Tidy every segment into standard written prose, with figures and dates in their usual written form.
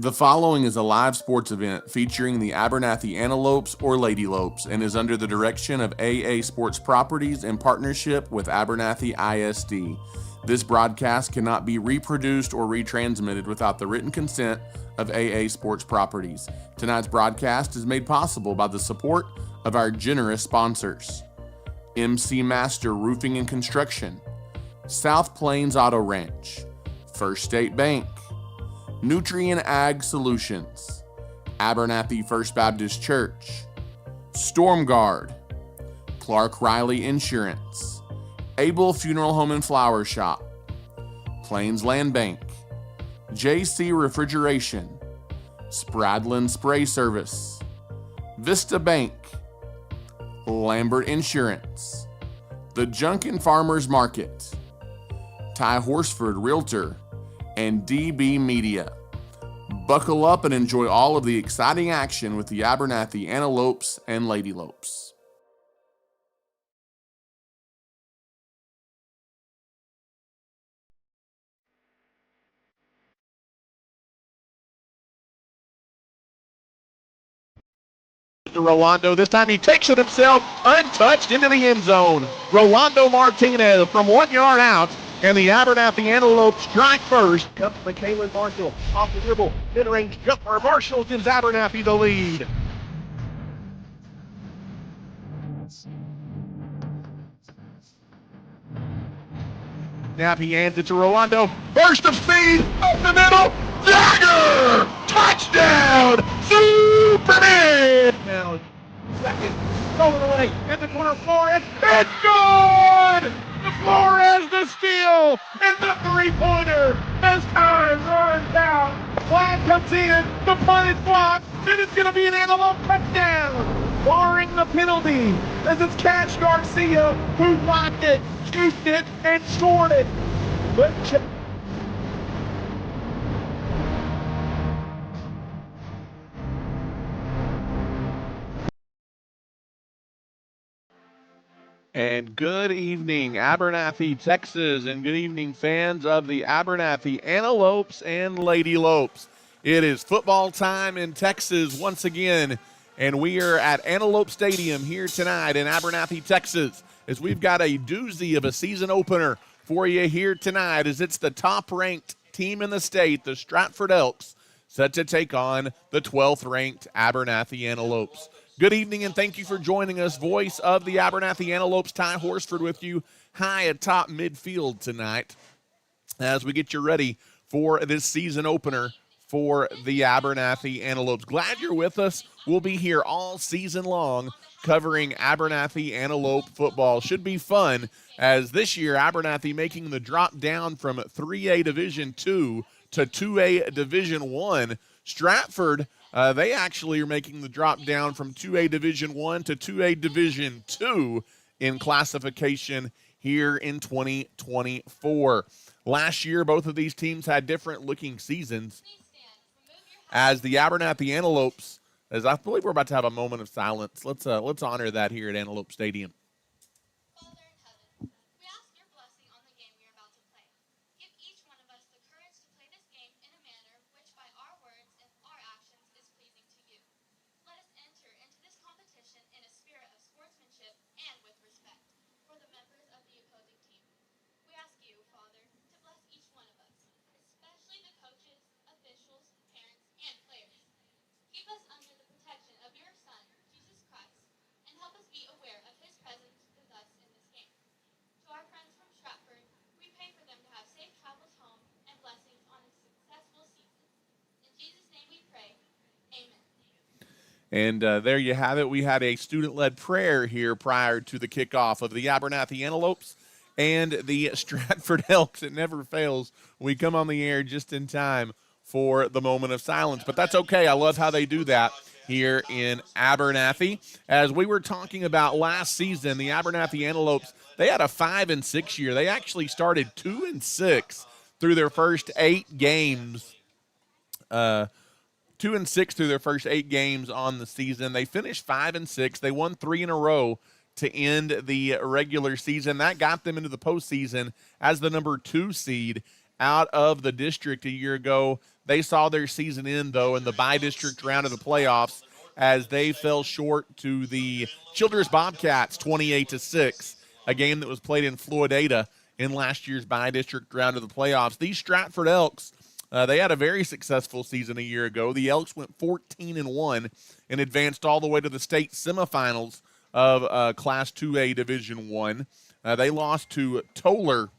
The following is a live sports event featuring the Abernathy Antelopes or Ladylopes and is under the direction of AA Sports Properties in partnership with Abernathy ISD. This broadcast cannot be reproduced or retransmitted without the written consent of AA Sports Properties. Tonight's broadcast is made possible by the support of our generous sponsors: MC Master Roofing and Construction, South Plains Auto Ranch, First State Bank, Nutrient Ag Solutions, Abernathy First Baptist Church, Storm Guard, Clark Riley Insurance, Able Funeral Home and Flower Shop, Plains Land Bank, JC Refrigeration, Spradlin Spray Service, Vista Bank, Lambert Insurance, The Junkin Farmers Market, Ty Horsford Realtor, and DB Media. Buckle up and enjoy all of the exciting action with the Abernathy Antelopes and Ladylopes. Rolando. This time he takes it himself, untouched, into the end zone. Rolando Martinez from 1 yard out, and the Abernathy Antelope strike first. Comes McKaylin Marshall off the dribble. Mid-range jumper. Marshall gives Abernathy the lead. Now he hands it to Rolando. Burst of speed up the middle. Dagger! Touchdown! Superman! Now, second, stolen away at the corner. Flores. It's good! The Flores the steal! And the three-pointer as time runs out. Flag comes in. The punt is blocked. And it's going to be an Antelope touchdown, barring the penalty, as it's Cash Garcia who blocked it, scooped it, and scored it. But and good evening, Abernathy, Texas, and good evening, fans of the Abernathy Antelopes and Ladylopes. It is football time in Texas once again, and we are at Antelope Stadium here tonight in Abernathy, Texas, as we've got a doozy of a season opener for you here tonight, as it's the top-ranked team in the state, the Stratford Elks, set to take on the 12th-ranked Abernathy Antelopes. Good evening, and thank you for joining us. Voice of the Abernathy Antelopes, Ty Horsford, with you high atop midfield tonight as we get you ready for this season opener for the Abernathy Antelopes. Glad you're with us. We'll be here all season long covering Abernathy Antelope football. Should be fun, as this year Abernathy making the drop down from 3A Division II to 2A Division I. Stratford, they actually are making the drop down from 2A Division I to 2A Division II in classification here in 2024. Last year, both of these teams had different looking seasons, as the Abernathy Antelopes, as I believe we're about to have a moment of silence. Let's honor that here at Antelope Stadium. And there you have it. We had a student-led prayer here prior to the kickoff of the Abernathy Antelopes and the Stratford Elks. It never fails. We come on the air just in time for the moment of silence. But that's okay. I love how they do that here in Abernathy. As we were talking about last season, the Abernathy Antelopes, they had a 5-6 year. They actually started 2-6 through their first 8 games. 2-6 through their first 8 games on the season. They finished 5-6. They won 3 in a row to end the regular season. That got them into the postseason as the number 2 seed out of the district a year ago. They saw their season end, though, in the by-district round of the playoffs as they fell short to the Childress Bobcats 28-6, a game that was played in Floydada in last year's by-district round of the playoffs. These Stratford Elks, they had a very successful season a year ago. The Elks went 14-1 and advanced all the way to the state semifinals of Class 2A Division I. They lost to Toller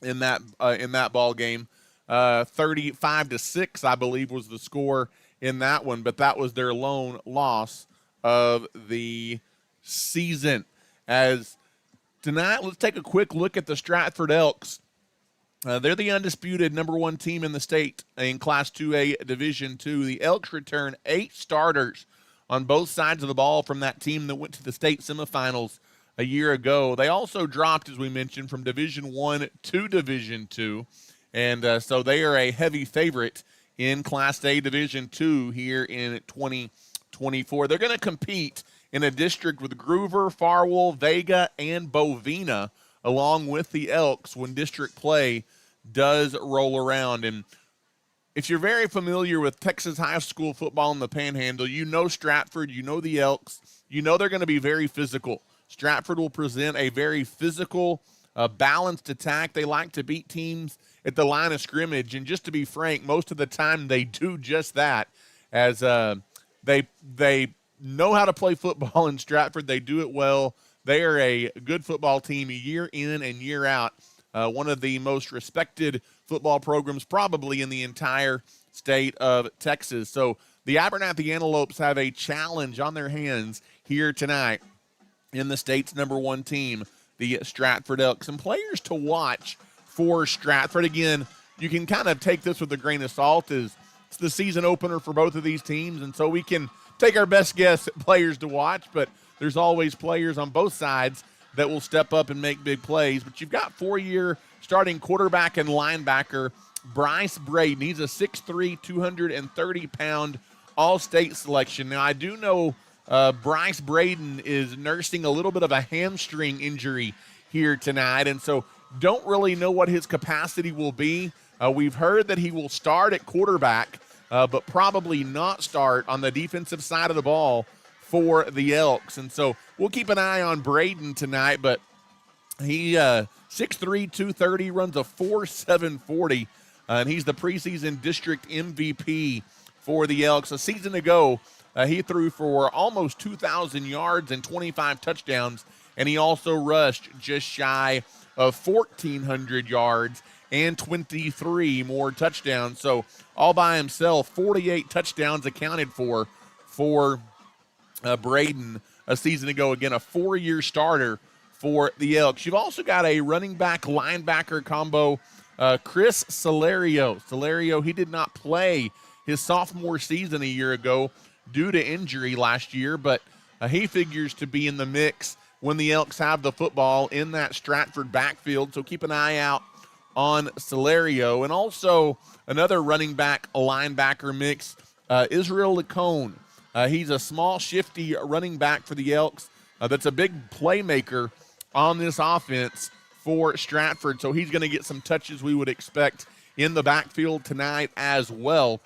in that ball game. 35-6, I believe, was the score in that one, but that was their lone loss of the season. As tonight, let's take a quick look at the Stratford Elks. They're the undisputed number one team in the state in Class 2A Division II. The Elks return 8 starters on both sides of the ball from that team that went to the state semifinals a year ago. They also dropped, as we mentioned, from Division I to Division II, and so they are a heavy favorite in Class A Division II here in 2024. They're going to compete in a district with Groover, Farwell, Vega, and Bovina, along with the Elks when district play does roll around. And if you're very familiar with Texas high school football in the Panhandle, you know Stratford, you know the Elks, you know they're going to be very physical. Stratford will present a very physical, balanced attack. They like to beat teams at the line of scrimmage, and just to be frank, most of the time they do just that, as they know how to play football in Stratford. They do it well. They are a good football team year in and year out, one of the most respected football programs probably in the entire state of Texas. So the Abernathy Antelopes have a challenge on their hands here tonight in the state's number one team, the Stratford Elk. Some players to watch for Stratford. Again, you can kind of take this with a grain of salt, as it's the season opener for both of these teams, and so we can take our best guess at players to watch, but there's always players on both sides that will step up and make big plays. But you've got 4-year starting quarterback and linebacker Bryce Braden. He's a 6'3", 230-pound all-state selection. Now, I do know Bryce Braden is nursing a little bit of a hamstring injury here tonight, and so don't really know what his capacity will be. We've heard that he will start at quarterback, but probably not start on the defensive side of the ball for the Elks. And so we'll keep an eye on Braden tonight, but he 6'3", 230, runs a 4.7 40, and he's the preseason district MVP for the Elks. A season ago, he threw for almost 2,000 yards and 25 touchdowns, and he also rushed just shy of 1,400 yards and 23 more touchdowns. So all by himself, 48 touchdowns accounted for Braden a season ago. Again, a 4-year starter for the Elks. You've also got a running back linebacker combo, Chris Celerio. Celerio, he did not play his sophomore season a year ago due to injury last year, but he figures to be in the mix when the Elks have the football in that Stratford backfield. So keep an eye out on Celerio. And also another running back linebacker mix, Israel Lacone. He's a small, shifty running back for the Elks that's a big playmaker on this offense for Stratford. So he's going to get some touches we would expect in the backfield tonight as well.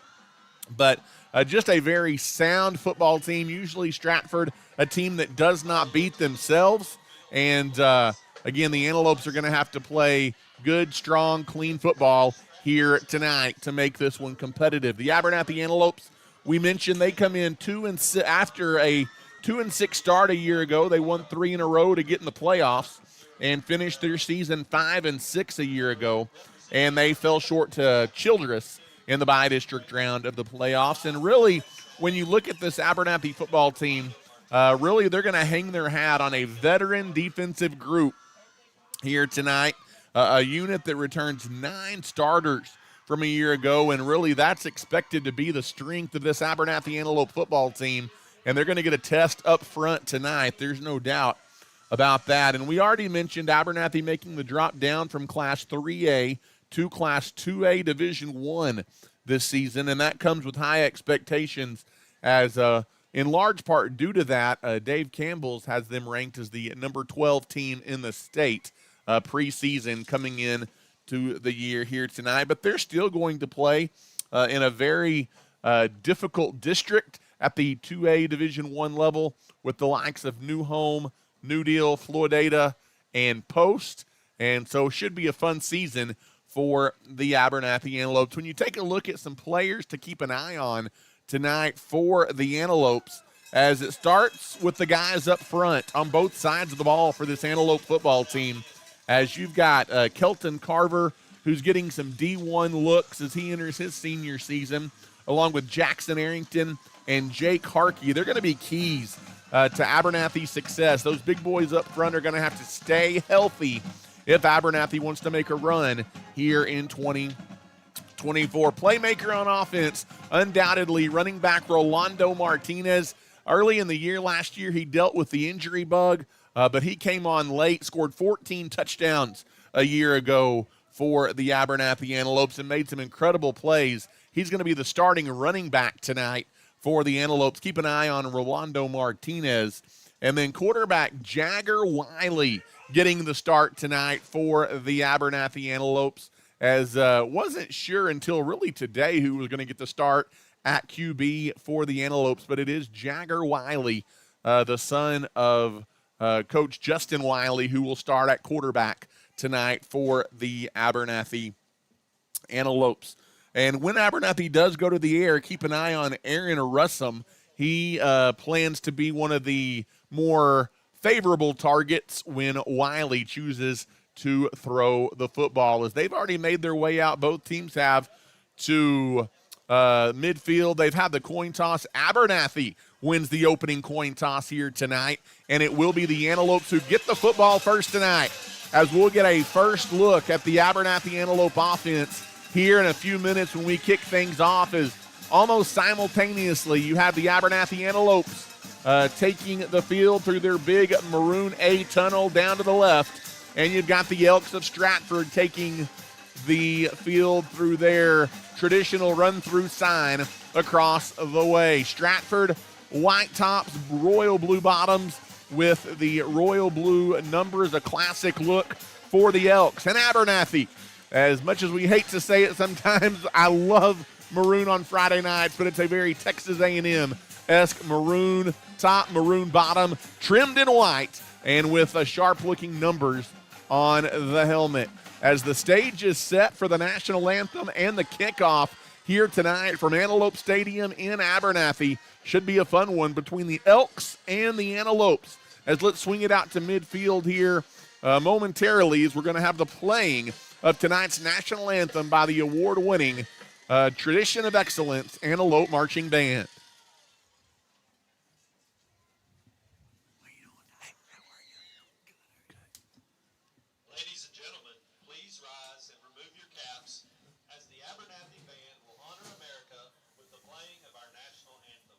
But just a very sound football team. Usually Stratford, a team that does not beat themselves. And, again, the Antelopes are going to have to play good, strong, clean football here tonight to make this one competitive. The Abernathy Antelopes, we mentioned they come in 2-6 after a 2-6 start a year ago. They won 3 in a row to get in the playoffs and finished their season 5-6 a year ago. And they fell short to Childress in the by-district round of the playoffs. And really, when you look at this Abernathy football team, really they're going to hang their hat on a veteran defensive group here tonight, a unit that returns 9 starters from a year ago, and really that's expected to be the strength of this Abernathy Antelope football team, and they're going to get a test up front tonight. There's no doubt about that. And we already mentioned Abernathy making the drop down from Class 3A to Class 2A Division I this season, and that comes with high expectations as in large part due to that, Dave Campbell's has them ranked as the number 12 team in the state preseason coming in to the year here tonight, but they're still going to play in a very difficult district at the 2A Division I level with the likes of New Home, New Deal, Floydada, and Post. And so it should be a fun season for the Abernathy Antelopes. When you take a look at some players to keep an eye on tonight for the Antelopes, as it starts with the guys up front on both sides of the ball for this Antelope football team, as you've got Kelton Carver, who's getting some D1 looks as he enters his senior season, along with Jackson Arrington and Jake Harkey. They're going to be keys to Abernathy's success. Those big boys up front are going to have to stay healthy if Abernathy wants to make a run here in 2024. Playmaker on offense, undoubtedly running back Rolando Martinez. Early in the year last year, he dealt with the injury bug, but he came on late, scored 14 touchdowns a year ago for the Abernathy Antelopes and made some incredible plays. He's going to be the starting running back tonight for the Antelopes. Keep an eye on Rolando Martinez. And then quarterback Jagger Wiley getting the start tonight for the Abernathy Antelopes, as wasn't sure until really today who was going to get the start at QB for the Antelopes, but it is Jagger Wiley, the son of Coach Justin Wiley, who will start at quarterback tonight for the Abernathy Antelopes. And when Abernathy does go to the air, keep an eye on Aaron Russum. He plans to be one of the more favorable targets when Wiley chooses to throw the football, as they've already made their way out. Both teams have to midfield. They've had the coin toss. Abernathy wins the opening coin toss here tonight, and it will be the Antelopes who get the football first tonight, as we'll get a first look at the Abernathy Antelope offense here in a few minutes when we kick things off. As almost simultaneously you have the Abernathy Antelopes taking the field through their big maroon A tunnel down to the left, and you've got the Elks of Stratford taking the field through their traditional run-through sign across the way. Stratford, white tops, royal blue bottoms with the royal blue numbers, a classic look for the Elks. And Abernathy, as much as we hate to say it sometimes, I love maroon on Friday nights, but it's a very Texas A&M-esque maroon top, maroon bottom, trimmed in white, and with sharp-looking numbers on the helmet. As the stage is set for the national anthem and the kickoff here tonight from Antelope Stadium in Abernathy. Should be a fun one between the Elks and the Antelopes. As let's swing it out to midfield here momentarily, as we're going to have the playing of tonight's national anthem by the award-winning Tradition of Excellence Antelope Marching Band. Ladies and gentlemen, please rise and remove your caps as the Abernathy Band will honor America with the playing of our national anthem.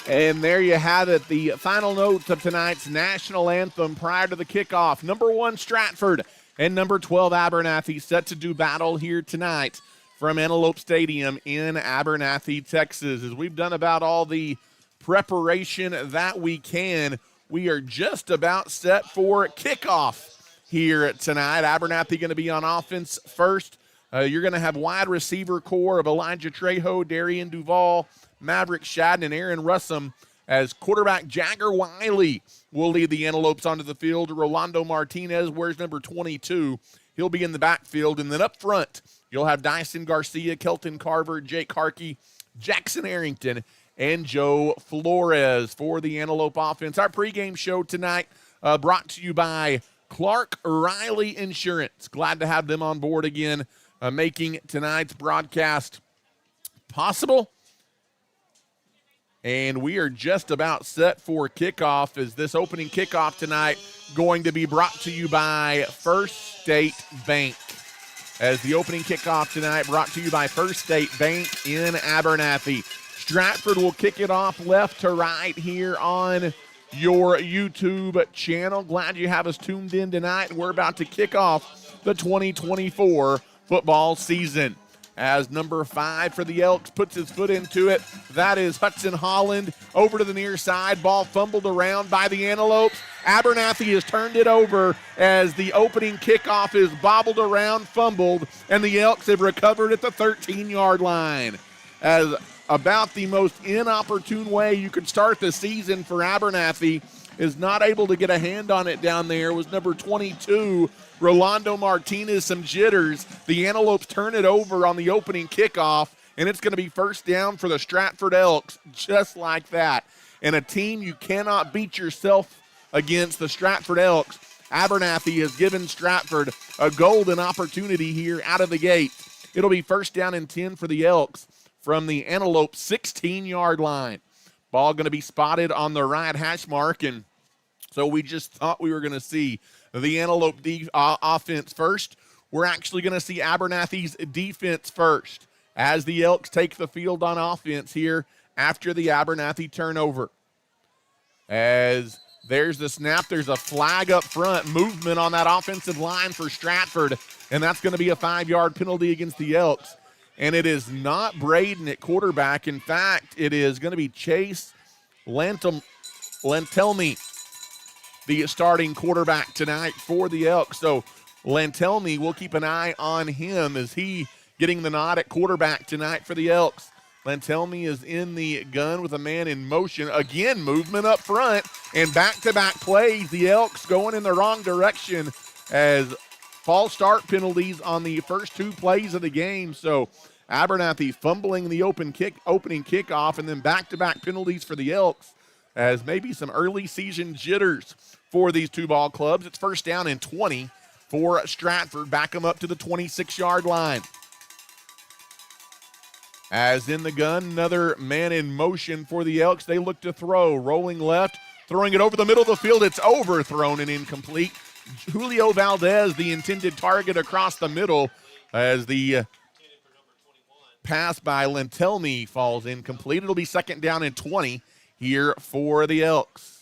And there you have it, the final notes of tonight's national anthem prior to the kickoff. Number 1, Stratford, and number 12, Abernathy, set to do battle here tonight from Antelope Stadium in Abernathy, Texas. As we've done about all the preparation that we can, we are just about set for kickoff here tonight. Abernathy going to be on offense first. You're going to have wide receiver core of Elijah Trejo, Darian Duval, Maverick Shadden, and Aaron Russum, as quarterback Jagger Wiley will lead the Antelopes onto the field. Rolando Martinez wears number 22. He'll be in the backfield. And then up front, you'll have Dyson Garcia, Kelton Carver, Jake Harkey, Jackson Arrington, and Joe Flores for the Antelope offense. Our pregame show tonight brought to you by Clark Riley Insurance. Glad to have them on board again, making tonight's broadcast possible. And we are just about set for kickoff. Is this opening kickoff tonight going to be brought to you by First State Bank? As the opening kickoff tonight brought to you by First State Bank in Abernathy. Stratford will kick it off left to right here on your YouTube channel. Glad you have us tuned in tonight. We're about to kick off the 2024 football season. As number 5 for the Elks puts his foot into it, that is Hudson Holland over to the near side. Ball fumbled around by the Antelopes. Abernathy has turned it over as the opening kickoff is bobbled around, fumbled, and the Elks have recovered at the 13-yard line. As about the most inopportune way you could start the season for Abernathy, is not able to get a hand on it down there, was number 22, Rolando Martinez. Some jitters. The Antelopes turn it over on the opening kickoff, and it's going to be first down for the Stratford Elks, just like that. And a team you cannot beat yourself against, the Stratford Elks. Abernathy has given Stratford a golden opportunity here out of the gate. It'll be first down and 10 for the Elks from the Antelope 16-yard line. Ball going to be spotted on the right hash mark, and so we just thought we were going to see the Antelope offense first. We're actually going to see Abernathy's defense first as the Elks take the field on offense here after the Abernathy turnover. As there's the snap, there's a flag up front, movement on that offensive line for Stratford, and that's going to be a 5-yard penalty against the Elks. And it is not Braden at quarterback. In fact, it is going to be Chase Lantelme, the starting quarterback tonight for the Elks. So Lantelme, we'll keep an eye on him as he getting the nod at quarterback tonight for the Elks. Lantelme is in the gun with a man in motion. Again, movement up front and back-to-back plays. The Elks going in the wrong direction as false start penalties on the first 2 plays of the game. So Abernathy fumbling the opening kickoff, and then back-to-back penalties for the Elks as maybe some early season jitters for these 2 ball clubs. It's first down and 20 for Stratford. Back them up to the 26-yard line. As in the gun, another man in motion for the Elks. They look to throw, rolling left, throwing it over the middle of the field. It's overthrown and incomplete. Julio Valdez, the intended target across the middle, as the pass by Lantelme falls incomplete. It'll be second down and 20 here for the Elks.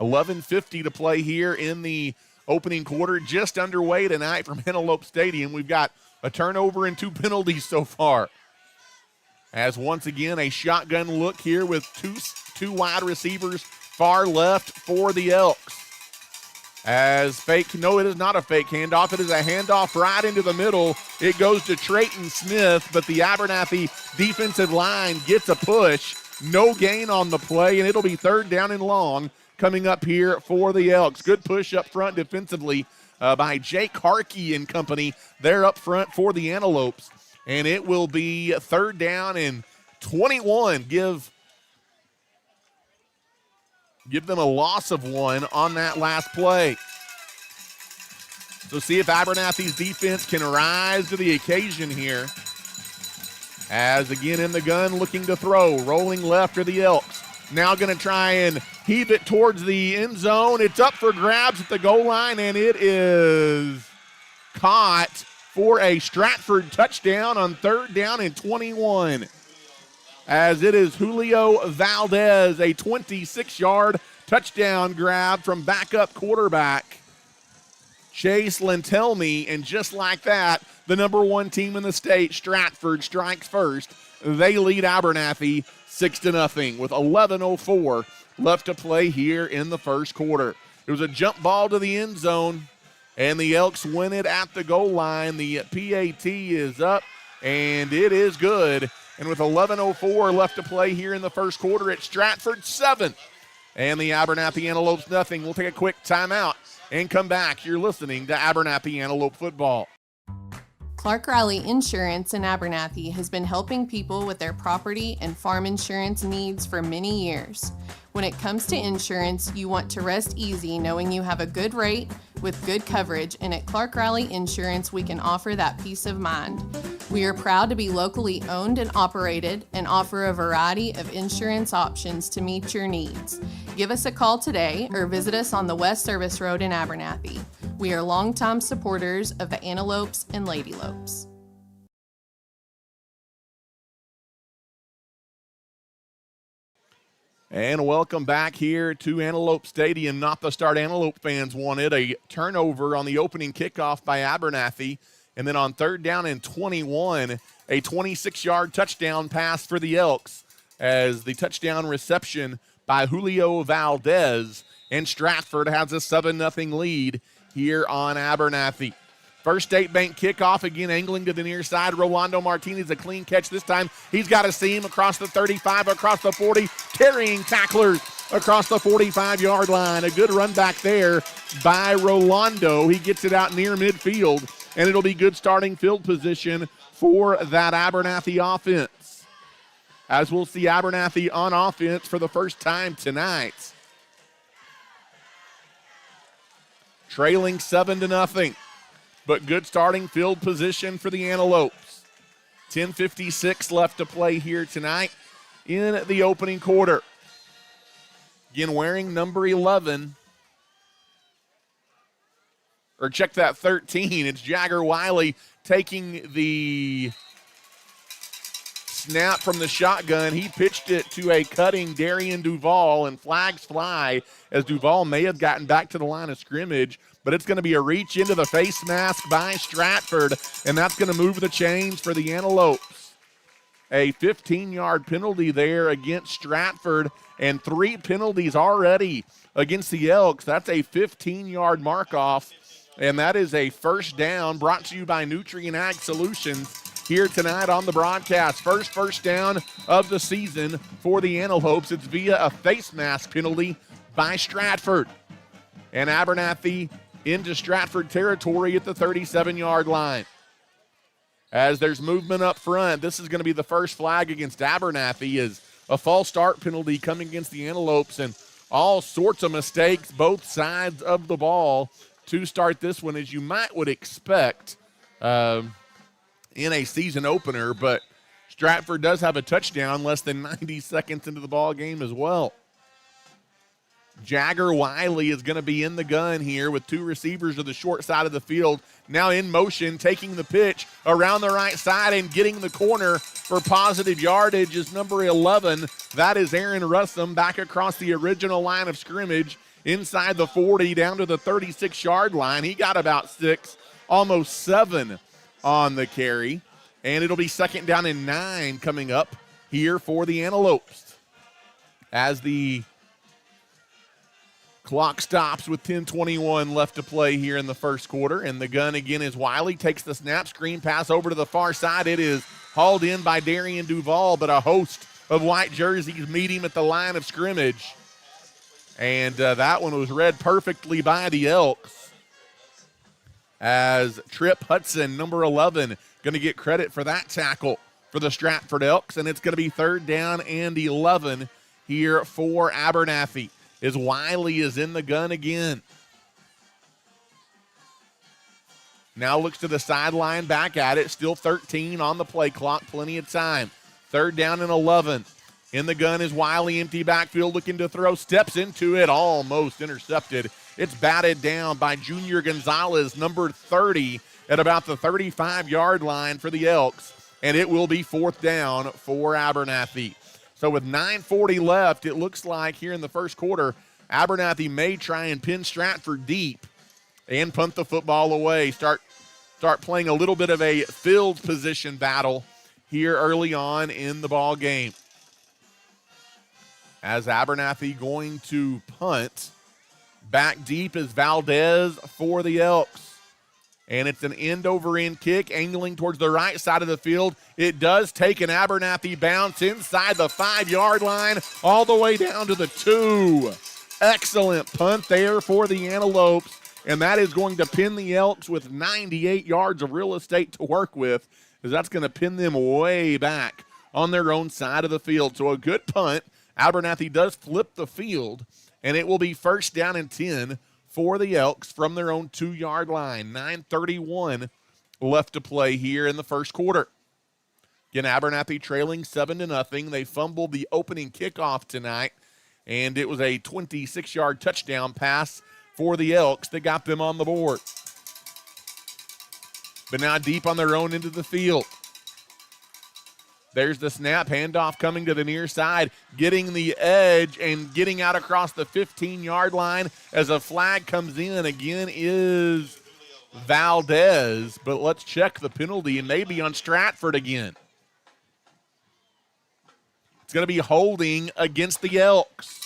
$11:50 to play here in the opening quarter. Just underway tonight from Antelope Stadium. We've got a turnover and 2 penalties so far. As once again, a shotgun look here with two wide receivers far left for the Elks. As no, it is not a fake handoff. It is a handoff right into the middle. It goes to Trayton Smith, but the Abernathy defensive line gets a push. No gain on the play, and it'll be third down and long coming up here for the Elks. Good push up front defensively by Jake Harkey and company. They're up front for the Antelopes, and it will be third down and 21. Give them a loss of 1 on that last play. So see if Abernathy's defense can rise to the occasion here. As again in the gun, looking to throw, rolling left are the Elks. Now going to try and heave it towards the end zone. It's up for grabs at the goal line, and it is caught for a Stratford touchdown on third down and 21. As it is Julio Valdez, a 26-yard touchdown grab from backup quarterback Chase Lantelme, and just like that, the number 1 team in the state, Stratford, strikes first. They lead Abernathy 6-0 with 11:04 left to play here in the first quarter. It was a jump ball to the end zone, and the Elks win it at the goal line. The PAT is up, and it is good. And with 11:04 left to play here in the first quarter, it's Stratford 7 and the Abernathy Antelopes nothing. We'll take a quick timeout and come back. You're listening to Abernathy Antelope Football. Clark Riley Insurance in Abernathy has been helping people with their property and farm insurance needs for many years. When it comes to insurance, you want to rest easy knowing you have a good rate with good coverage, and at Clark Riley Insurance, we can offer that peace of mind. We are proud to be locally owned and operated and offer a variety of insurance options to meet your needs. Give us a call today or visit us on the West Service Road in Abernathy. We are longtime supporters of the Antelopes and Ladylopes. And welcome back here to Antelope Stadium. Not the start Antelope fans wanted. A turnover on the opening kickoff by Abernathy. And then on 3rd down and 21, a 26-yard touchdown pass for the Elks as the touchdown reception by Julio Valdez. And Stratford has a 7-0 lead here on Abernathy. First State Bank kickoff, again angling to the near side. Rolando Martinez, a clean catch this time. He's got a seam across the 35, across the 40, carrying tacklers across the 45-yard line. A good run back there by Rolando. He gets it out near midfield, and it'll be good starting field position for that Abernathy offense. As we'll see Abernathy on offense for the first time tonight. Trailing 7-0. But good starting field position for the Antelopes. 10:56 left to play here tonight in the opening quarter. Again, wearing number 11. Or check that, 13. It's Jagger Wiley taking the snap from the shotgun. He pitched it to a cutting Darian Duvall, and flags fly as Duvall may have gotten back to the line of scrimmage. But it's going to be a reach into the face mask by Stratford, and that's going to move the chains for the Antelopes. A 15-yard penalty there against Stratford, and 3 penalties already against the Elks. That's a 15-yard mark-off, and that is a first down brought to you by Nutrient Ag Solutions here tonight on the broadcast. First down of the season for the Antelopes. It's via a face mask penalty by Stratford. And Abernathy into Stratford territory at the 37-yard line. As there's movement up front, this is going to be the first flag against Abernathy, as a false start penalty coming against the Antelopes, and all sorts of mistakes both sides of the ball to start this one, as you would expect in a season opener. But Stratford does have a touchdown less than 90 seconds into the ball game as well. Jagger Wiley is going to be in the gun here with 2 receivers to the short side of the field. Now in motion, taking the pitch around the right side and getting the corner for positive yardage is number 11. That is Aaron Russum back across the original line of scrimmage inside the 40 down to the 36-yard line. He got about 6, almost 7 on the carry. And it'll be 2nd down and 9 coming up here for the Antelopes. As the clock stops with 10:21 left to play here in the first quarter. And the gun again is Wiley. Takes the snap, screen pass over to the far side. It is hauled in by Darian Duvall, but a host of white jerseys meet him at the line of scrimmage. And that one was read perfectly by the Elks. As Trip Hudson, number 11, going to get credit for that tackle for the Stratford Elks. And it's going to be 3rd down and 11 here for Abernathy, as Wiley is in the gun again. Now looks to the sideline, back at it. Still 13 on the play clock, plenty of time. 3rd down and 11. In the gun is Wiley, empty backfield, looking to throw. Steps into it, almost intercepted. It's batted down by Junior Gonzalez, number 30, at about the 35-yard line for the Elks. And it will be 4th down for Abernathy. So with 9:40 left, it looks like here in the first quarter, Abernathy may try and pin Stratford deep and punt the football away. Start playing a little bit of a field position battle here early on in the ball game. As Abernathy going to punt Back deep is Valdez for the Elks. And it's an end-over-end kick, angling towards the right side of the field. It does take an Abernathy bounce inside the 5-yard line, all the way down to the 2. Excellent punt there for the Antelopes, and that is going to pin the Elks with 98 yards of real estate to work with, as that's going to pin them way back on their own side of the field. So a good punt. Abernathy does flip the field, and it will be first down and 10 for the Elks from their own 2-yard line. 9:31 left to play here in the first quarter. Again, Abernathy trailing 7-0. They fumbled the opening kickoff tonight, and it was a 26-yard touchdown pass for the Elks that got them on the board. But now deep on their own into the field. There's the snap, handoff coming to the near side, getting the edge and getting out across the 15-yard line as a flag comes in. Again is Valdez, but let's check the penalty, and maybe on Stratford again. It's going to be holding against the Elks.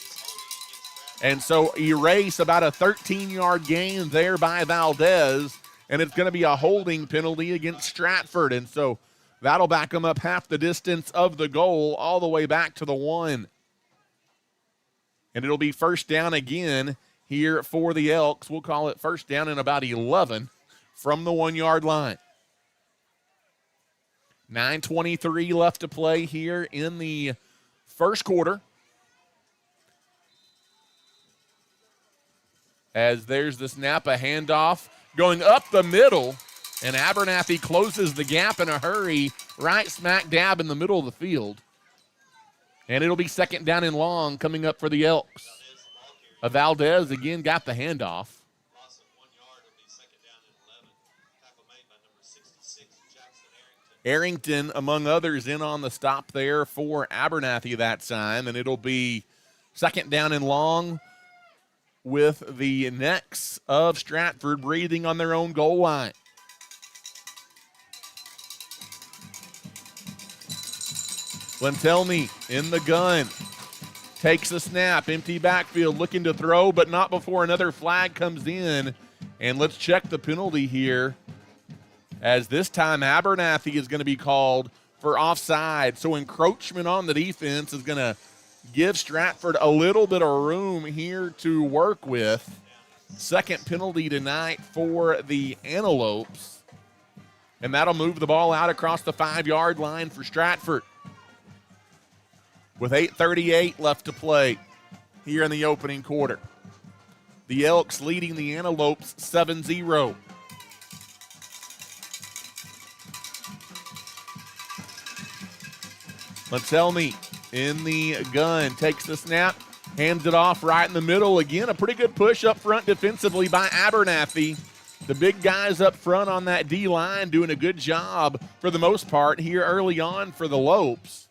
And so erase about a 13-yard gain there by Valdez, and it's going to be a holding penalty against Stratford. And so that'll back them up half the distance of the goal all the way back to the 1. And it'll be first down again here for the Elks. We'll call it first down and about 11 from the 1-yard line. 9:23 left to play here in the first quarter. As there's the snap, a handoff going up the middle. And Abernathy closes the gap in a hurry, right smack dab in the middle of the field. And it'll be second down and long coming up for the Elks. Valdez again got the handoff. Loss of 1 yard will be second down and 11. Tackle made by number 66, Jackson Arrington, among others, in on the stop there for Abernathy that time. And it'll be second down and long with the necks of Stratford breathing on their own goal line. Lentelny in the gun, takes the snap, empty backfield, looking to throw, but not before another flag comes in. And let's check the penalty here, as this time Abernathy is going to be called for offside. So encroachment on the defense is going to give Stratford a little bit of room here to work with. Second penalty tonight for the Antelopes. And that'll move the ball out across the 5-yard line for Stratford. With 8:38 left to play here in the opening quarter. The Elks leading the Antelopes 7-0. Lentelny in the gun, takes the snap, hands it off right in the middle. Again, a pretty good push up front defensively by Abernathy. The big guys up front on that D-line doing a good job for the most part here early on for the Lopes.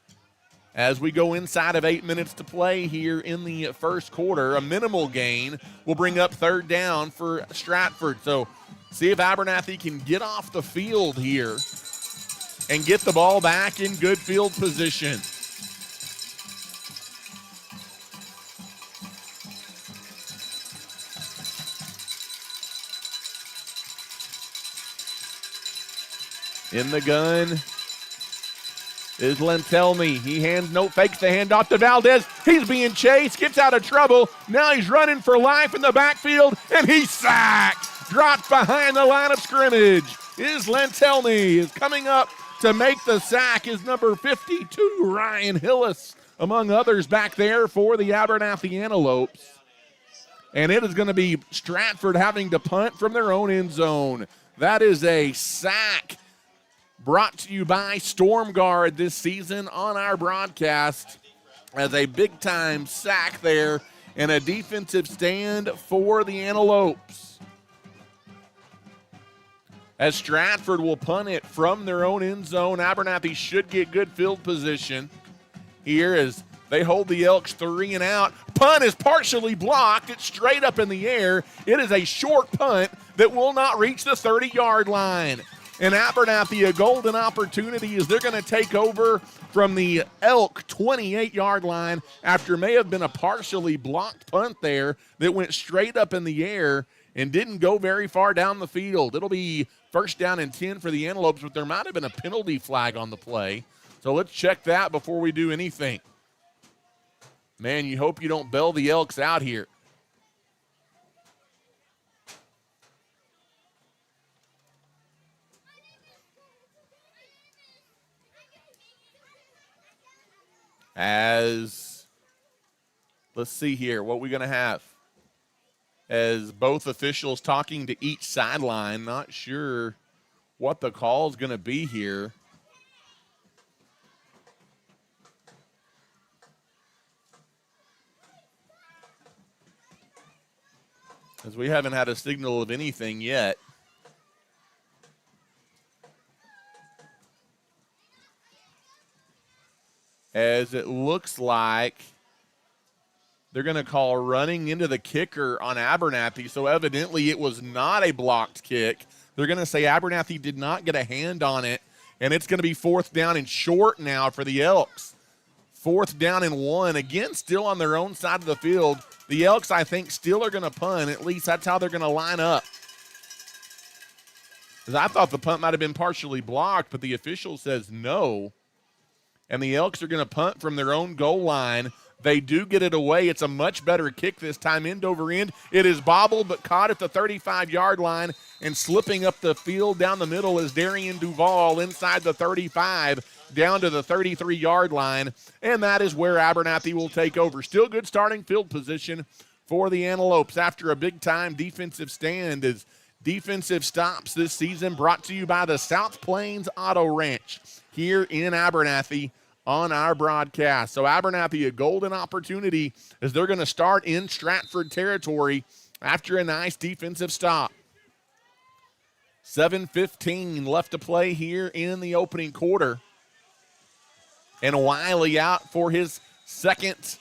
As we go inside of 8 minutes to play here in the first quarter, a minimal gain will bring up third down for Stratford. So see if Abernathy can get off the field here and get the ball back in good field position. In the gun is Lentelny. He fakes the handoff to Valdez. He's being chased, gets out of trouble. Now he's running for life in the backfield, and he's sacked. Dropped behind the line of scrimmage is Lentelny. Is coming up to make the sack is number 52, Ryan Hillis, among others back there for the Abernathy Antelopes. And it is going to be Stratford having to punt from their own end zone. That is a sack. Brought to you by Storm Guard this season on our broadcast, as a big-time sack there and a defensive stand for the Antelopes. As Stratford will punt it from their own end zone, Abernathy should get good field position here as they hold the Elks 3 and out. Punt is partially blocked. It's straight up in the air. It is a short punt that will not reach the 30-yard line. And Abernathy, a golden opportunity as they're going to take over from the Elk 28-yard line after may have been a partially blocked punt there that went straight up in the air and didn't go very far down the field. It'll be first down and 10 for the Antelopes, but there might have been a penalty flag on the play. So let's check that before we do anything. Man, you hope you don't bail the Elks out here. Let's see here, what we're going to have. As both officials talking to each sideline, not sure what the call is going to be here. As we haven't had a signal of anything yet. As it looks like they're going to call running into the kicker on Abernathy, so evidently it was not a blocked kick. They're going to say Abernathy did not get a hand on it, and it's going to be fourth down and short now for the Elks. Fourth down and 1, again, still on their own side of the field. The Elks, I think, still are going to punt. At least that's how they're going to line up. Because I thought the punt might have been partially blocked, but the official says no. And the Elks are going to punt from their own goal line. They do get it away. It's a much better kick this time, end over end. It is bobbled but caught at the 35-yard line, and slipping up the field down the middle is Darian Duval inside the 35 down to the 33-yard line, and that is where Abernathy will take over. Still good starting field position for the Antelopes after a big-time defensive stand. As defensive stops this season brought to you by the South Plains Auto Ranch here in Abernathy on our broadcast. So Abernathy, a golden opportunity as they're going to start in Stratford territory after a nice defensive stop. 7:15 left to play here in the opening quarter. And Wiley out for his second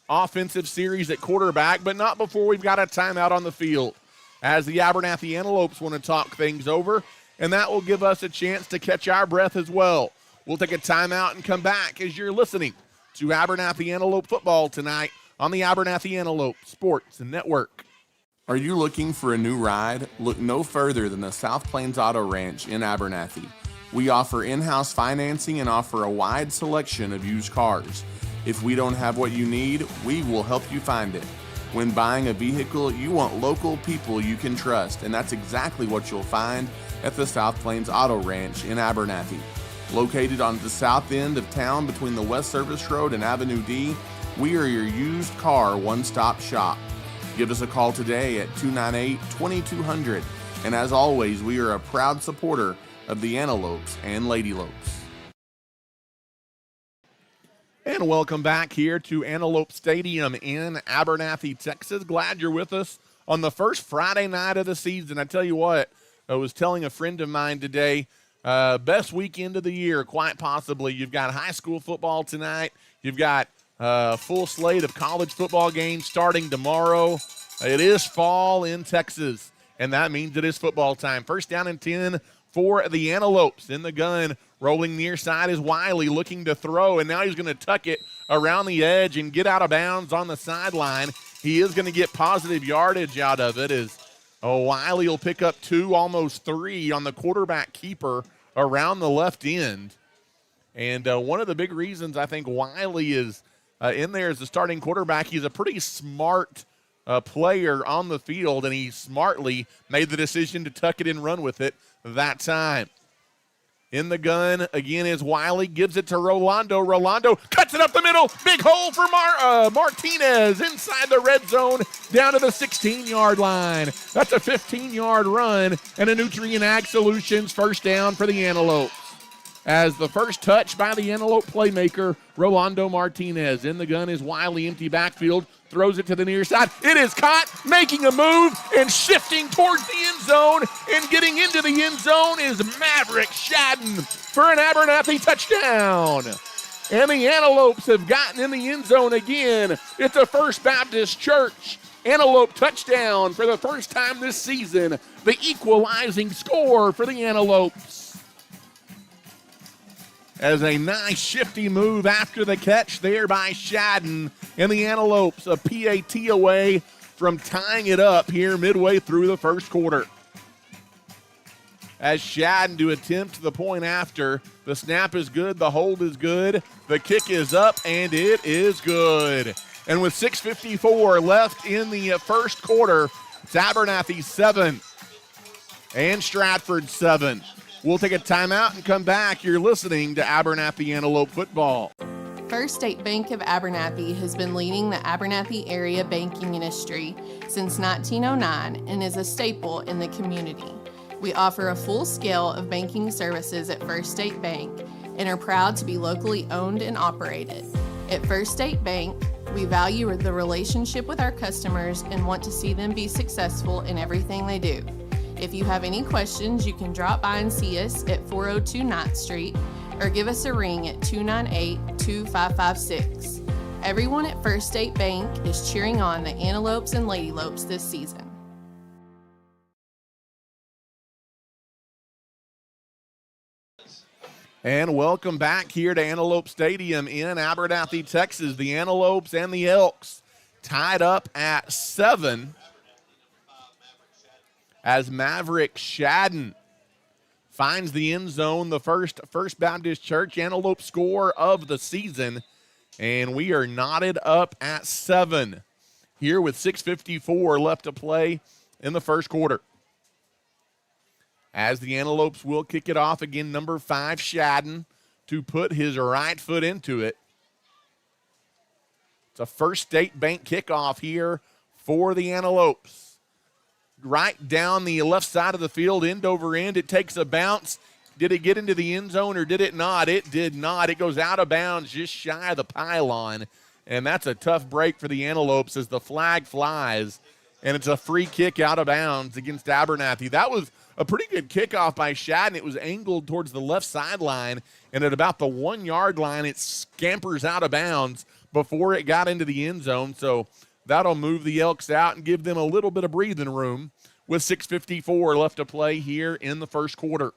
offensive series at quarterback, but not before we've got a timeout on the field, as the Abernathy Antelopes want to talk things over, and that will give us a chance to catch our breath as well. We'll take a timeout and come back as you're listening to Abernathy Antelope football tonight on the Abernathy Antelope Sports Network. Are you looking for a new ride? Look no further than the South Plains Auto Ranch in Abernathy. We offer in-house financing and offer a wide selection of used cars. If we don't have what you need, we will help you find it. When buying a vehicle, you want local people you can trust, and that's exactly what you'll find at the South Plains Auto Ranch in Abernathy. Located on the south end of town between the West Service Road and Avenue D, we are your used car one-stop shop. Give us a call today at 298-2200. And as always, we are a proud supporter of the Antelopes and Ladylopes. And welcome back here to Antelope Stadium in Abernathy, Texas. Glad you're with us on the first Friday night of the season. I tell you what, I was telling a friend of mine today, best weekend of the year, quite possibly. You've got high school football tonight. You've got a full slate of college football games starting tomorrow. It is fall in Texas, and that means it is football time. First down and 10 for the Antelopes. In the gun, rolling near side is Wiley looking to throw, and now he's going to tuck it around the edge and get out of bounds on the sideline. He is going to get positive yardage out of it as Wiley will pick up 2, almost 3 on the quarterback keeper around the left end. And one of the big reasons I think Wiley is in there as the starting quarterback, he's a pretty smart player on the field, and he smartly made the decision to tuck it and run with it that time. In the gun, again, is Wiley, gives it to Rolando. Rolando cuts it up the middle. Big hole for Martinez inside the red zone down to the 16-yard line. That's a 15-yard run and a Nutrient Ag Solutions first down for the Antelopes. As the first touch by the Antelope playmaker, Rolando Martinez. In the gun is Wiley, empty backfield, throws it to the near side. It is caught, making a move and shifting towards the end zone, and getting into the end zone is Maverick Shadden for an Abernathy touchdown. And the Antelopes have gotten in the end zone again. It's a First Baptist Church Antelope touchdown for the first time this season. the equalizing score for the Antelopes. As a nice shifty move after the catch there by Shadden, and the Antelopes a PAT away from tying it up here midway through the first quarter. As Shadden to attempt the point after, the snap is good, the hold is good, the kick is up, and it is good. And with 6:54 left in the first quarter, it's Abernathy 7 and Stratford 7. We'll take a timeout and come back. You're listening to Abernathy Antelope Football. First State Bank of Abernathy has been leading the Abernathy area banking industry since 1909 and is a staple in the community. We offer a full scale of banking services at First State Bank and are proud to be locally owned and operated. At First State Bank, we value the relationship with our customers and want to see them be successful in everything they do. If you have any questions, you can drop by and see us at 402 9th Street or give us a ring at 298-2556. Everyone at First State Bank is cheering on the Antelopes and Ladylopes this season. And welcome back here to Antelope Stadium in Abernathy, Texas. The Antelopes and the Elks tied up at 7 as Maverick Shadden finds the end zone, the First Baptist Church Antelope score of the season. And we are knotted up at 7 here with 6:54 left to play in the first quarter. As the Antelopes will kick it off again, number 5, Shadden, to put his right foot into it. It's a First State Bank kickoff here for the Antelopes. Right down the left side of the field, end over end. It takes a bounce. Did it get into the end zone or did it not? It did not. It goes out of bounds just shy of the pylon. And that's a tough break for the Antelopes as the flag flies. And it's a free kick out of bounds against Abernathy. That was a pretty good kickoff by Shadden. It was angled towards the left sideline, and at about the 1-yard line, it scampers out of bounds before it got into the end zone. So that'll move the Elks out and give them a little bit of breathing room with 6:54 left to play here in the first quarter.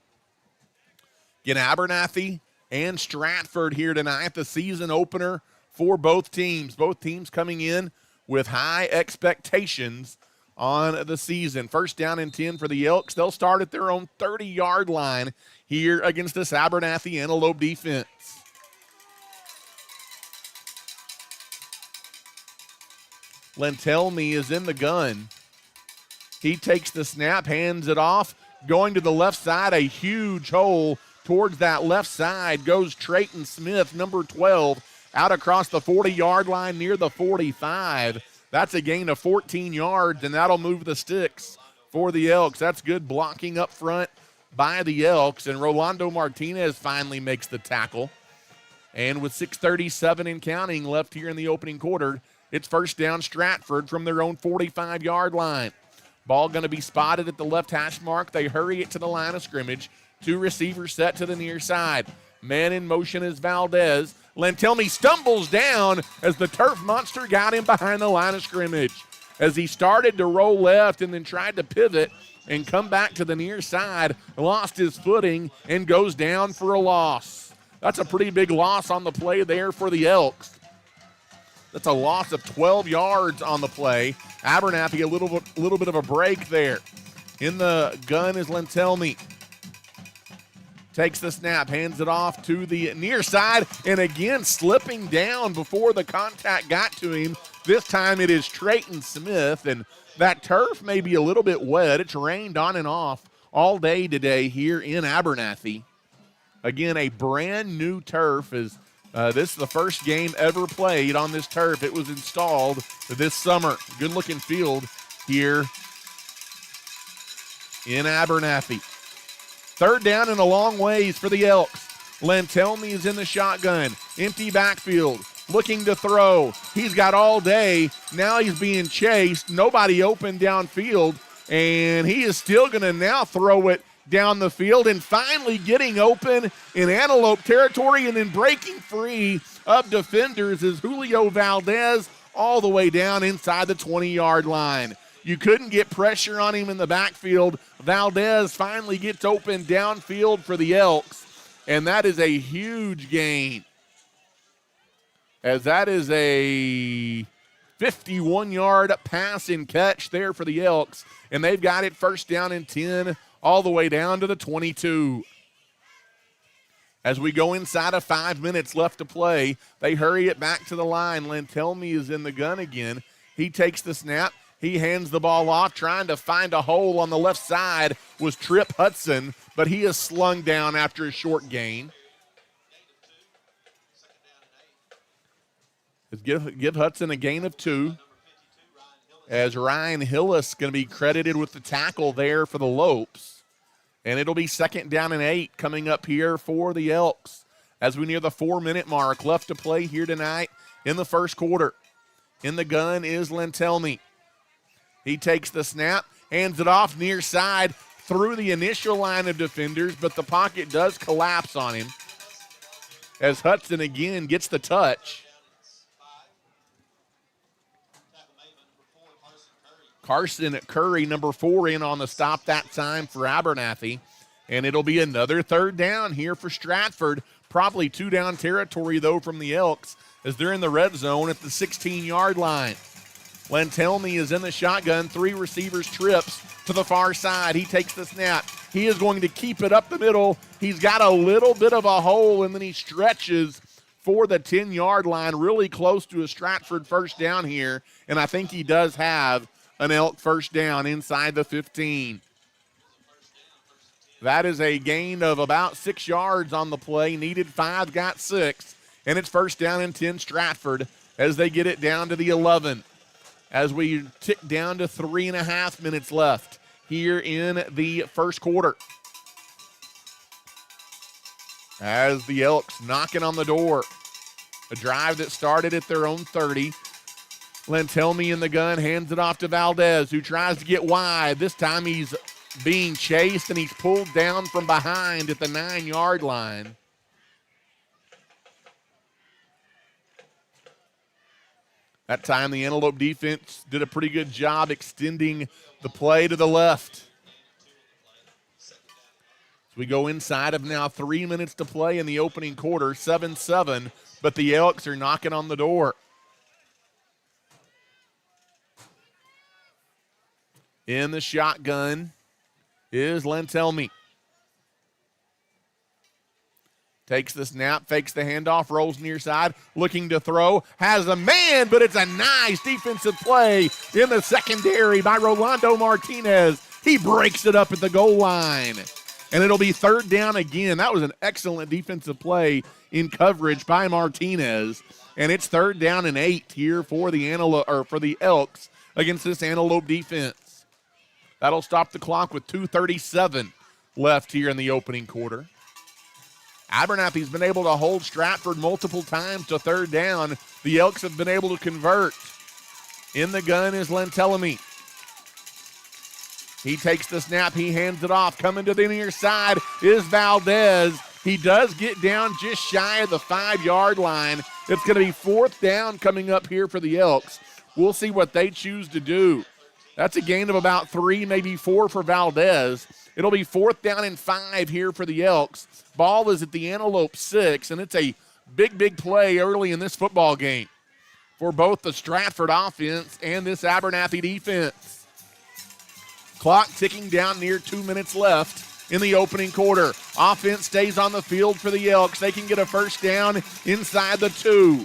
Again, Abernathy and Stratford here tonight, the season opener for both teams. Both teams coming in with high expectations on the season. First down and 10 for the Elks. They'll start at their own 30-yard line here against this Abernathy Antelope defense. Lentelme is in the gun. He takes the snap, hands it off, going to the left side, a huge hole towards that left side goes Trayton Smith, number 12, out across the 40-yard line near the 45. That's a gain of 14 yards, and that'll move the sticks for the Elks. That's good blocking up front by the Elks, and Rolando Martinez finally makes the tackle. And with 6:37 and counting left here in the opening quarter, it's first down Stratford from their own 45-yard line. Ball going to be spotted at the left hash mark. They hurry it to the line of scrimmage. 2 receivers set to the near side. Man in motion is Valdez. Lentelme stumbles down as the turf monster got him behind the line of scrimmage. As he started to roll left and then tried to pivot and come back to the near side, lost his footing and goes down for a loss. That's a pretty big loss on the play there for the Elks. That's a loss of 12 yards on the play. Abernathy a little bit of a break there. In the gun is Lentelme. Takes the snap, hands it off to the near side, and again slipping down before the contact got to him. This time it is Trayton Smith, and that turf may be a little bit wet. It's rained on and off all day today here in Abernathy. Again, a brand new turf. This is the first game ever played on this turf. It was installed this summer. Good looking field here in Abernathy. Third down and a long ways for the Elks. Lentelme is in the shotgun. Empty backfield. Looking to throw. He's got all day. Now he's being chased. Nobody open downfield. And he is still going to now throw it down the field. And finally getting open in Antelope territory and then breaking free of defenders is Julio Valdez all the way down inside the 20-yard line. You couldn't get pressure on him in the backfield. Valdez finally gets open downfield for the Elks, and that is a huge gain, as that is a 51-yard pass and catch there for the Elks, and they've got it first down and 10 all the way down to the 22. As we go inside of 5 minutes left to play, they hurry it back to the line. Lantelmi is in the gun again. He takes the snap. He hands the ball off, trying to find a hole on the left side was Trip Hudson, but he is slung down after a short gain. Give Hudson a gain of 2. As Ryan Hillis going to be credited with the tackle there for the Lopes. And it'll be second down and 8 coming up here for the Elks as we near the 4-minute mark left to play here tonight in the first quarter. In the gun is Lantelmi. He takes the snap, hands it off near side through the initial line of defenders, but the pocket does collapse on him as Hudson again gets the touch. Carson Curry, number 4, in on the stop that time for Abernathy. And it'll be another third down here for Stratford. Probably 2-down territory, though, from the Elks as they're in the red zone at the 16-yard line. Lantelmi is in the shotgun. 3 receivers trips to the far side. He takes the snap. He is going to keep it up the middle. He's got a little bit of a hole, and then he stretches for the 10-yard line, really close to a Stratford first down here. And I think he does have an Elk first down inside the 15. That is a gain of about 6 yards on the play. Needed 5, got 6. And it's first down and 10 Stratford as they get it down to the 11. As we tick down to 3.5 minutes left here in the first quarter. As the Elks knocking on the door. A drive that started at their own 30. Lantelmi in the gun, hands it off to Valdez, who tries to get wide. This time he's being chased, and he's pulled down from behind at the 9-yard line. That time the Antelope defense did a pretty good job extending the play to the left. So we go inside of now 3 minutes to play in the opening quarter, 7-7, but the Elks are knocking on the door. In the shotgun is Lantelmi. Takes the snap, fakes the handoff, rolls near side, looking to throw, has a man, but it's a nice defensive play in the secondary by Rolando Martinez. He breaks it up at the goal line, and it'll be third down again. That was an excellent defensive play in coverage by Martinez, and it's third down and 8 here for the Elks against this Antelope defense. That'll stop the clock with 2:37 left here in the opening quarter. Abernathy's been able to hold Stratford multiple times to third down. The Elks have been able to convert. In the gun is Lantelmi. He takes the snap. He hands it off. Coming to the near side is Valdez. He does get down just shy of the 5-yard line. It's going to be fourth down coming up here for the Elks. We'll see what they choose to do. That's a gain of about 3, maybe 4 for Valdez. It'll be fourth down and 5 here for the Elks. Ball is at the Antelope 6, and it's a big play early in this football game for both the Stratford offense and this Abernathy defense. Clock ticking down near 2 minutes left in the opening quarter. Offense stays on the field for the Elks. They can get a first down inside the 2.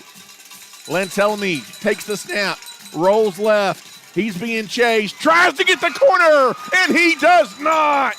Lantelmi takes the snap, rolls left. He's being chased, tries to get the corner, and he does not.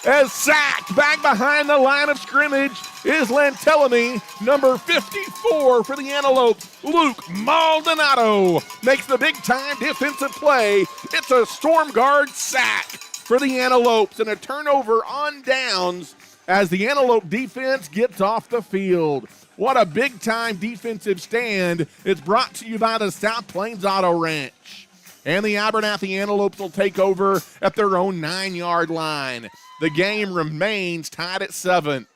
As sacked back behind the line of scrimmage is Lantelmi, number 54 for the Antelopes. Luke Maldonado makes the big-time defensive play. It's a storm guard sack for the Antelopes and a turnover on downs as the Antelope defense gets off the field. What a big-time defensive stand. It's brought to you by the South Plains Auto Ranch. And the Abernathy Antelopes will take over at their own 9-yard line. The game remains tied at 7.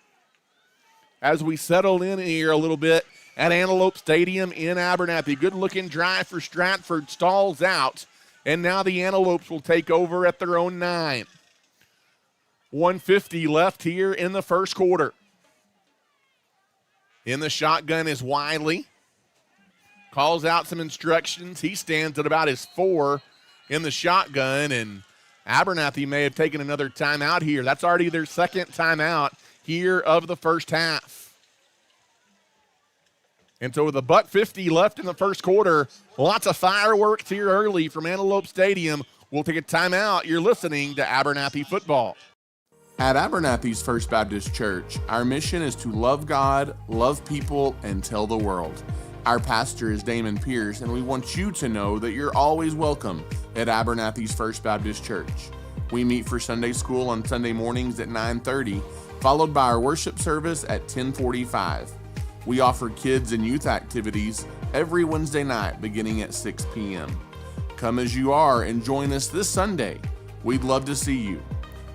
As we settle in here a little bit at Antelope Stadium in Abernathy. Good-looking drive for Stratford. Stalls out And now the Antelopes will take over at their own 9. 1:50 left here in the first quarter. In the shotgun is Wiley. Calls out some instructions. He stands at about his 4 in the shotgun, and Abernathy may have taken another timeout here. That's already their second timeout here of the first half. And so with $1:50 left in the first quarter, lots of fireworks here early from Antelope Stadium. We'll take a timeout. You're listening to Abernathy football. At Abernathy's First Baptist Church, our mission is to love God, love people, and tell the world. Our pastor is Damon Pierce, and we want you to know that you're always welcome at Abernathy's First Baptist Church. We meet for Sunday school on Sunday mornings at 9:30, followed by our worship service at 10:45. We offer kids and youth activities every Wednesday night beginning at 6 p.m. Come as you are and join us this Sunday. We'd love to see you.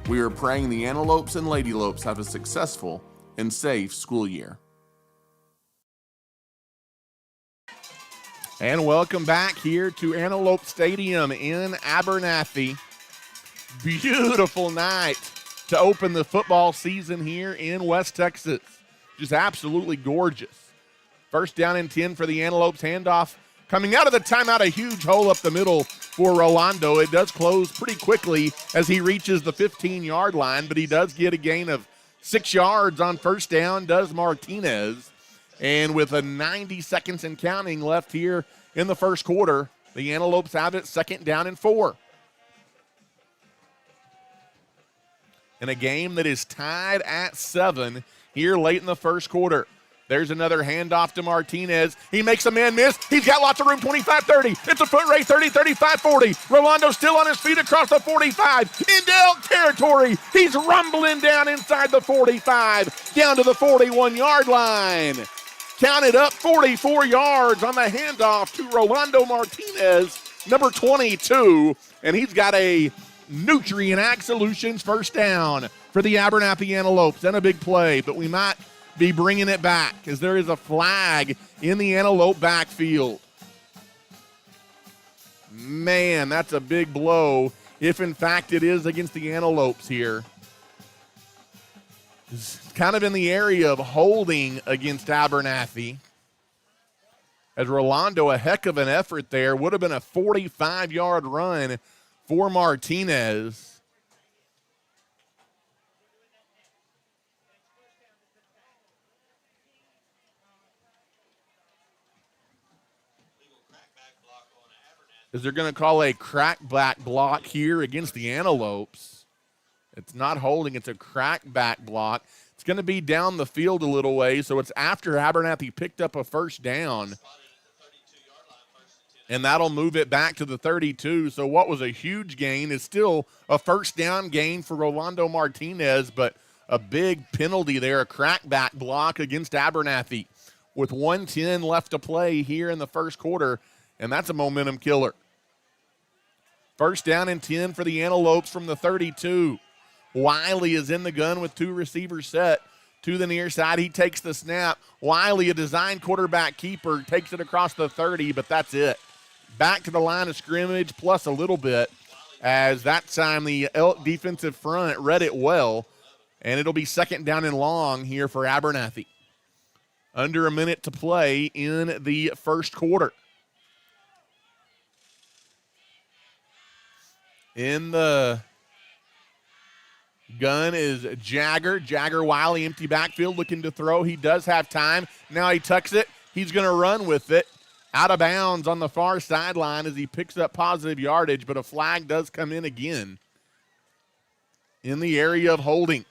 We are praying the Antelopes and Ladylopes have a successful and safe school year. And welcome back here to Antelope Stadium in Abernathy. Beautiful night to open the football season here in West Texas. Just absolutely gorgeous. First down and 10 for the Antelopes. Handoff coming out of the timeout, a huge hole up the middle for Rolando. It does close pretty quickly as he reaches the 15-yard line, but he does get a gain of 6 yards on first down, does Martinez. And with 90 seconds and counting left here in the first quarter, the Antelopes have it second down and 4. In a game that is tied at 7 here late in the first quarter. There's another handoff to Martinez. He makes a man miss. He's got lots of room, 25-30. It's a foot race, 30, 35, 40. Rolando still on his feet across the 45. Into Elk territory. He's rumbling down inside the 45, down to the 41-yard line. Counted up 44 yards on the handoff to Rolando Martinez, number 22. And he's got a Nutrient Ag Solutions first down for the Abernathy Antelopes. And a big play, but we might be bringing it back as there is a flag in the Antelope backfield. Man, that's a big blow if in fact it is against the Antelopes here. It's kind of in the area of holding against Abernathy. As Rolando, a heck of an effort there. Would have been a 45-yard run for Martinez. Is they're going to call a crackback block here against the Antelopes. It's not holding, it's a crackback block. It's going to be down the field a little way, so it's after Abernathy picked up a first down. And that'll move it back to the 32. So what was a huge gain is still a first down gain for Rolando Martinez, but a big penalty there, a crackback block against Abernathy with 1:10 left to play here in the first quarter. And that's a momentum killer. First down and 10 for the Antelopes from the 32. Wiley is in the gun with 2 receivers set to the near side. He takes the snap. Wiley, a design quarterback keeper, takes it across the 30, but that's it. Back to the line of scrimmage plus a little bit, as that time the Elk defensive front read it well, and it'll be second down and long here for Abernathy. Under a minute to play in the first quarter. In the gun is Jagger. Jagger Wiley, empty backfield, looking to throw. He does have time. Now he tucks it. He's going to run with it. Out of bounds on the far sideline as he picks up positive yardage, but a flag does come in again in the area of holding.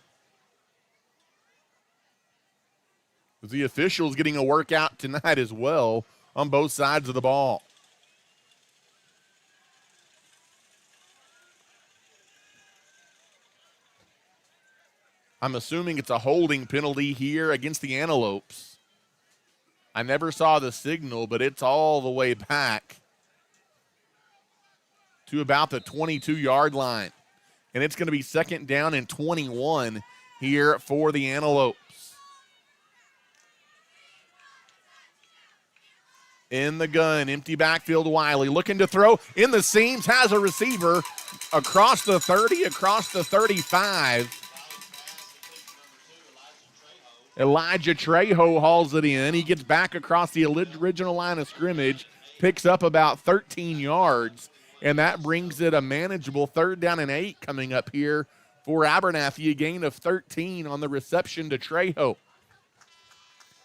The officials getting a workout tonight as well on both sides of the ball. I'm assuming it's a holding penalty here against the Antelopes. I never saw the signal, but it's all the way back to about the 22-yard line. And it's going to be second down and 21 here for the Antelopes. In the gun, empty backfield, Wiley looking to throw in the seams, has a receiver across the 30, across the 35. Elijah Trejo hauls it in. He gets back across the original line of scrimmage, picks up about 13 yards, and that brings it a manageable 3rd down and 8 coming up here for Abernathy, a gain of 13 on the reception to Trejo.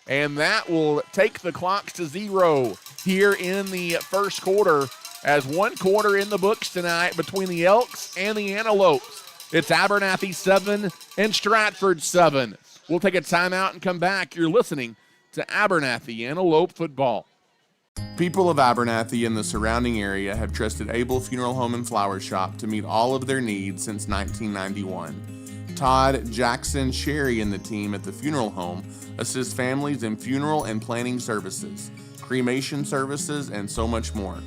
And that will take the clocks to 0 here in the first quarter, as 1 quarter in the books tonight between the Elks and the Antelopes. It's Abernathy 7 and Stratford 7. We'll take a timeout and come back. You're listening to Abernathy Antelope football. People of Abernathy and the surrounding area have trusted Abel Funeral Home and Flower Shop to meet all of their needs since 1991. Todd, Jackson, Sherry, and the team at the funeral home assist families in funeral and planning services, cremation services, and so much more.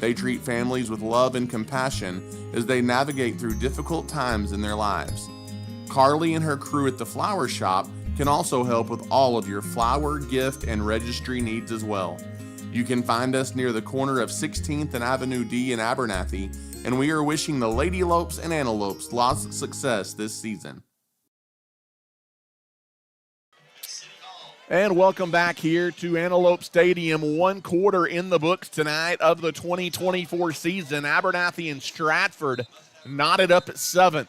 They treat families with love and compassion as they navigate through difficult times in their lives. Carly and her crew at the Flower Shop can also help with all of your flower, gift, and registry needs as well. You can find us near the corner of 16th and Avenue D in Abernathy, and we are wishing the Lady Lopes and Antelopes lots of success this season. And welcome back here to Antelope Stadium. 1 quarter in the books tonight of the 2024 season. Abernathy and Stratford knotted up at 7.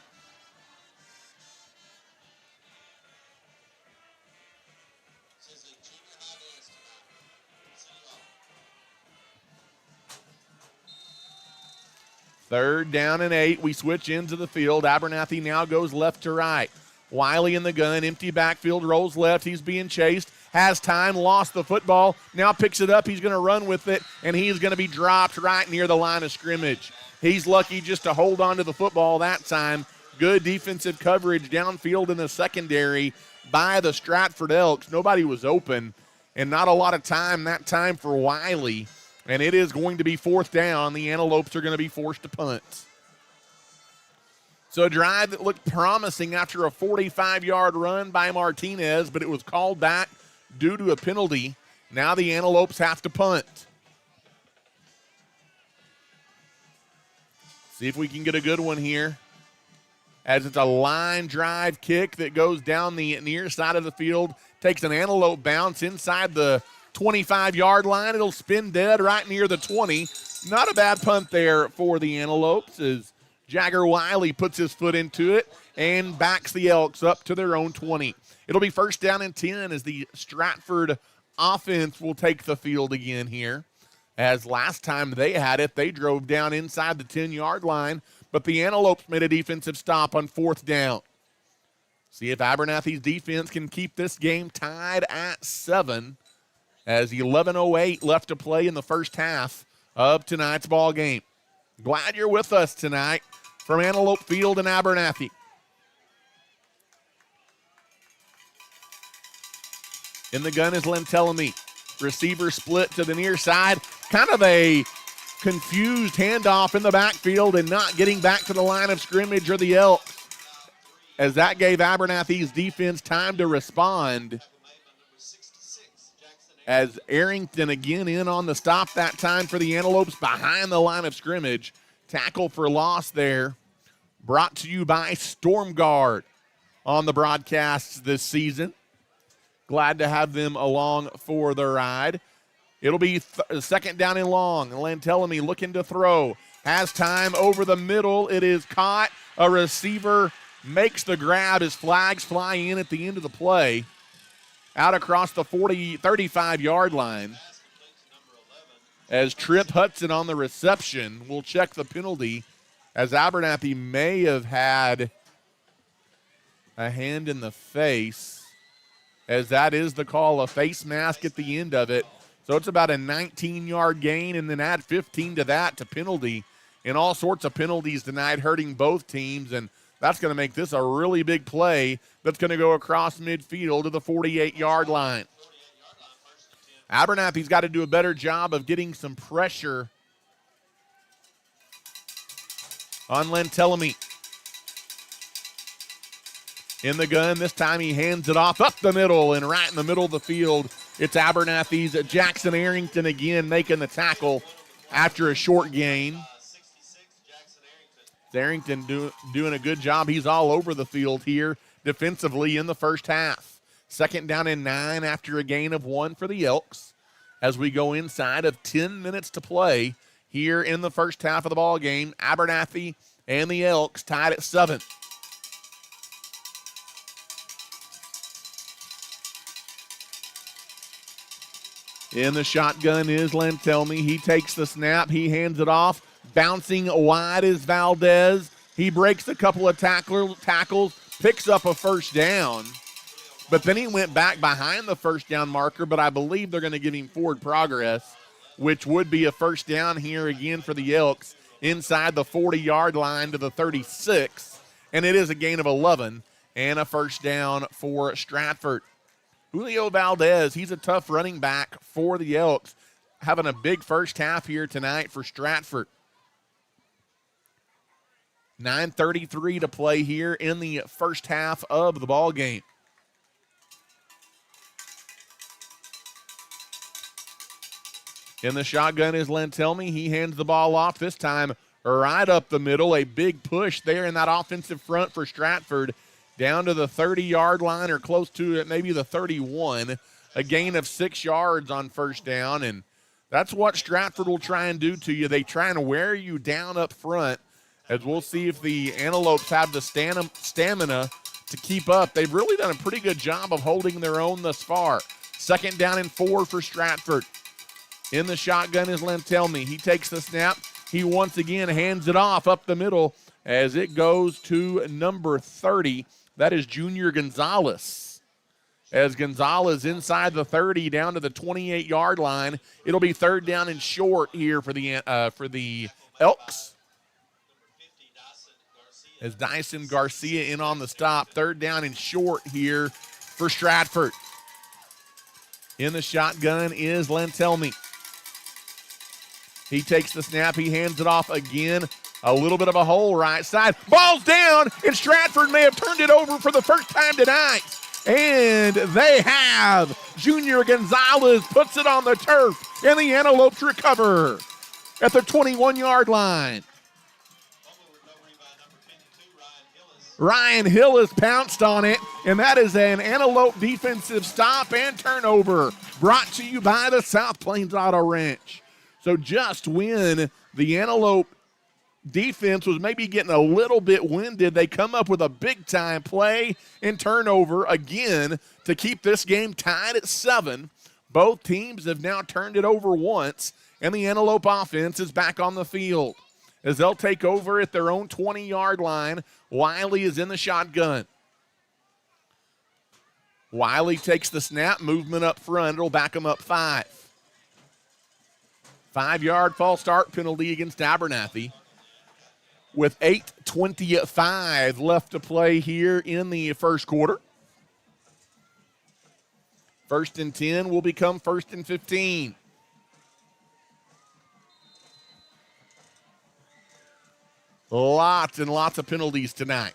Third down and 8. We switch into the field. Abernathy now goes left to right. Wiley in the gun. Empty backfield. Rolls left. He's being chased. Has time. Lost the football. Now picks it up. He's going to run with it, and he's going to be dropped right near the line of scrimmage. He's lucky just to hold on to the football that time. Good defensive coverage downfield in the secondary by the Stratford Elks. Nobody was open, and not a lot of time that time for Wiley. And it is going to be 4th down. The Antelopes are going to be forced to punt. So a drive that looked promising after a 45-yard run by Martinez, but it was called back due to a penalty. Now the Antelopes have to punt. See if we can get a good one here, as it's a line drive kick that goes down the near side of the field, takes an Antelope bounce inside the 25-yard line. It'll spin dead right near the 20. Not a bad punt there for the Antelopes as Jagger Wiley puts his foot into it and backs the Elks up to their own 20. It'll be 1st down and 10 as the Stratford offense will take the field again here. As last time they had it, they drove down inside the 10-yard line, but the Antelopes made a defensive stop on 4th down. See if Abernathy's defense can keep this game tied at 7. As 11:08 left to play in the first half of tonight's ball game. Glad you're with us tonight from Antelope Field in Abernathy. In the gun is Lentelamy. Receiver split to the near side. Kind of a confused handoff in the backfield and not getting back to the line of scrimmage or the Elks, as that gave Abernathy's defense time to respond. As Arrington again in on the stop that time for the Antelopes behind the line of scrimmage. Tackle for loss there. Brought to you by Storm Guard on the broadcasts this season. Glad to have them along for the ride. It'll be 2nd down and long. Lentelamy looking to throw. Has time over the middle. It is caught. A receiver makes the grab as flags fly in at the end of the play. Out across the 35-yard line. As Tripp Hudson on the reception will check the penalty, as Abernathy may have had a hand in the face, as that is the call, a face mask at the end of it. So it's about a 19-yard gain, and then add 15 to that to penalty. And all sorts of penalties tonight hurting both teams, and that's going to make this a really big play that's going to go across midfield to the 48-yard line. Abernathy's got to do a better job of getting some pressure on Lentelamy. In the gun, this time he hands it off up the middle, and right in the middle of the field It's Abernathy's Jackson Arrington again making the tackle after a short gain. 66, Jackson Arrington. Arrington doing a good job. He's all over the field here defensively in the first half. 2nd down and 9 after a gain of 1 for the Elks as we go inside of 10 minutes to play here in the first half of the ball game. Abernathy and the Elks tied at 7. In the shotgun is Lantelmi. He takes the snap. He hands it off. Bouncing wide is Valdez. He breaks a couple of tackles, picks up a first down. But then he went back behind the first down marker, but I believe they're going to give him forward progress, which would be a first down here again for the Elks inside the 40-yard line to the 36. And it is a gain of 11 and a first down for Stratford. Julio Valdez, he's a tough running back for the Elks, having a big first half here tonight for Stratford. 9:33 to play here in the first half of the ball game. In the shotgun is Lantelmi. He hands the ball off this time right up the middle. A big push there in that offensive front for Stratford. Down to the 30-yard line or close to it, maybe the 31. A gain of 6 yards on first down, and that's what Stratford will try and do to you. They try and wear you down up front, as we'll see if the Antelopes have the stamina to keep up. They've really done a pretty good job of holding their own thus far. 2nd down and 4 for Stratford. In the shotgun is Lantelmi. He takes the snap. He once again hands it off up the middle as it goes to number 30. That is Junior Gonzalez. As Gonzalez inside the 30 down to the 28-yard line. It'll be 3rd down and short here for the Elks. As Dyson Garcia in on the stop. 3rd down and short here for Stratford. In the shotgun is Lantelmi. He takes the snap. He hands it off again. A little bit of a hole right side. Ball's down, and Stratford may have turned it over for the first time tonight. And they have. Junior Gonzalez puts it on the turf, and the Antelopes recover at the 21-yard line. Ryan Hillis pounced on it, and that is an Antelope defensive stop and turnover brought to you by the South Plains Auto Ranch. So just when the Antelope defense was maybe getting a little bit winded, they come up with a big-time play and turnover again to keep this game tied at 7. Both teams have now turned it over once, and the Antelope offense is back on the field. As they'll take over at their own 20-yard line, Wiley is in the shotgun. Wiley takes the snap, movement up front. It'll back him up 5. 5-yard false start penalty against Abernathy. With 8:25 left to play here in the first quarter. 1st and 10 will become 1st and 15. Lots and lots of penalties tonight.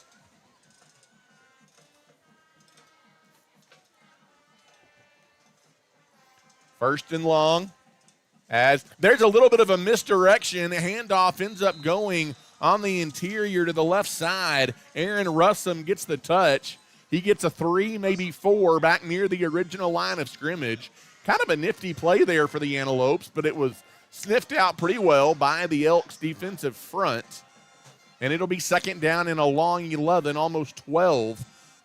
First and long. As there's a little bit of a misdirection. Handoff ends up going on the interior to the left side. Aaron Russum gets the touch. He gets a 3, maybe 4 back near the original line of scrimmage. Kind of a nifty play there for the Antelopes, but it was sniffed out pretty well by the Elks defensive front. And it'll be 2nd down and a long 11, almost 12,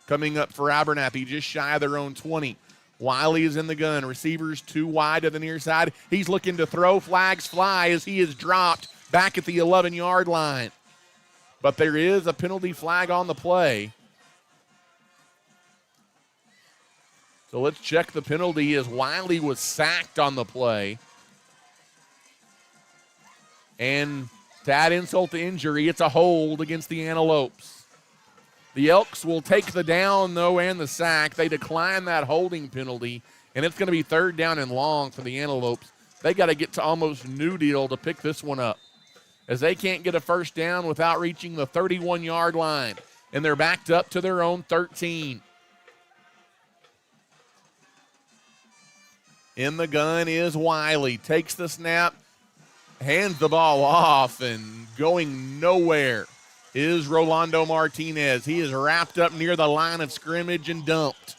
coming up for Abernathy, just shy of their own 20. Wiley is in the gun. Receivers 2 wide to the near side. He's looking to throw. Flags fly as he is dropped back at the 11-yard line. But there is a penalty flag on the play. So let's check the penalty as Wiley was sacked on the play. And to add insult to injury, it's a hold against the Antelopes. The Elks will take the down, though, and the sack. They decline that holding penalty, and it's going to be 3rd down and long for the Antelopes. They got to get to almost New Deal to pick this one up, as they can't get a first down without reaching the 31-yard line, and they're backed up to their own 13. In the gun is Wiley. Takes the snap, hands the ball off, and going nowhere is Rolando Martinez. He is wrapped up near the line of scrimmage and dumped.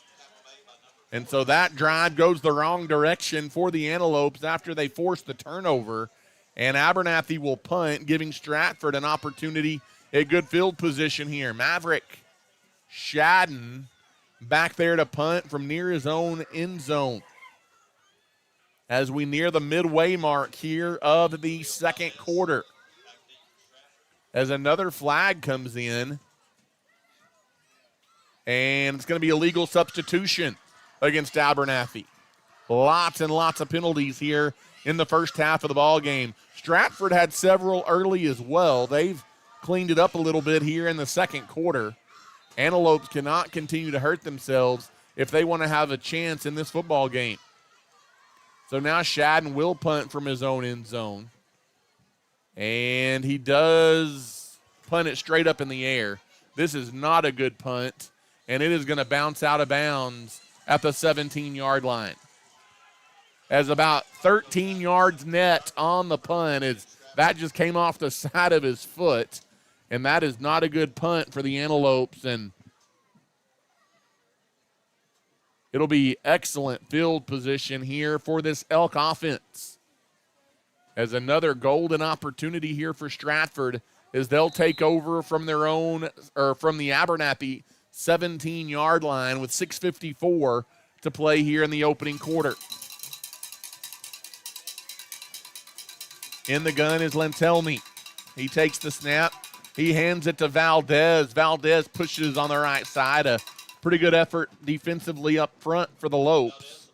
And so that drive goes the wrong direction for the Antelopes after they force the turnover. And Abernathy will punt, giving Stratford an opportunity at good field position here. Maverick Shadden back there to punt from near his own end zone. As we near the midway mark here of the second quarter. As another flag comes in. And it's going to be a legal substitution against Abernathy. Lots and lots of penalties here in the first half of the ball game. Stratford had several early as well. They've cleaned it up a little bit here in the second quarter. Antelopes cannot continue to hurt themselves if they want to have a chance in this football game. So now Shadden will punt from his own end zone. And he does punt it straight up in the air. This is not a good punt, and it is going to bounce out of bounds at the 17-yard line. As about 13 yards net on the punt, that just came off the side of his foot, and that is not a good punt for the Antelopes, and it'll be excellent field position here for this Elk offense. As another golden opportunity here for Stratford as they'll take over from their own, or from the Abernathy 17-yard line with 6:54 to play here in the opening quarter. In the gun is Lentelme. He takes the snap. He hands it to Valdez. Valdez pushes on the right side. A pretty good effort defensively up front for the Lopes.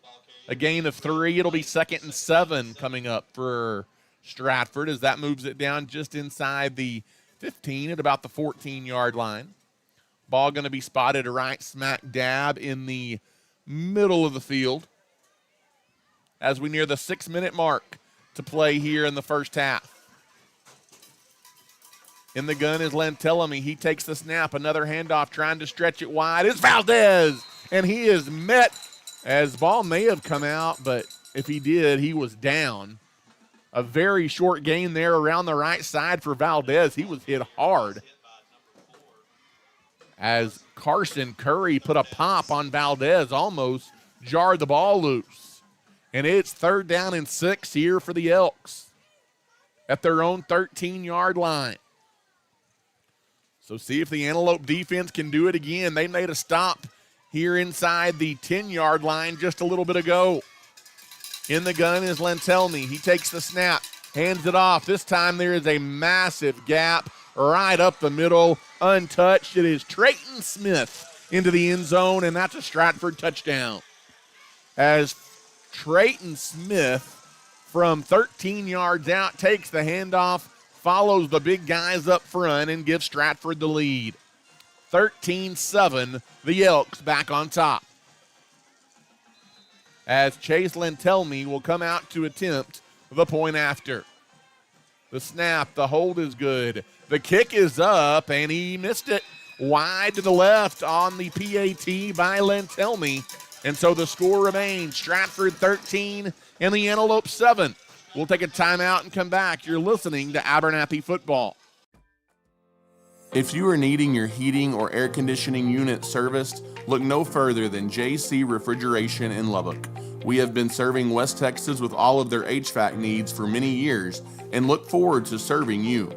A gain of 3. It'll be 2nd and 7 coming up for Stratford as that moves it down just inside the 15 at about the 14-yard line. Ball going to be spotted right smack dab in the middle of the field as we near the 6-minute mark to play here in the first half. In the gun is Lentelme. He takes the snap. Another handoff trying to stretch it wide. It's Valdez, and he is met as ball may have come out, but if he did, he was down. A very short gain there around the right side for Valdez. He was hit hard as Carson Curry put a pop on Valdez, almost jarred the ball loose. And it's 3rd down and 6 here for the Elks at their own 13-yard line. So see if the Antelope defense can do it again. They made a stop here inside the 10-yard line just a little bit ago. In the gun is Lentelme. He takes the snap, hands it off. This time there is a massive gap right up the middle, untouched. It is Trayton Smith into the end zone, and that's a Stratford touchdown. As Trayton Smith from 13 yards out takes the handoff, follows the big guys up front, and gives Stratford the lead. 13-7, the Elks back on top. As Chase Lentelme will come out to attempt the point after. The snap, the hold is good. The kick is up, and he missed it wide to the left on the PAT by Lentelme. And so the score remains Stratford 13 and the Antelope 7. We'll take a timeout and come back. You're listening to Abernathy Football. If you are needing your heating or air conditioning unit serviced, look no further than JC Refrigeration in Lubbock. We have been serving West Texas with all of their HVAC needs for many years and look forward to serving you.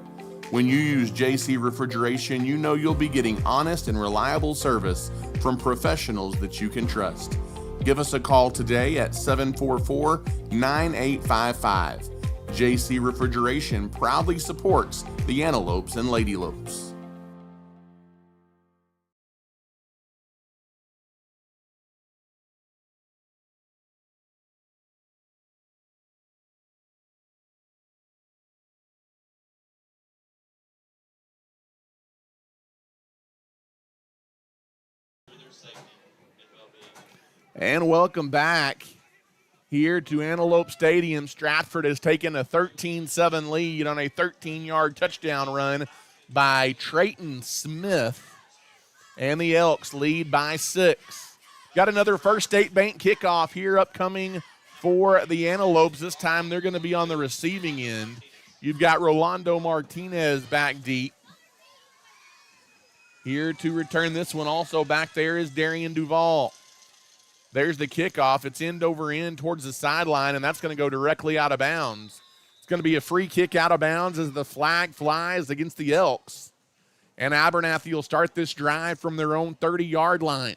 When you use JC Refrigeration, you know you'll be getting honest and reliable service from professionals that you can trust. Give us a call today at 744-9855. JC Refrigeration proudly supports the Antelopes and Ladylopes. And welcome back here to Antelope Stadium. Stratford has taken a 13-7 lead on a 13-yard touchdown run by Trayton Smith. And the Elks lead by 6. Got another First State Bank kickoff here upcoming for the Antelopes. This time they're going to be on the receiving end. You've got Rolando Martinez back deep. Here to return this one also back there is Darian Duvall. There's the kickoff. It's end over end towards the sideline, and that's going to go directly out of bounds. It's going to be a free kick out of bounds as the flag flies against the Elks. And Abernathy will start this drive from their own 30-yard line.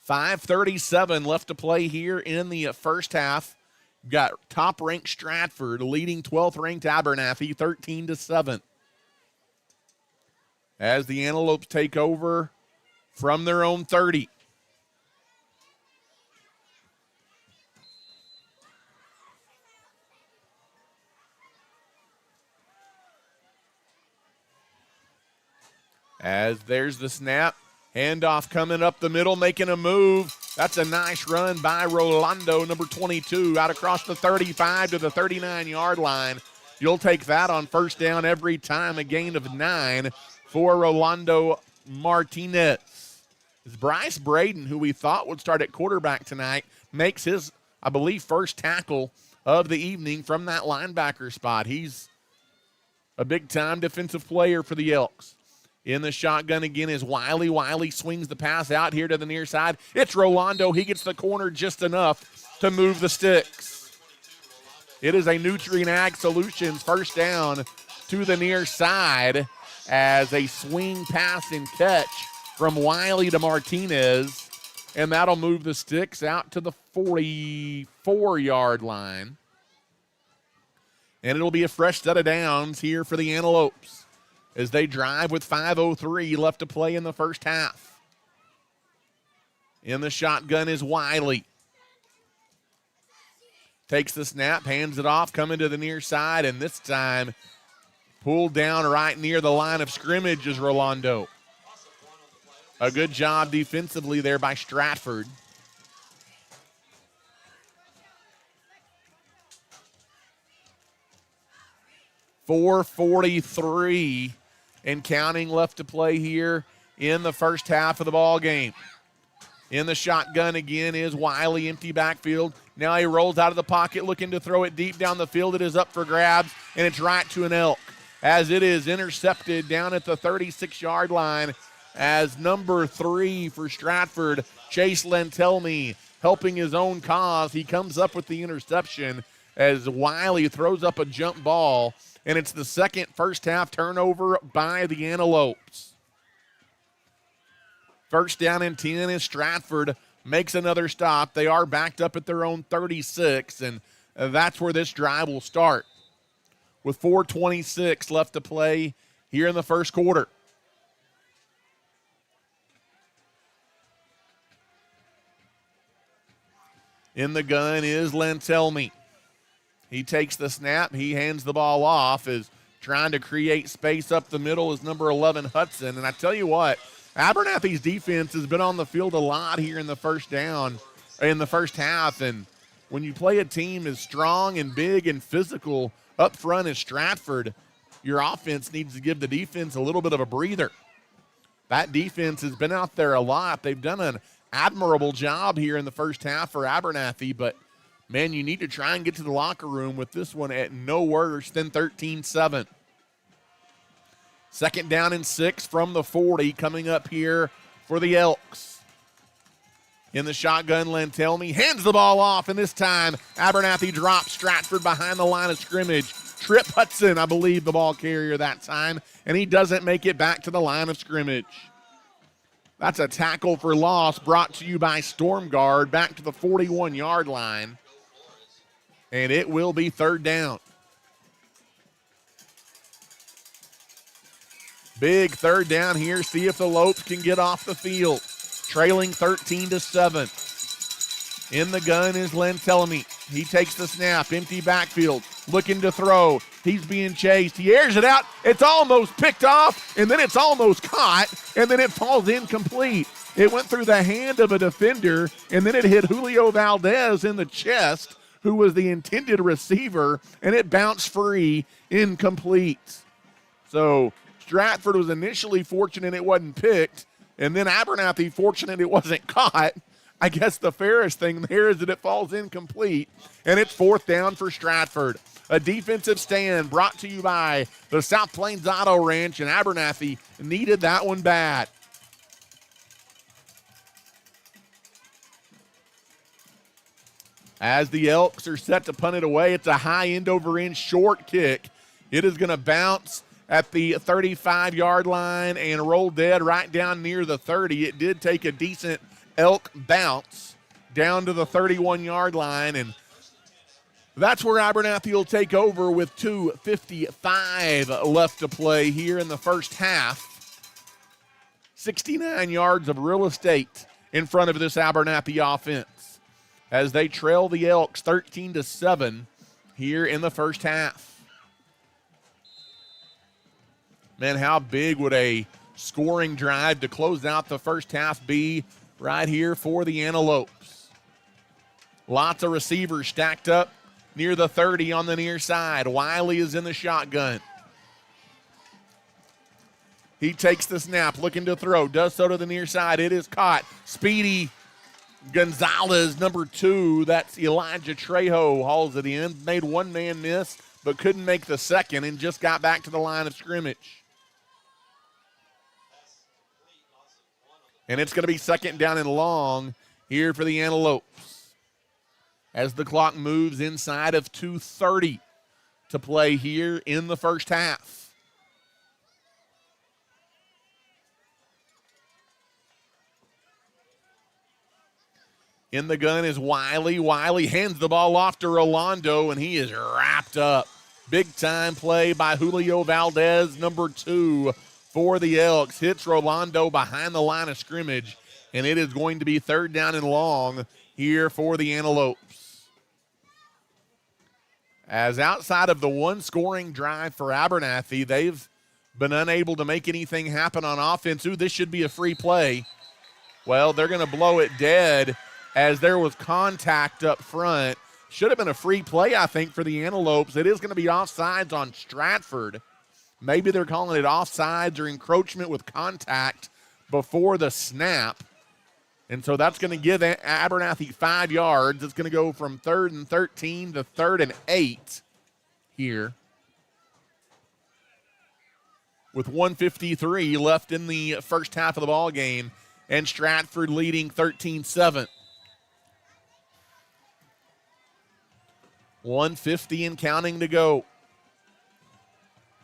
.5:37 left to play here in the first half. We've got top-ranked Stratford leading 12th-ranked Abernathy 13-7. As the Antelopes take over from their own 30. As there's the snap. Handoff coming up the middle, making a move. That's a nice run by Rolando, number 22, out across the 35 to the 39-yard line. You'll take that on first down every time, a gain of 9 for Rolando Martinez. As Bryce Braden, who we thought would start at quarterback tonight, makes his, I believe, first tackle of the evening from that linebacker spot. He's a big-time defensive player for the Elks. In the shotgun again is Wiley. Wiley swings the pass out here to the near side. It's Rolando. He gets the corner just enough to move the sticks. It is a Nutrient Ag Solutions first down to the near side as a swing pass and catch from Wiley to Martinez. And that'll move the sticks out to the 44-yard line. And it'll be a fresh set of downs here for the Antelopes as they drive with 5:03 left to play in the first half. In the shotgun is Wiley. Takes the snap, hands it off, coming to the near side, and this time pulled down right near the line of scrimmage is Rolando. A good job defensively there by Stratford. .443 and counting left to play here in the first half of the ball game. In the shotgun again is Wiley, empty backfield. Now he rolls out of the pocket looking to throw it deep down the field. It is up for grabs, and it's right to an Elk as it is intercepted down at the 36-yard line as number 3 for Stratford, Chase Lentelme, helping his own cause. He comes up with the interception as Wiley throws up a jump ball, and it's the second first-half turnover by the Antelopes. First down and 10 as Stratford makes another stop. They are backed up at their own 36, and that's where this drive will start with 4:26 left to play here in the first quarter. In the gun is Lentelme. He takes the snap. He hands the ball off, is trying to create space up the middle is number 11, Hudson. And I tell you what, Abernathy's defense has been on the field a lot here in the first half. And when you play a team as strong and big and physical up front as Stratford, your offense needs to give the defense a little bit of a breather. That defense has been out there a lot. They've done an admirable job here in the first half for Abernathy, but man, you need to try and get to the locker room with this one at no worse than 13-7. Second down and 6 from the 40 coming up here for the Elks. In the shotgun, Lentelme hands the ball off, and this time Abernathy drops Stratford behind the line of scrimmage. Trip Hudson, I believe, the ball carrier that time, and he doesn't make it back to the line of scrimmage. That's a tackle for loss brought to you by Storm Guard back to the 41-yard line. And it will be third down. Big third down here. See if the Lopes can get off the field. Trailing 13-7. In the gun is Lentelme. He takes the snap. Empty backfield. Looking to throw. He's being chased. He airs it out. It's almost picked off, and then it's almost caught, and then it falls incomplete. It went through the hand of a defender, and then it hit Julio Valdez in the chest, who was the intended receiver, and it bounced free, incomplete. So Stratford was initially fortunate it wasn't picked, And then Abernathy, fortunate it wasn't caught. I guess the fairest thing there is that it falls incomplete, and it's 4th down for Stratford. A defensive stand brought to you by the South Plains Auto Ranch, and Abernathy needed that one bad. As the Elks are set to punt it away, it's a high end-over-end short kick. It is going to bounce at the 35-yard line and roll dead right down near the 30. It did take a decent Elk bounce down to the 31-yard line, and that's where Abernathy will take over with 2:55 left to play here in the first half. 69 yards of real estate in front of this Abernathy offense as they trail the Elks 13-7 here in the first half. Man, how big would a scoring drive to close out the first half be right here for the Antelopes? Lots of receivers stacked up near the 30 on the near side. Wiley is in the shotgun. He takes the snap, looking to throw, does so to the near side. It is caught. Speedy Gonzalez, number 2. That's Elijah Trejo, hauls it in. Made one man miss, but couldn't make the second and just got back to the line of scrimmage. And it's going to be 2nd down and long here for the Antelopes as the clock moves inside of 2:30 to play here in the first half. In the gun is Wiley. Wiley hands the ball off to Rolando, and he is wrapped up. Big-time play by Julio Valdez, number 2 for the Elks. Hits Rolando behind the line of scrimmage, and it is going to be 3rd down and long here for the Antelopes. As outside of the one scoring drive for Abernathy, they've been unable to make anything happen on offense. Ooh, this should be a free play. Well, they're going to blow it dead as there was contact up front. Should have been a free play, I think, for the Antelopes. It is going to be offsides on Stratford. Maybe they're calling it offsides or encroachment with contact before the snap. And so that's going to give Abernathy 5 yards. It's going to go from 3rd and 13 to 3rd and 8 here, with 1:53 left in the first half of the ball game, and Stratford leading 13-7. 1:50 and counting to go.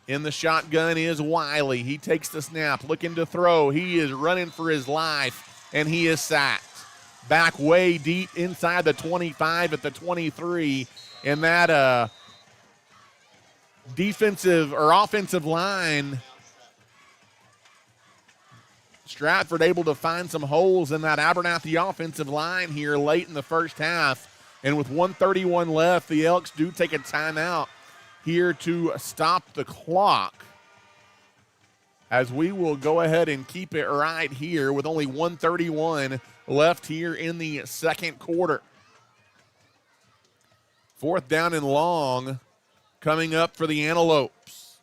In the shotgun is Wiley. He takes the snap, looking to throw. He is running for his life, and he is sacked. Back way deep inside the 25 at the 23, and that defensive or offensive line, Stratford able to find some holes in that Abernathy offensive line here late in the first half. And with 1:31 left, the Elks do take a timeout here to stop the clock, as we will go ahead and keep it right here with only 1:31 left here in the second quarter. 4th down and long coming up for the Antelopes.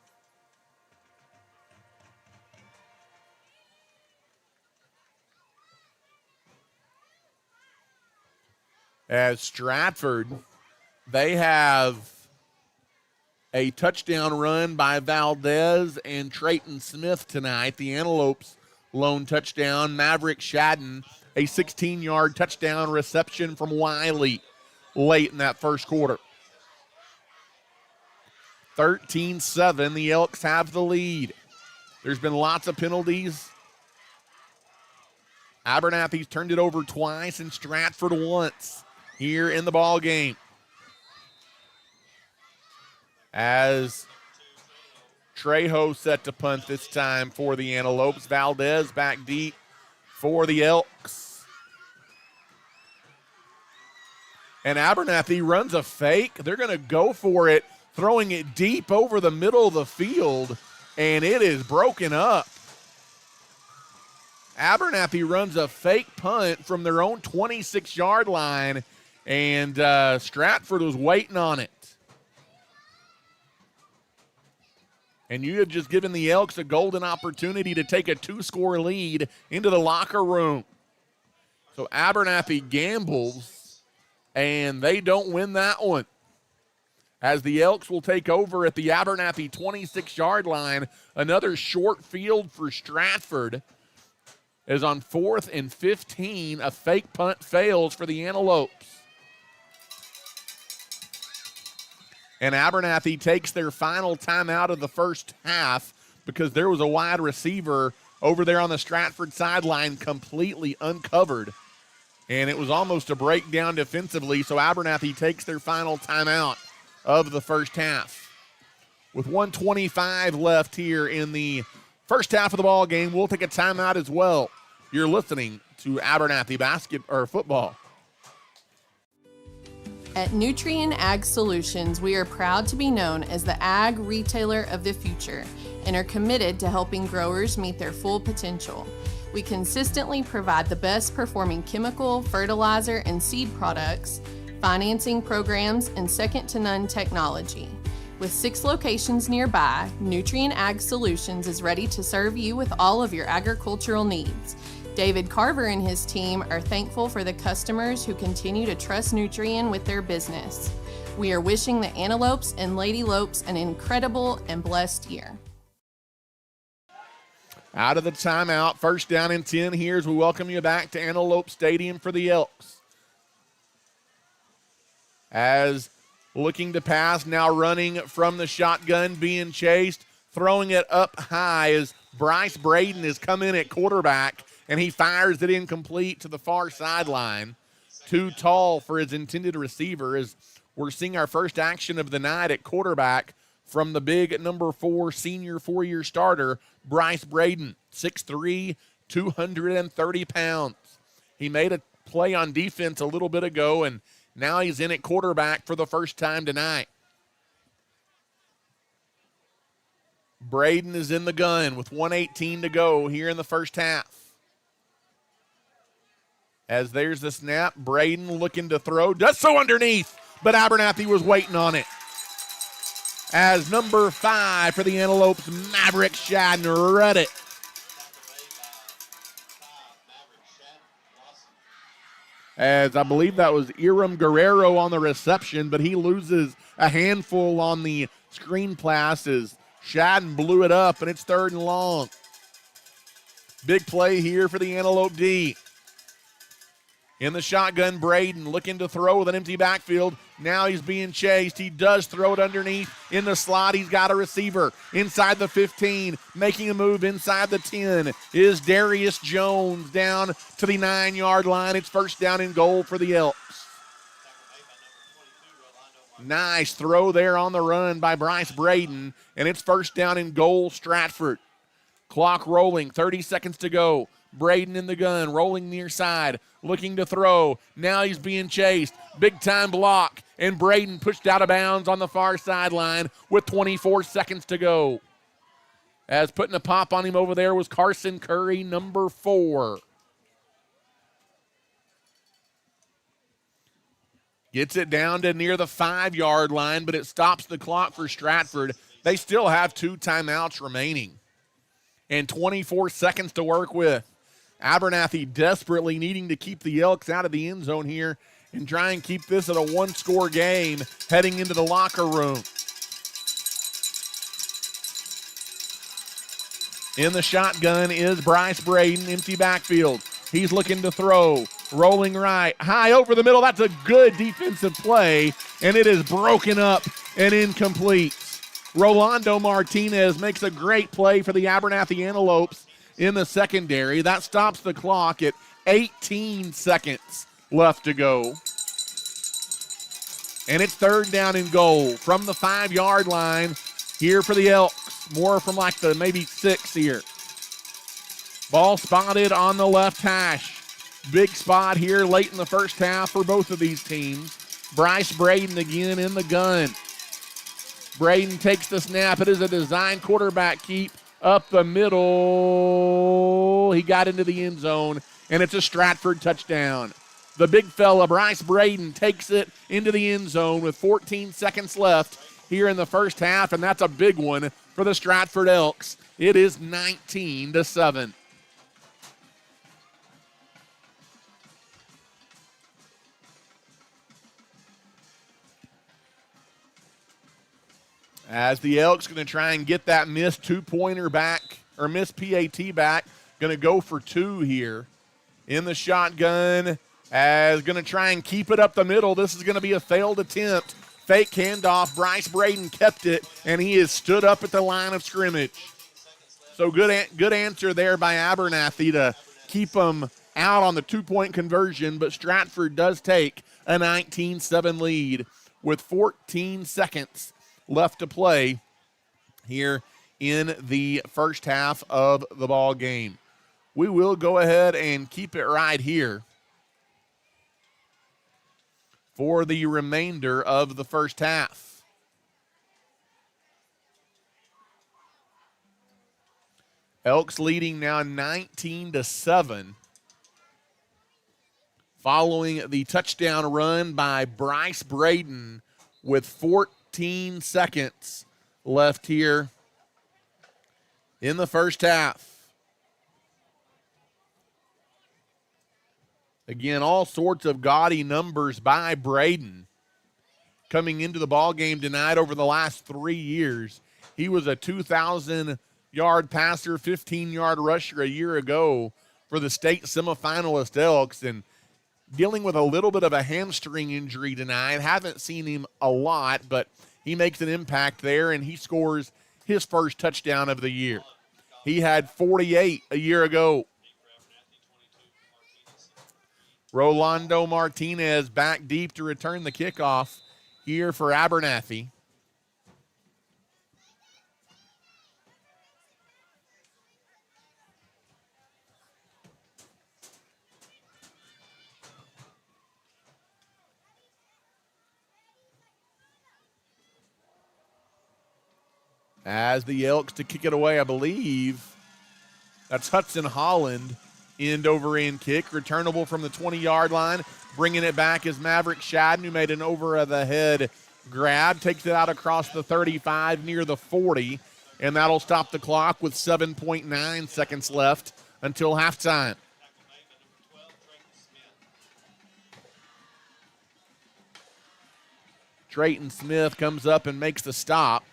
As Stratford, they have a touchdown run by Valdez and Trayton Smith tonight. The Antelopes lone touchdown. Maverick Shadden, a 16-yard touchdown reception from Wiley late in that first quarter. 13-7, the Elks have the lead. There's been lots of penalties. Abernathy's turned it over twice and Stratford once here in the ball game. As Trejo set to punt this time for the Antelopes. Valdez back deep for the Elks. And Abernathy runs a fake. They're going to go for it, throwing it deep over the middle of the field, and it is broken up. Abernathy runs a fake punt from their own 26-yard line, and Stratford was waiting on it. And you have just given the Elks a golden opportunity to take a 2-score lead into the locker room. So Abernathy gambles, and they don't win that one. As the Elks will take over at the Abernathy 26-yard line. Another short field for Stratford. As on 4th and 15, a fake punt fails for the Antelopes. And Abernathy takes their final timeout of the first half because there was a wide receiver over there on the Stratford sideline completely uncovered. And it was almost a breakdown defensively, so Abernathy takes their final timeout of the first half. With 1:25 left here in the first half of the ball game, we'll take a timeout as well. You're listening to Abernathy football. At Nutrien Ag Solutions, we are proud to be known as the ag retailer of the future and are committed to helping growers meet their full potential. We consistently provide the best performing chemical, fertilizer, and seed products, financing programs, and second-to-none technology. With 6 locations nearby, Nutrien Ag Solutions is ready to serve you with all of your agricultural needs. David Carver and his team are thankful for the customers who continue to trust Nutrien with their business. We are wishing the Antelopes and Lady Lopes an incredible and blessed year. Out of the timeout, 1st down and 10 here as we welcome you back to Antelope Stadium for the Elks. As looking to pass, now running from the shotgun, being chased, throwing it up high as Bryce Braden has come in at quarterback, and he fires it incomplete to the far sideline. Too tall for his intended receiver as we're seeing our first action of the night at quarterback from the big number 4 senior 4-year starter, Bryce Braden, 6'3", 230 pounds. He made a play on defense a little bit ago, and now he's in at quarterback for the first time tonight. Braden is in the gun with 1:18 to go here in the first half. As there's the snap, Braden looking to throw, does so underneath, but Abernathy was waiting on it. As number 5 for the Antelopes, Maverick Shadden read it. As I believe that was Iram Guerrero on the reception, but he loses a handful on the screen pass as Shadden blew it up, and it's 3rd and long. Big play here for the Antelope D. In the shotgun, Braden looking to throw with an empty backfield. Now he's being chased. He does throw it underneath. In the slot, he's got a receiver. Inside the 15, making a move inside the 10 is Darius Jones down to the 9-yard line. It's 1st down and goal for the Elks. Nice throw there on the run by Bryce Braden, and it's 1st down and goal, Stratford. Clock rolling, 30 seconds to go. Braden in the gun, rolling near side, looking to throw. Now he's being chased. Big time block, and Braden pushed out of bounds on the far sideline with 24 seconds to go. As putting a pop on him over there was Carson Curry, number 4. Gets it down to near the 5-yard line, but it stops the clock for Stratford. They still have 2 timeouts remaining and 24 seconds to work with. Abernathy desperately needing to keep the Elks out of the end zone here and try and keep this at a 1-score game heading into the locker room. In the shotgun is Bryce Braden, empty backfield. He's looking to throw, rolling right, high over the middle. That's a good defensive play, and it is broken up and incomplete. Rolando Martinez makes a great play for the Abernathy Antelopes in the secondary. That stops the clock at 18 seconds left to go. And it's 3rd down and goal from the 5-yard line here for the Elks. More from like the maybe 6 here. Ball spotted on the left hash. Big spot here late in the first half for both of these teams. Bryce Braden again in the gun. Braden takes the snap. It is a design quarterback keep up the middle. He got into the end zone, and it's a Stratford touchdown. The big fella, Bryce Braden, takes it into the end zone with 14 seconds left here in the first half, and that's a big one for the Stratford Elks. It is 19-7. As the Elks going to try and get that missed two-pointer back, or missed PAT back, going to go for two here in the shotgun, as going to try and keep it up the middle. This is going to be a failed attempt. Fake handoff. Bryce Braden kept it, and he is stood up at the line of scrimmage. So good answer there by Abernathy to keep them out on the two-point conversion, but Stratford does take a 19-7 lead with 14 seconds left to play here in the first half of the ball game. We will go ahead and keep it right here for the remainder of the first half. Elks leading now 19-7 following the touchdown run by Bryce Braden with 14 seconds left here in the first half. Again, all sorts of gaudy numbers by Braden coming into the ball game tonight over the last 3 years. He was a 2,000-yard passer, 15-yard rusher a year ago for the state semifinalist Elks, and dealing with a little bit of a hamstring injury tonight. Haven't seen him a lot, but he makes an impact there, and he scores his first touchdown of the year. He had 48 a year ago. Rolando Martinez back deep to return the kickoff here for Abernathy. As the Elks to kick it away, I believe that's Hudson Holland. End over end kick, returnable from the 20-yard line. Bringing it back is Maverick Shadden, who made an over-the-head grab. Takes it out across the 35 near the 40, and that'll stop the clock with 7.9 seconds left until halftime. Trayton Smith comes up and makes the stop.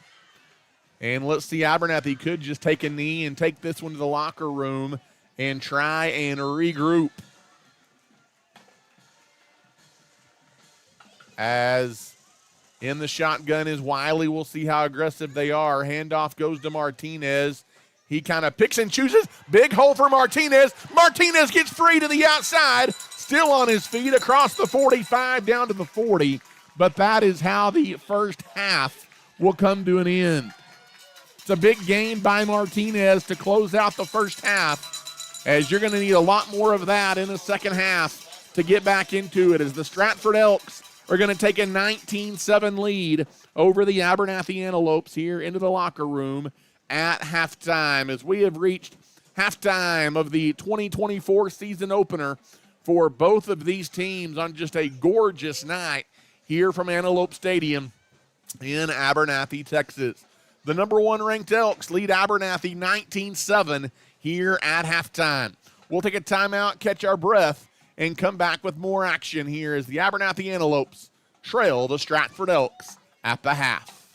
And let's see, Abernathy could just take a knee and take this one to the locker room and try and regroup. As in the shotgun is Wiley. We'll see how aggressive they are. Handoff goes to Martinez. He kind of picks and chooses. Big hole for Martinez. Martinez gets free to the outside. Still on his feet across the 45 down to the 40. But that is how the first half will come to an end. It's a big game by Martinez to close out the first half, as you're going to need a lot more of that in the second half to get back into it, as the Stratford Elks are going to take a 19-7 lead over the Abernathy Antelopes here into the locker room at halftime, as we have reached halftime of the 2024 season opener for both of these teams on just a gorgeous night here from Antelope Stadium in Abernathy, Texas. The number one ranked Elks lead Abernathy 19-7 here at halftime. We'll take a timeout, catch our breath, and come back with more action here as the Abernathy Antelopes trail the Stratford Elks at the half.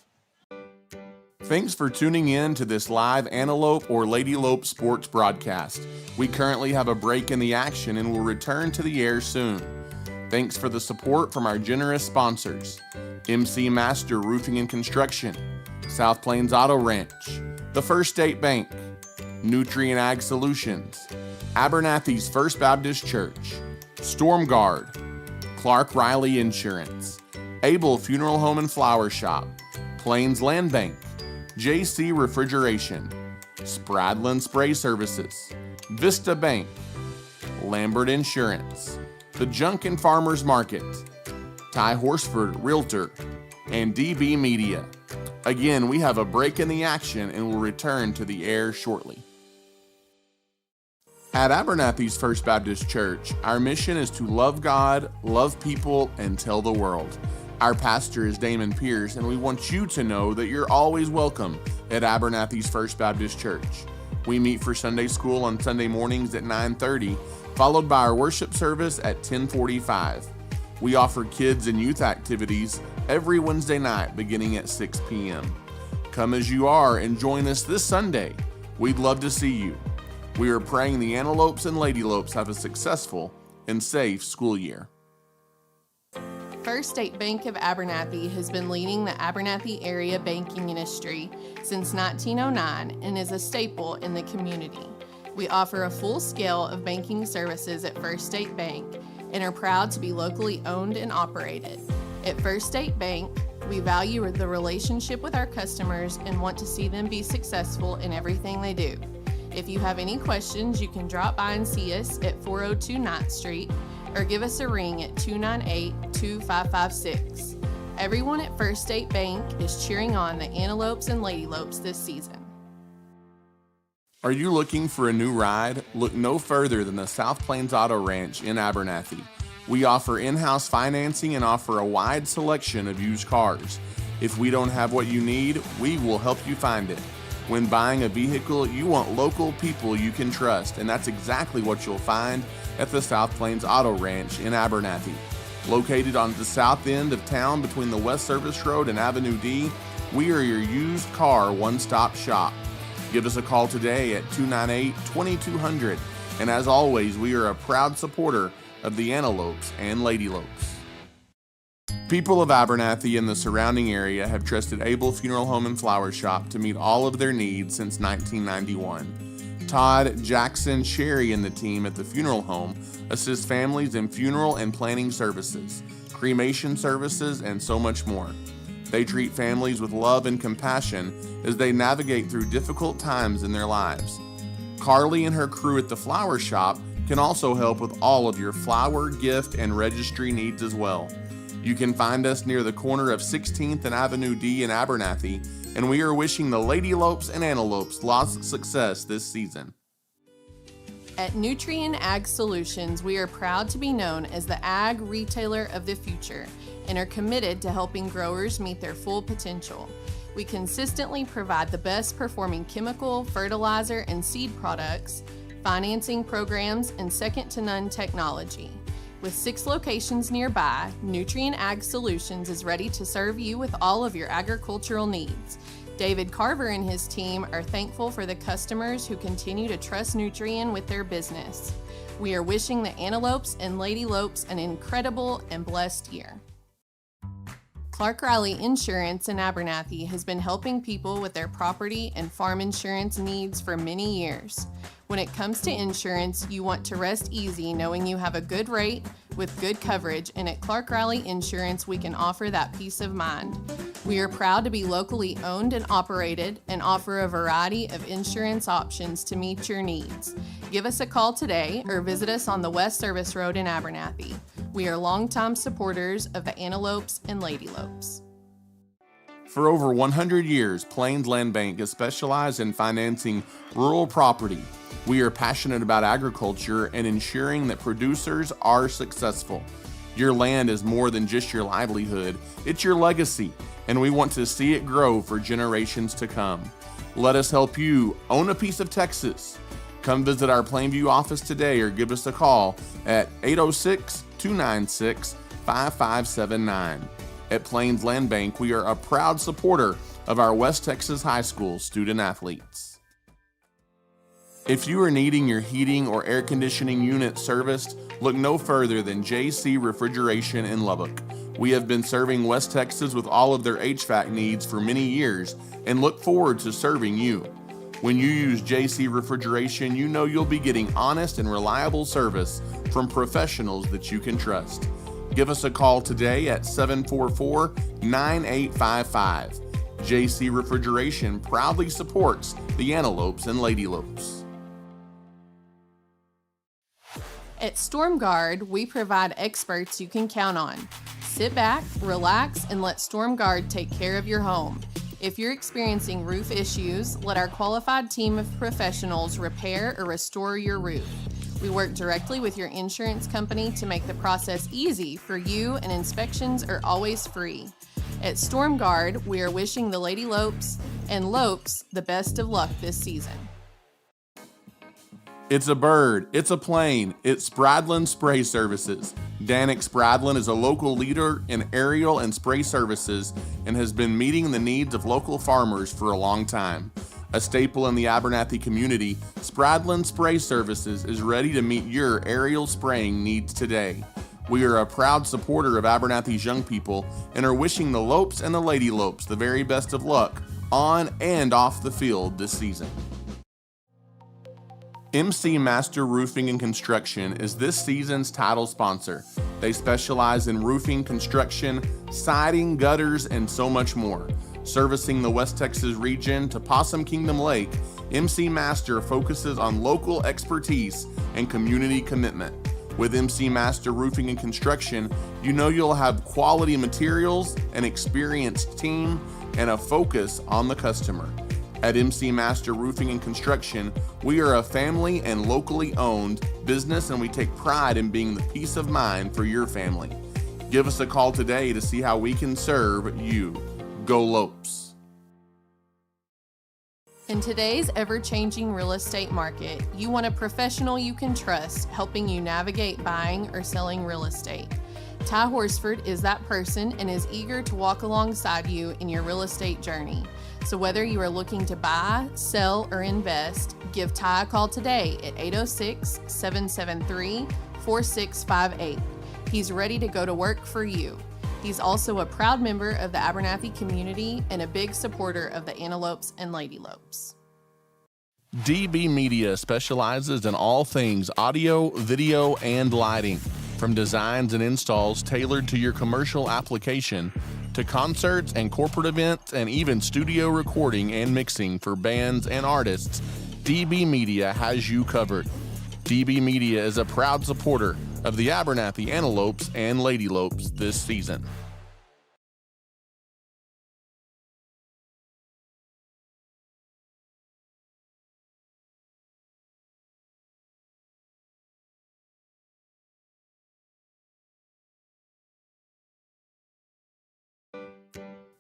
Thanks for tuning in to this live Antelope or Ladylope sports broadcast. We currently have a break in the action and will return to the air soon. Thanks for the support from our generous sponsors: MC Master Roofing and Construction, South Plains Auto Ranch, the First State Bank, Nutrient Ag Solutions, Abernathy's First Baptist Church, Storm Guard, Clark Riley Insurance, Able Funeral Home and Flower Shop, Plains Land Bank, JC Refrigeration, Spradlin Spray Services, Vista Bank, Lambert Insurance, The Junk and Farmers Market, Ty Horsford Realtor, and DB Media. Again, we have a break in the action and will return to the air shortly. At Abernathy's First Baptist Church, our mission is to love God, love people, and tell the world. Our pastor is Damon Pierce, and we want you to know that you're always welcome at Abernathy's First Baptist Church. We meet for Sunday school on Sunday mornings at 9:30, followed by our worship service at 10:45. We offer kids and youth activities every Wednesday night beginning at 6 p.m. Come as you are and join us this Sunday. We'd love to see you. We are praying the Antelopes and Ladylopes have a successful and safe school year. First State Bank of Abernathy has been leading the Abernathy area banking industry since 1909 and is a staple in the community. We offer a full scale of banking services at First State Bank and are proud to be locally owned and operated. At First State Bank, we value the relationship with our customers and want to see them be successful in everything they do. If you have any questions, you can drop by and see us at 402 9th Street or give us a ring at 298-2556. Everyone at First State Bank is cheering on the Antelopes and Ladylopes this season. Are you looking for a new ride? Look no further than the South Plains Auto Ranch in Abernathy. We offer in-house financing and offer a wide selection of used cars. If we don't have what you need, we will help you find it. When buying a vehicle, you want local people you can trust, and that's exactly what you'll find at the South Plains Auto Ranch in Abernathy. Located on the south end of town between the West Service Road and Avenue D, we are your used car one-stop shop. Give us a call today at 298-2200, and as always, we are a proud supporter of the Antelopes and Ladylopes. People of Abernathy and the surrounding area have trusted Abel Funeral Home and Flower Shop to meet all of their needs since 1991. Todd, Jackson, Sherry, and the team at the funeral home assist families in funeral and planning services, cremation services, and so much more. They treat families with love and compassion as they navigate through difficult times in their lives. Carly and her crew at the flower shop can also help with all of your flower, gift, and registry needs as well. You can find us near the corner of 16th and Avenue D in Abernathy, and we are wishing the Ladylopes and Antelopes lots of success this season. At Nutrien Ag Solutions, we are proud to be known as the ag retailer of the future and are committed to helping growers meet their full potential. We consistently provide the best performing chemical, fertilizer, and seed products, financing programs, and second-to-none technology. With 6 locations nearby, Nutrien Ag Solutions is ready to serve you with all of your agricultural needs. David Carver and his team are thankful for the customers who continue to trust Nutrien with their business. We are wishing the Antelopes and Ladylopes an incredible and blessed year. Clark Riley Insurance in Abernathy has been helping people with their property and farm insurance needs for many years. When it comes to insurance, you want to rest easy knowing you have a good rate with good coverage, and at Clark Riley Insurance, we can offer that peace of mind. We are proud to be locally owned and operated and offer a variety of insurance options to meet your needs. Give us a call today or visit us on the West Service Road in Abernathy. We are longtime supporters of the Antelopes and Ladylopes. For over 100 years, Plains Land Bank has specialized in financing rural property. We are passionate about agriculture and ensuring that producers are successful. Your land is more than just your livelihood, it's your legacy, and we want to see it grow for generations to come. Let us help you own a piece of Texas. Come visit our Plainview office today or give us a call at 806-296-5579. At Plains Land Bank, we are a proud supporter of our West Texas High School student athletes. If you are needing your heating or air conditioning unit serviced, look no further than JC Refrigeration in Lubbock. We have been serving West Texas with all of their HVAC needs for many years and look forward to serving you. When you use JC Refrigeration, you know you'll be getting honest and reliable service from professionals that you can trust. Give us a call today at 744-9855. JC Refrigeration proudly supports the Antelopes and Ladylopes. At StormGuard, we provide experts you can count on. Sit back, relax, and let StormGuard take care of your home. If you're experiencing roof issues, let our qualified team of professionals repair or restore your roof. We work directly with your insurance company to make the process easy for you, and inspections are always free. At Storm Guard, we are wishing the Lady Lopes and Lopes the best of luck this season. It's a bird, it's a plane, it's Spradlin Spray Services. Danik Spradlin is a local leader in aerial and spray services and has been meeting the needs of local farmers for a long time. A staple in the Abernathy community, Spradlin Spray Services is ready to meet your aerial spraying needs today. We are a proud supporter of Abernathy's young people and are wishing the Lopes and the Lady Lopes the very best of luck on and off the field this season. MC Master Roofing and Construction is this season's title sponsor. They specialize in roofing, construction, siding, gutters, and so much more. Servicing the West Texas region to Possum Kingdom Lake, MC Master focuses on local expertise and community commitment. With MC Master Roofing and Construction, you know you'll have quality materials, an experienced team, and a focus on the customer. At MC Master Roofing and Construction, we are a family and locally owned business, and we take pride in being the peace of mind for your family. Give us a call today to see how we can serve you. Go Lopes. In today's ever-changing real estate market, you want a professional you can trust helping you navigate buying or selling real estate. Ty Horsford is that person and is eager to walk alongside you in your real estate journey. So whether you are looking to buy, sell, or invest, give Ty a call today at 806-773-4658. He's ready to go to work for you. He's also a proud member of the Abernathy community and a big supporter of the Antelopes and Lady Lopes. DB Media specializes in all things audio, video, and lighting. From designs and installs tailored to your commercial application, to concerts and corporate events, and even studio recording and mixing for bands and artists, DB Media has you covered. DB Media is a proud supporter of the Abernathy Antelopes and Lady Lopes this season.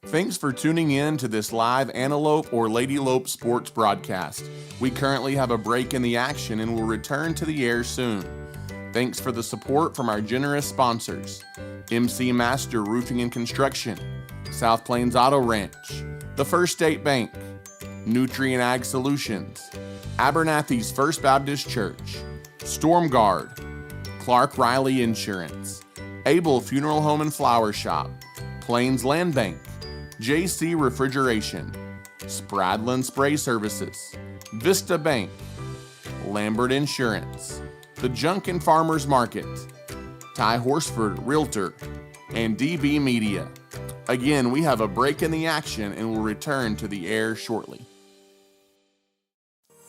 Thanks for tuning in to this live Antelope or Lady Lope sports broadcast. We currently have a break in the action and will return to the air soon. Thanks for the support from our generous sponsors: MC Master Roofing and Construction, South Plains Auto Ranch, the First State Bank, Nutrient Ag Solutions, Abernathy's First Baptist Church, Storm Guard, Clark Riley Insurance, Able Funeral Home and Flower Shop, Plains Land Bank, JC Refrigeration, Spradlin Spray Services, Vista Bank, Lambert Insurance, The Junk and Farmers Market, Ty Horsford Realtor, and DB Media. Again, we have a break in the action and will return to the air shortly.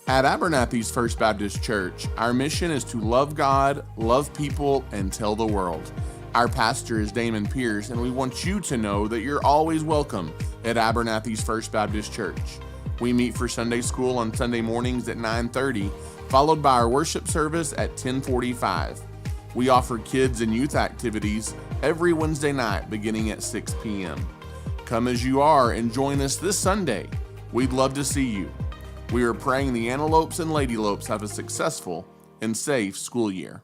At Abernathy's First Baptist Church, our mission is to love God, love people, and tell the world. Our pastor is Damon Pierce, and we want you to know that you're always welcome at Abernathy's First Baptist Church. We meet for Sunday school on Sunday mornings at 9:30, followed by our worship service at 10:45. We offer kids and youth activities every Wednesday night beginning at 6 p.m. Come as you are and join us this Sunday. We'd love to see you. We are praying the Antelopes and Lady Lopes have a successful and safe school year.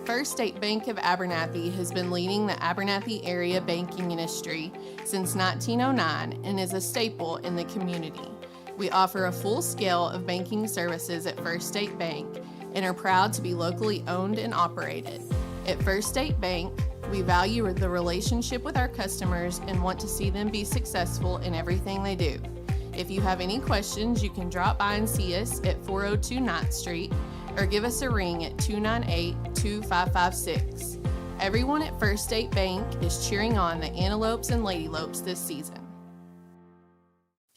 First State Bank of Abernathy has been leading the Abernathy area banking industry since 1909 and is a staple in the community. We offer a full scale of banking services at First State Bank and are proud to be locally owned and operated. At First State Bank, we value the relationship with our customers and want to see them be successful in everything they do. If you have any questions, you can drop by and see us at 402 9th Street or give us a ring at 298-2556. Everyone at First State Bank is cheering on the Antelopes and Lady Lopes this season.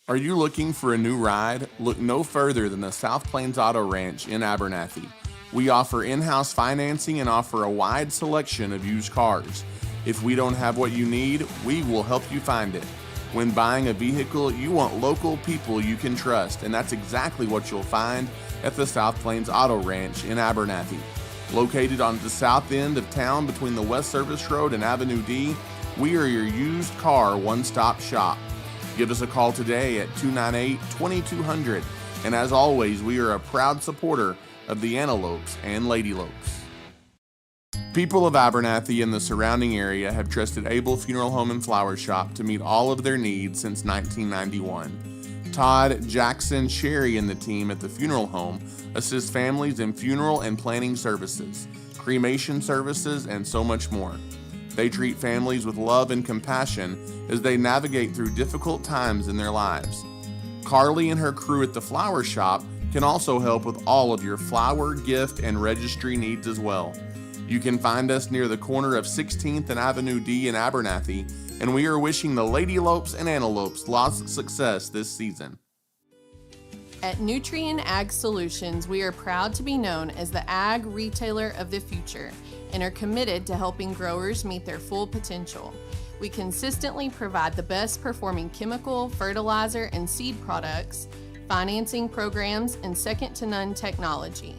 Are you looking for a new ride? Look no further than the South Plains Auto Ranch in Abernathy. We offer in-house financing and offer a wide selection of used cars. If we don't have what you need, we will help you find it. When buying a vehicle, you want local people you can trust, and that's exactly what you'll find at the South Plains Auto Ranch in Abernathy. Located on the south end of town between the West Service Road and Avenue D, we are your used car one-stop shop. Give us a call today at 298-2200, and as always, we are a proud supporter of the Antelopes and Ladylopes. People of Abernathy and the surrounding area have trusted Abel Funeral Home and Flower Shop to meet all of their needs since 1991. Todd, Jackson, Sherry, and the team at the funeral home assist families in funeral and planning services, cremation services, and so much more. They treat families with love and compassion as they navigate through difficult times in their lives. Carly and her crew at the flower shop can also help with all of your flower, gift, and registry needs as well. You can find us near the corner of 16th and Avenue D in Abernathy, and we are wishing the Ladylopes and Antelopes lots of success this season. At Nutrien Ag Solutions, we are proud to be known as the ag retailer of the future and are committed to helping growers meet their full potential. We consistently provide the best performing chemical, fertilizer, and seed products, financing programs, and second-to-none technology.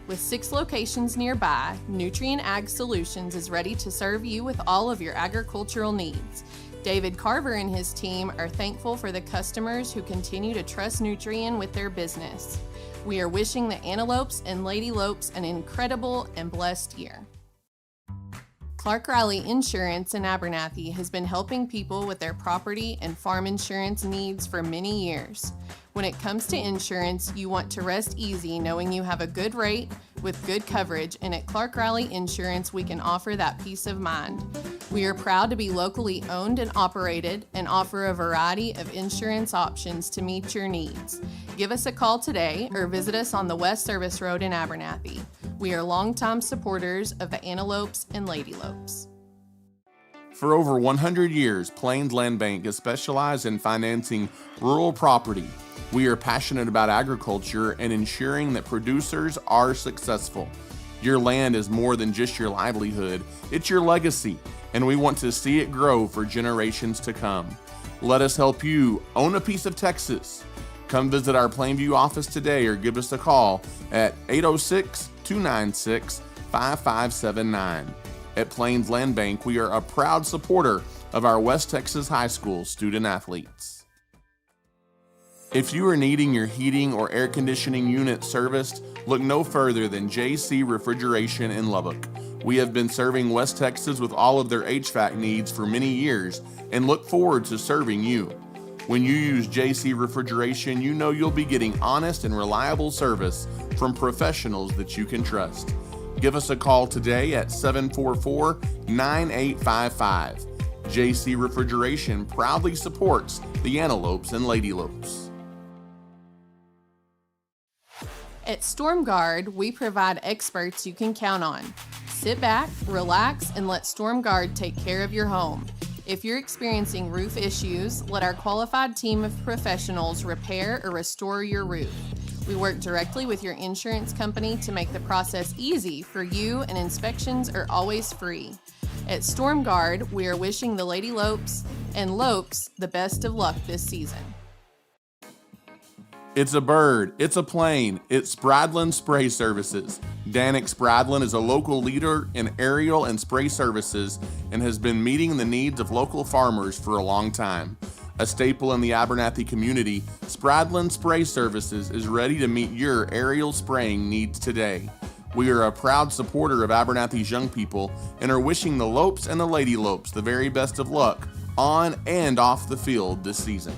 With 6 locations nearby, Nutrien Ag Solutions is ready to serve you with all of your agricultural needs. David Carver and his team are thankful for the customers who continue to trust Nutrien with their business. We are wishing the Antelopes and Ladylopes an incredible and blessed year. Clark Riley Insurance in Abernathy has been helping people with their property and farm insurance needs for many years. When it comes to insurance, you want to rest easy knowing you have a good rate with good coverage, and at Clark Riley Insurance, we can offer that peace of mind. We are proud to be locally owned and operated and offer a variety of insurance options to meet your needs. Give us a call today or visit us on the West Service Road in Abernathy. We are longtime supporters of the Antelopes and Ladylopes. For over 100 years, Plains Land Bank has specialized in financing rural property. We are passionate about agriculture and ensuring that producers are successful. Your land is more than just your livelihood, it's your legacy, and we want to see it grow for generations to come. Let us help you own a piece of Texas. Come visit our Plainview office today or give us a call at 806-296-5579. At Plains Land Bank, we are a proud supporter of our West Texas High School student athletes. If you are needing your heating or air conditioning unit serviced, look no further than JC Refrigeration in Lubbock. We have been serving West Texas with all of their HVAC needs for many years and look forward to serving you. When you use JC Refrigeration, you know you'll be getting honest and reliable service from professionals that you can trust. Give us a call today at 744-9855. JC Refrigeration proudly supports the Antelopes and Ladylopes. At StormGuard, we provide experts you can count on. Sit back, relax, and let StormGuard take care of your home. If you're experiencing roof issues, let our qualified team of professionals repair or restore your roof. We work directly with your insurance company to make the process easy for you, and inspections are always free. At StormGuard, we are wishing the Ladylopes and Lopes the best of luck this season. It's a bird, it's a plane, it's Spradlin Spray Services. Danik Spradlin is a local leader in aerial and spray services and has been meeting the needs of local farmers for a long time. A staple in the Abernathy community, Spradlin Spray Services is ready to meet your aerial spraying needs today. We are a proud supporter of Abernathy's young people and are wishing the Lopes and the Ladylopes the very best of luck on and off the field this season.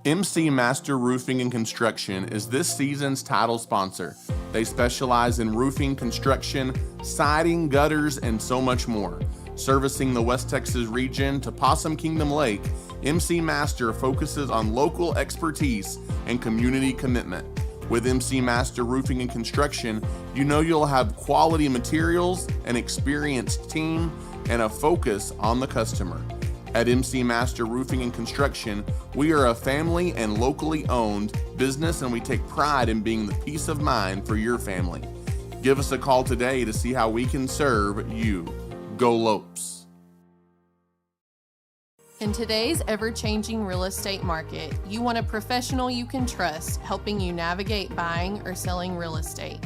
MC Master Roofing and Construction is this season's title sponsor. They specialize in roofing, construction, siding, gutters, and so much more. Servicing the West Texas region to Possum Kingdom Lake, MC Master focuses on local expertise and community commitment. With MC Master Roofing and Construction, you know you'll have quality materials, an experienced team, and a focus on the customer. At MC Master Roofing and Construction, we are a family and locally owned business, and we take pride in being the peace of mind for your family. Give us a call today to see how we can serve you. Go Lopes! In today's ever-changing real estate market, you want a professional you can trust helping you navigate buying or selling real estate.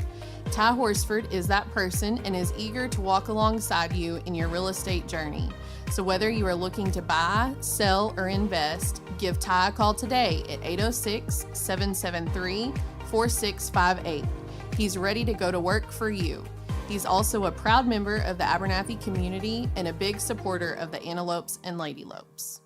Ty Horsford is that person and is eager to walk alongside you in your real estate journey. So whether you are looking to buy, sell, or invest, give Ty a call today at 806-773-4658. He's ready to go to work for you. He's also a proud member of the Abernathy community and a big supporter of the Antelopes and Ladylopes.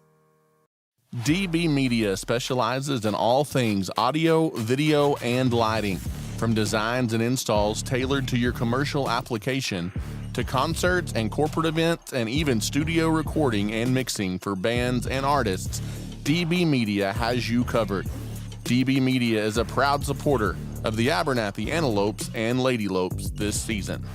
DB Media specializes in all things audio, video, and lighting. From designs and installs tailored to your commercial application, to concerts and corporate events, and even studio recording and mixing for bands and artists, DB Media has you covered. DB Media is a proud supporter of the Abernathy Antelopes and Ladylopes this season.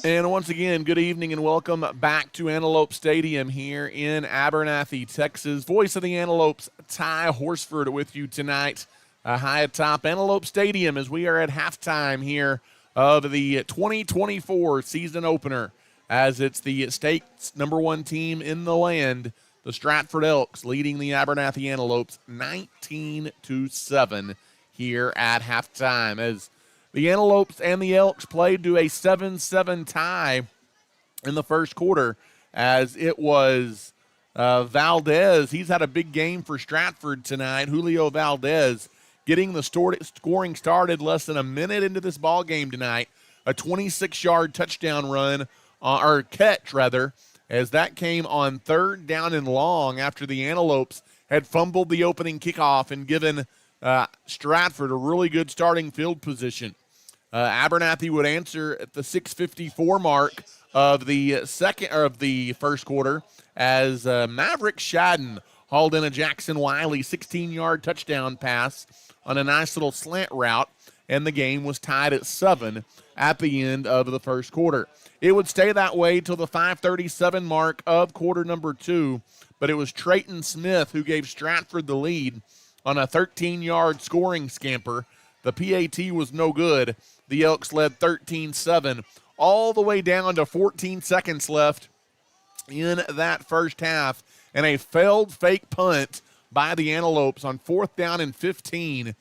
And once again, good evening and welcome back to Antelope Stadium here in Abernathy, Texas. Voice of the Antelopes, Ty Horsford, with you tonight high atop Antelope Stadium as we are at halftime here of the 2024 season opener, as it's the state's #1 team in the land, the Stratford Elks, leading the Abernathy Antelopes 19-7 here at halftime, as the Antelopes and the Elks played to a 7-7 tie in the first quarter, as it was Valdez. He's had a big game for Stratford tonight. Julio Valdez getting the scoring started less than a minute into this ball game tonight. A 26-yard touchdown run, or catch rather, as that came on 3rd down and long after the Antelopes had fumbled the opening kickoff and given Stratford a really good starting field position. Abernathy would answer at the 6:54 mark of the first quarter, as Maverick Shadden hauled in a Jackson Wiley 16-yard touchdown pass on a nice little slant route, and the game was tied at 7 at the end of the first quarter. It would stay that way till the 5:37 mark of quarter number 2, but it was Trayton Smith who gave Stratford the lead on a 13-yard scoring scamper. The PAT was no good. The Elks led 13-7 all the way down to 14 seconds left in that first half, and a failed fake punt by the Antelopes on 4th down and 15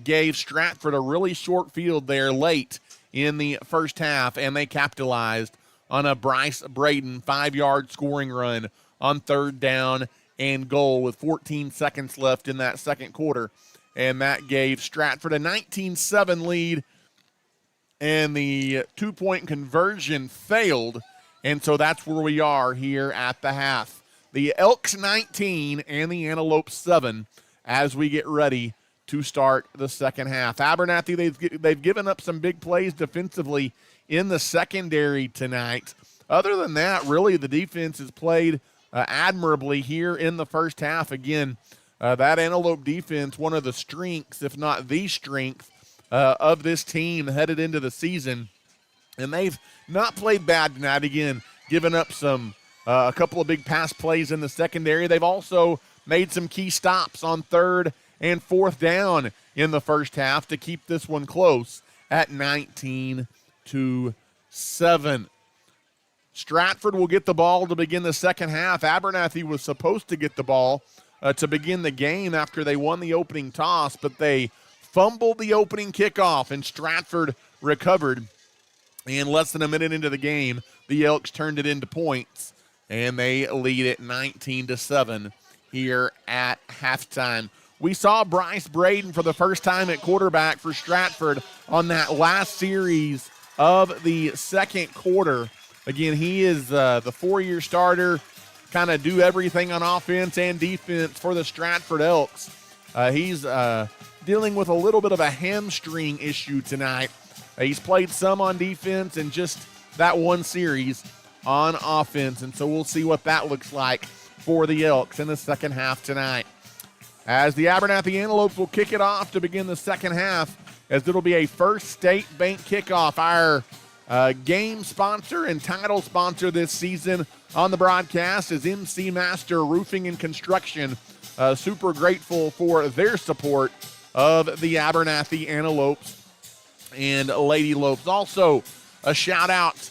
gave Stratford a really short field there late in the first half, and they capitalized on a Bryce Braden 5-yard scoring run on 3rd down and goal with 14 seconds left in that second quarter, and that gave Stratford a 19-7 lead, and the 2-point conversion failed, and so that's where we are here at the half. The Elks 19 and the Antelopes 7 as we get ready to start the second half. Abernathy, they've given up some big plays defensively in the secondary tonight. Other than that, really, the defense has played admirably here in the first half. Again, that Antelope defense, one of the strengths, if not the strength, of this team headed into the season. And they've not played bad tonight. Again, giving up a couple of big pass plays in the secondary. They've also made some key stops on 3rd and 4th down in the first half to keep this one close at 19-7. Stratford will get the ball to begin the second half. Abernathy was supposed to get the ball to begin the game after they won the opening toss, but they fumbled the opening kickoff, and Stratford recovered. And less than a minute into the game, the Elks turned it into points, and they lead it 19-7 here at halftime. We saw Bryce Braden for the first time at quarterback for Stratford on that last series of the second quarter. Again, he is the 4-year starter, kind of do everything on offense and defense for the Stratford Elks. He's dealing with a little bit of a hamstring issue tonight. He's played some on defense and just that one series on offense, and so we'll see what that looks like for the Elks in the second half tonight. As the Abernathy Antelopes will kick it off to begin the second half, as it'll be a First State Bank kickoff. Our game sponsor and title sponsor this season on the broadcast is MC Master Roofing and Construction. Super grateful for their support of the Abernathy Antelopes and Lady Lopes. Also, a shout out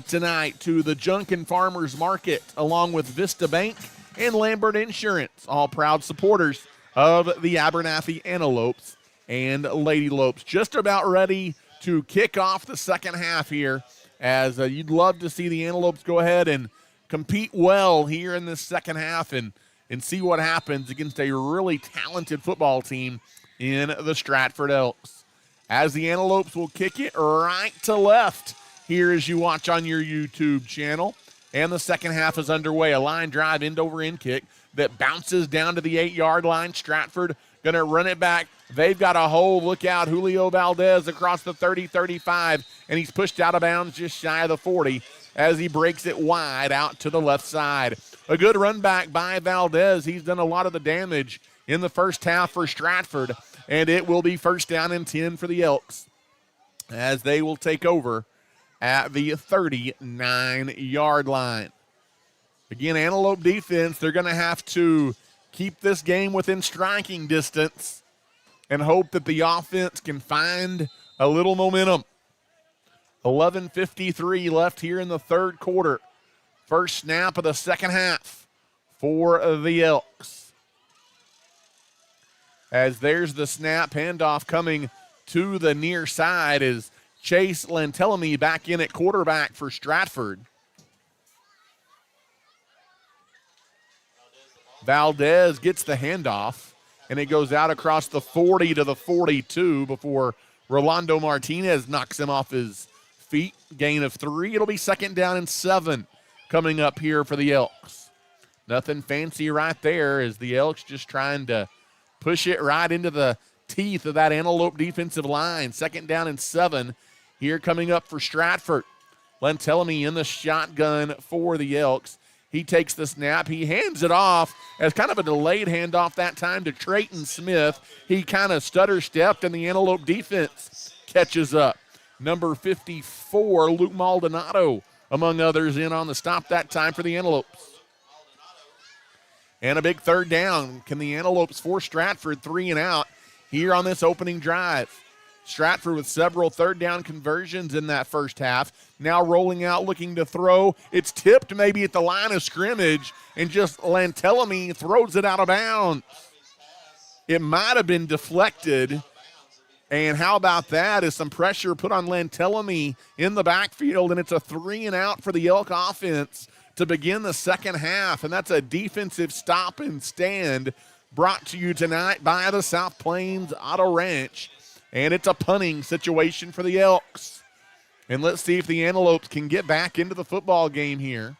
tonight to the Junkin Farmers Market, along with Vista Bank and Lambert Insurance, all proud supporters of the Abernathy Antelopes and Lady Lopes. Just about ready to kick off the second half here, as you'd love to see the Antelopes go ahead and compete well here in this second half and see what happens against a really talented football team in the Stratford Elks. As the Antelopes will kick it right to left here as you watch on your YouTube channel. And the second half is underway. A line drive end-over-end kick that bounces down to the 8-yard line. Stratford going to run it back. They've got a hole. Look out, Julio Valdez across the 30-35, and he's pushed out of bounds just shy of the 40 as he breaks it wide out to the left side. A good run back by Valdez. He's done a lot of the damage in the first half for Stratford, and it will be first down and 10 for the Elks as they will take over at the 39-yard line. Again, Antelope defense, they're going to have to keep this game within striking distance and hope that the offense can find a little momentum. 11:53 left here in the third quarter. First snap of the second half for the Elks. As there's the snap, handoff coming to the near side is Chase Lantelamy back in at quarterback for Stratford. Valdez gets the handoff, and it goes out across the 40 to the 42 before Rolando Martinez knocks him off his feet. Gain of 3. It'll be second down and 7 coming up here for the Elks. Nothing fancy right there as the Elks just trying to push it right into the teeth of that Antelope defensive line. Second down and 7 here coming up for Stratford. Lantelamy in the shotgun for the Elks. He takes the snap. He hands it off as kind of a delayed handoff that time to Trayton Smith. He kind of stutter-stepped, and the Antelope defense catches up. Number 54, Luke Maldonado, among others, in on the stop that time for the Antelopes. And a big third down. Can the Antelopes force Stratford 3 and out here on this opening drive? Stratford with several third down conversions in that first half. Now rolling out, looking to throw. It's tipped maybe at the line of scrimmage, and just Lantelamy throws it out of bounds. It might have been deflected. And how about that? Is some pressure put on Lantelamy in the backfield, and it's a 3 and out for the Elk offense to begin the second half. And that's a defensive stop and stand brought to you tonight by the South Plains Auto Ranch. And it's a punting situation for the Elks. And let's see if the Antelopes can get back into the football game here.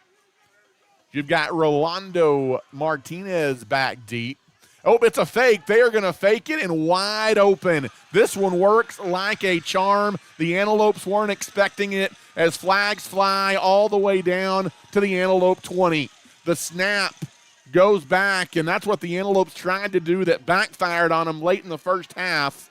You've got Rolando Martinez back deep. Oh, it's a fake. They are going to fake it, and wide open. This one works like a charm. The Antelopes weren't expecting it as flags fly all the way down to the Antelope 20. The snap goes back, and that's what the Antelopes tried to do that backfired on them late in the first half.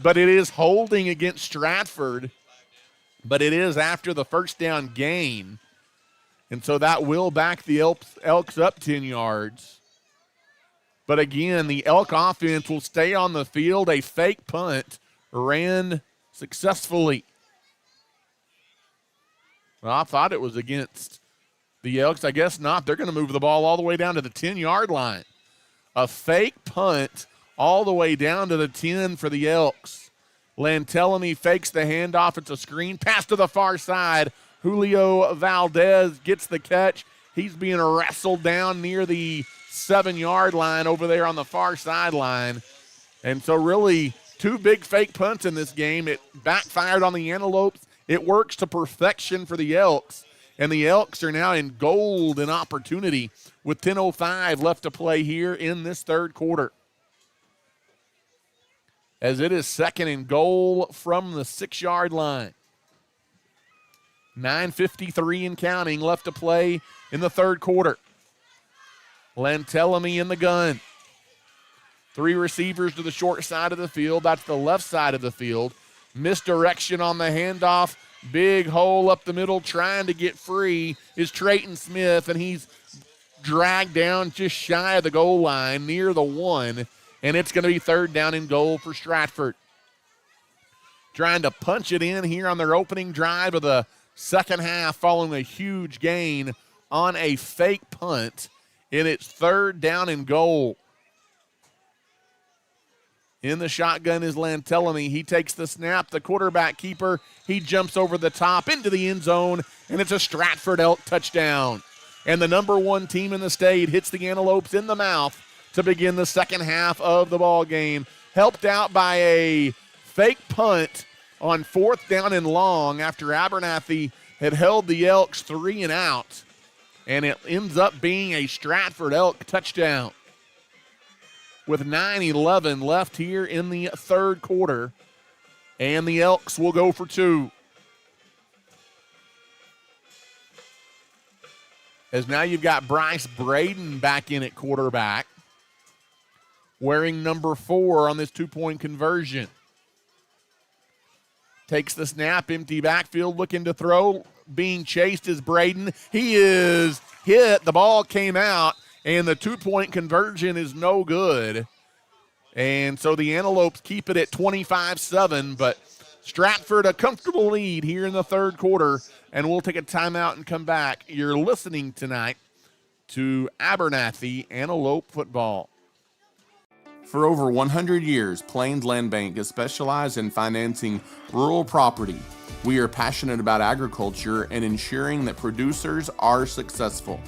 But it is holding against Stratford, but it is after the first down gain. And so that will back the Elks up 10 yards. But again, the Elk offense will stay on the field. A fake punt ran successfully. Well, I thought it was against the Elks. I guess not. They're going to move the ball all the way down to the 10-yard line. A fake punt all the way down to the 10 for the Elks. Lantelamy fakes the handoff. It's a screen pass to the far side. Julio Valdez gets the catch. He's being wrestled down near the 7-yard line over there on the far sideline. And so really 2 big fake punts in this game. It backfired on the Antelopes. It works to perfection for the Elks. And the Elks are now in golden opportunity with 10:05 left to play here in this third quarter. As it is second and goal from the 6-yard line. 9:53 and counting left to play in the third quarter. Lantelamy in the gun. 3 receivers to the short side of the field. That's the left side of the field. Misdirection on the handoff. Big hole up the middle trying to get free is Trayton Smith, and he's dragged down just shy of the goal line near the 1, and it's going to be third down and goal for Stratford. Trying to punch it in here on their opening drive of the second half following a huge gain on a fake punt, and it's third down and goal. In the shotgun is Antelope. He takes the snap. The quarterback keeper, he jumps over the top into the end zone, and it's a Stratford Elk touchdown. And the number 1 team in the state hits the Antelopes in the mouth to begin the second half of the ball game. Helped out by a fake punt on fourth down and long after Abernathy had held the Elks 3 and out. And it ends up being a Stratford Elk touchdown. With 9:11 left here in the third quarter, and the Elks will go for 2. As now you've got Bryce Braden back in at quarterback, wearing number 4 on this 2-point conversion. Takes the snap, empty backfield, looking to throw. Being chased is Braden. He is hit. The ball came out, and the 2-point conversion is no good. And so the Antelopes keep it at 25-7, but Stratford a comfortable lead here in the third quarter, and we'll take a timeout and come back. You're listening tonight to Abernathy Antelope football. For over 100 years, Plains Land Bank has specialized in financing rural property. We are passionate about agriculture and ensuring that producers are successful.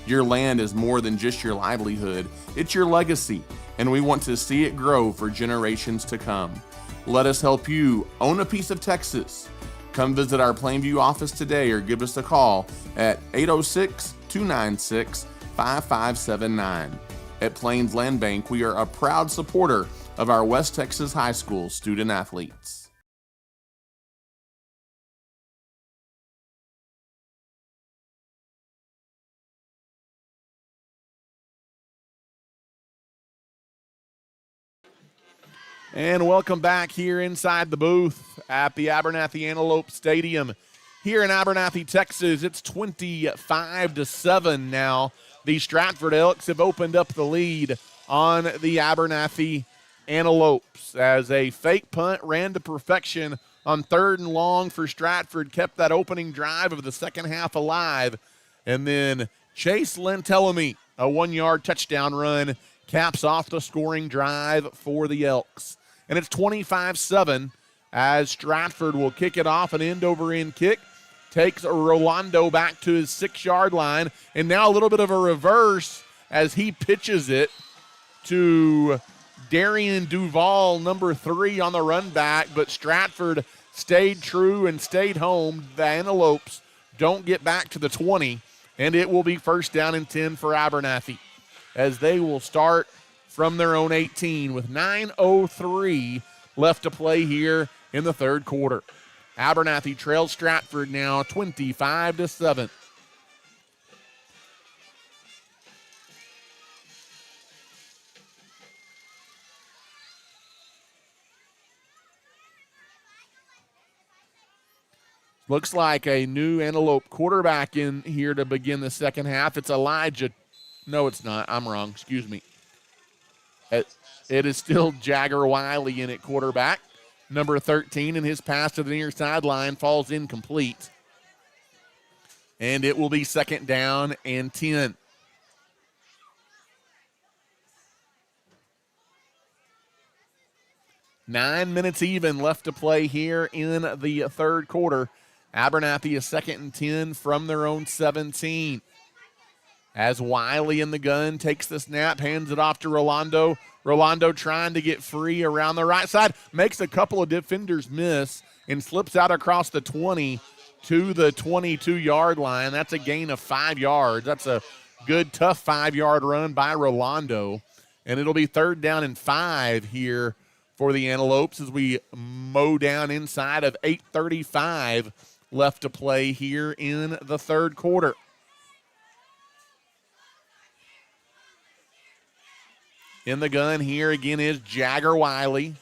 Your land is more than just your livelihood, it's your legacy, and we want to see it grow for generations to come. Let us help you own a piece of Texas. Come visit our Plainview office today or give us a call at 806-296-5579. At Plains Land Bank, we are a proud supporter of our West Texas High School student athletes. And welcome back here inside the booth at the Abernathy Antelope Stadium here in Abernathy, Texas. It's 25-7 now. The Stratford Elks have opened up the lead on the Abernathy Antelopes as a fake punt ran to perfection on 3rd and long for Stratford, kept that opening drive of the second half alive. And then Chase Lentelamy, a 1-yard touchdown run, caps off the scoring drive for the Elks. And it's 25-7 as Stratford will kick it off, an end-over-end kick. Takes Rolando back to his 6-yard line, and now a little bit of a reverse as he pitches it to Darian Duval, number 3 on the run back, but Stratford stayed true and stayed home. The Antelopes don't get back to the 20, and it will be first down and 10 for Abernathy as they will start from their own 18 with 9:03 left to play here in the third quarter. Abernathy trails Stratford now 25-7. Looks like a new Antelope quarterback in here to begin the second half. It's Elijah. No, it's not. I'm wrong. Excuse me. It is still Jagger Wiley in at quarterback. Number 13, and his pass to the near sideline falls incomplete. And it will be second down and 10. Nine minutes even left to play here in the third quarter. Abernathy is second and 10 from their own 17. As Wiley in the gun takes the snap, hands it off to Rolando. Rolando trying to get free around the right side, makes a couple of defenders miss and slips out across the 20 to the 22-yard line. That's a gain of 5 yards. That's a good, tough 5-yard run by Rolando. And it'll be third down and 5 here for the Antelopes as we mow down inside of 8:35 left to play here in the third quarter. In the gun here again is Jagger Wiley.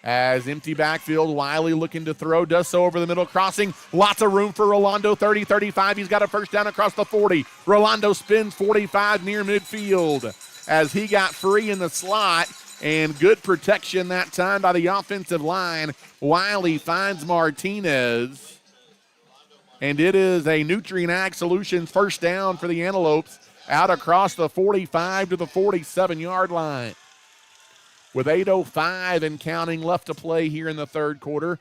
As empty backfield, Wiley looking to throw, does so over the middle, crossing. Lots of room for Rolando, 30-35. He's got a first down across the 40. Rolando spins 45 near midfield as he got free in the slot, and good protection that time by the offensive line. Wiley finds Martinez, and it is a Nutrient Ag Solutions first down for the Antelopes out across the 45 to the 47-yard line. With 8:05 and counting left to play here in the third quarter,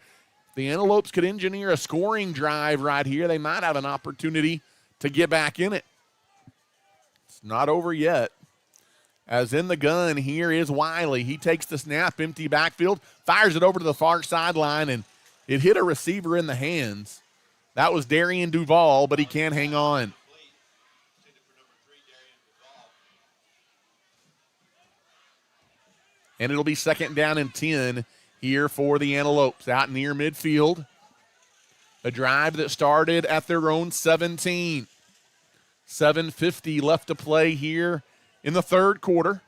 the Antelopes could engineer a scoring drive right here. They might have an opportunity to get back in it. It's not over yet. As in the gun, here is Wiley. He takes the snap, empty backfield, fires it over to the far sideline, and it hit a receiver in the hands. That was Darian Duvall, but he can't hang on. And it'll be second down and 10 here for the Antelopes out near midfield. A drive that started at their own 17. 7:50 left to play here in the third quarter.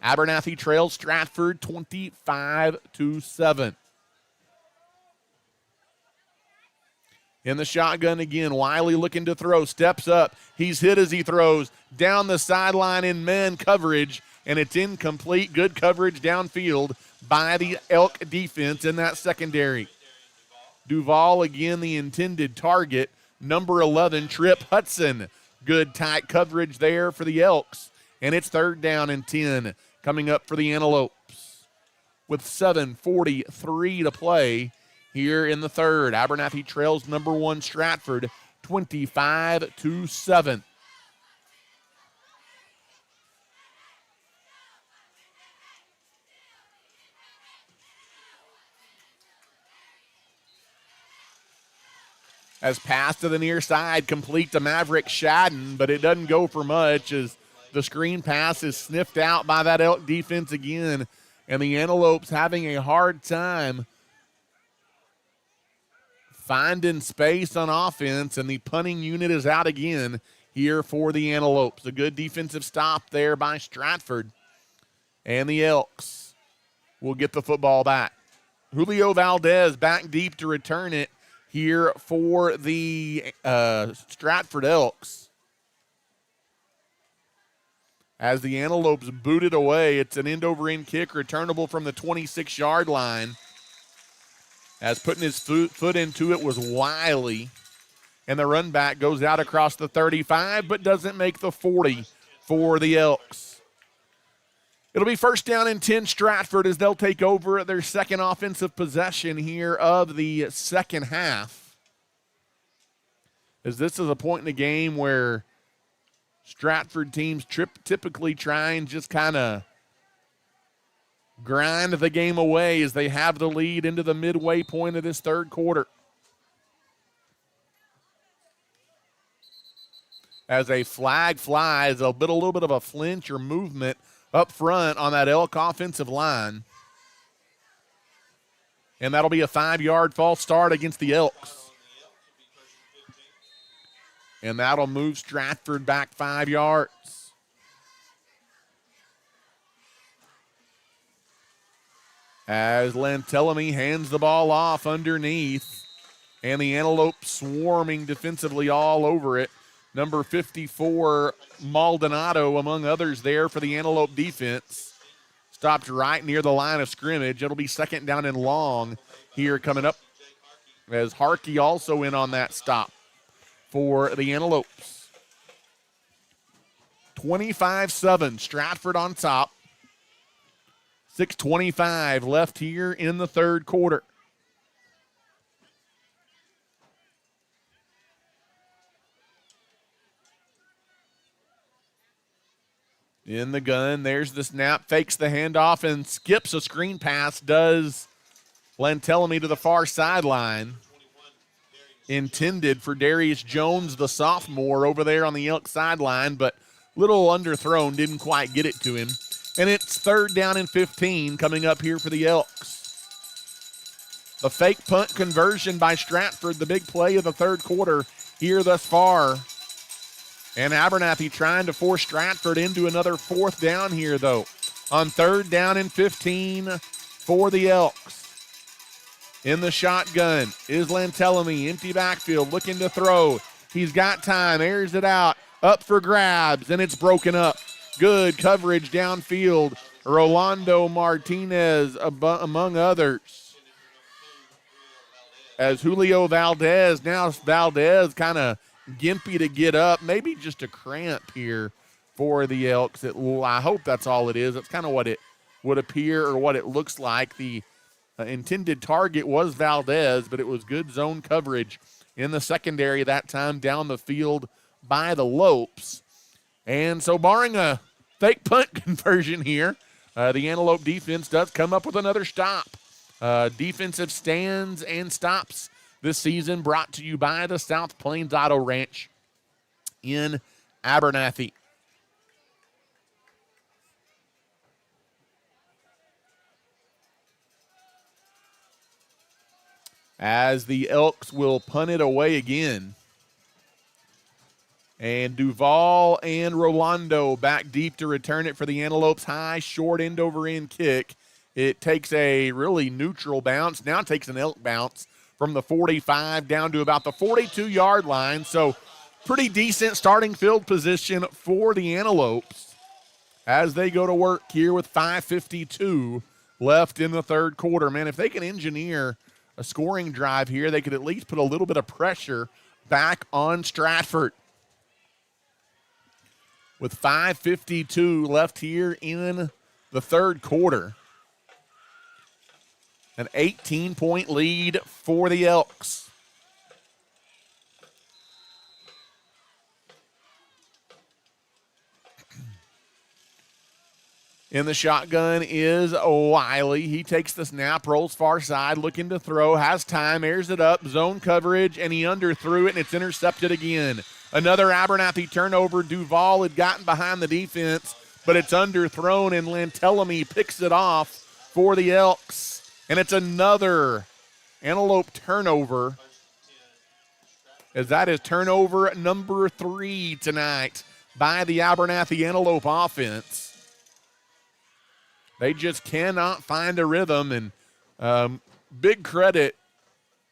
Abernathy trails Stratford 25-7. In the shotgun again, Wiley looking to throw, steps up. He's hit as he throws down the sideline in man coverage, and it's incomplete. Good coverage downfield by the Elk defense in that secondary. Duvall again the intended target. Number 11, Trip Hudson. Good tight coverage there for the Elks. And it's third down and 10 coming up for the Antelopes. With 7:43 to play here in the third. Abernathy trails number 1 Stratford 25-7. As pass to the near side, complete to Maverick Shadden, but it doesn't go for much as the screen pass is sniffed out by that Elk defense again, and the Antelopes having a hard time finding space on offense, and the punting unit is out again here for the Antelopes. A good defensive stop there by Stratford, and the Elks will get the football back. Julio Valdez back deep to return it here for the Stratford Elks. As the Antelopes boot it away, it's an end-over-end kick returnable from the 26-yard line. As putting his foot into it was Wiley. And the run back goes out across the 35, but doesn't make the 40 for the Elks. It'll be first down and 10 Stratford as they'll take over their second offensive possession here of the second half. As this is a point in the game where Stratford teams typically try and just kind of grind the game away as they have the lead into the midway point of this third quarter. As a flag flies, a little bit of a flinch or movement up front on that Elk offensive line. And that'll be a 5-yard false start against the Elks. And that'll move Stratford back 5 yards. As Antelope hands the ball off underneath, and the Antelope swarming defensively all over it. Number 54, Maldonado, among others there for the Antelope defense. Stopped right near the line of scrimmage. It'll be second down and long here coming up, as Harkey also in on that stop for the Antelopes. 25-7, Stratford on top. 6:25 left here in the third quarter. In the gun, there's the snap, fakes the handoff, and skips a screen pass, does Lantelamy to the far sideline. Intended for Darius Jones, the sophomore, over there on the Elk sideline, but little underthrown, didn't quite get it to him. And it's third down and 15 coming up here for the Elks. The fake punt conversion by Stratford, the big play of the third quarter here thus far. And Abernathy trying to force Stratford into another fourth down here, though. On third down and 15, for the Elks. In the shotgun is Antelope, empty backfield, looking to throw. He's got time, airs it out, up for grabs, and it's broken up. Good coverage downfield. Rolando Martinez, among others. As Julio Valdez, now Valdez kind of gimpy to get up, maybe just a cramp here for the Elks. I hope that's all it is. That's kind of what it would appear or what it looks like. The intended target was Valdez, but it was good zone coverage in the secondary that time down the field by the Lopes. And so barring a fake punt conversion here, the Antelope defense does come up with another stop. Defensive stands and stops this season brought to you by the South Plains Auto Ranch in Abernathy. As the Elks will punt it away again. And Duval and Rolando back deep to return it for the Antelopes. High, short end over end kick. It takes a really neutral bounce. Now it takes an Elk bounce from the 45 down to about the 42-yard line. So pretty decent starting field position for the Antelopes as they go to work here with 5:52 left in the third quarter. Man, if they can engineer a scoring drive here, they could at least put a little bit of pressure back on Stratford. With 5:52 left here in the third quarter. An 18-point lead for the Elks. In the shotgun is Wiley. He takes the snap, rolls far side, looking to throw, has time, airs it up, zone coverage, and he underthrew it, and it's intercepted again. Another Abernathy turnover. Duval had gotten behind the defense, but it's underthrown, and Antelope picks it off for the Elks. And it's another Antelope turnover, as that is turnover number 3 tonight by the Abernathy Antelope offense. They just cannot find a rhythm, and big credit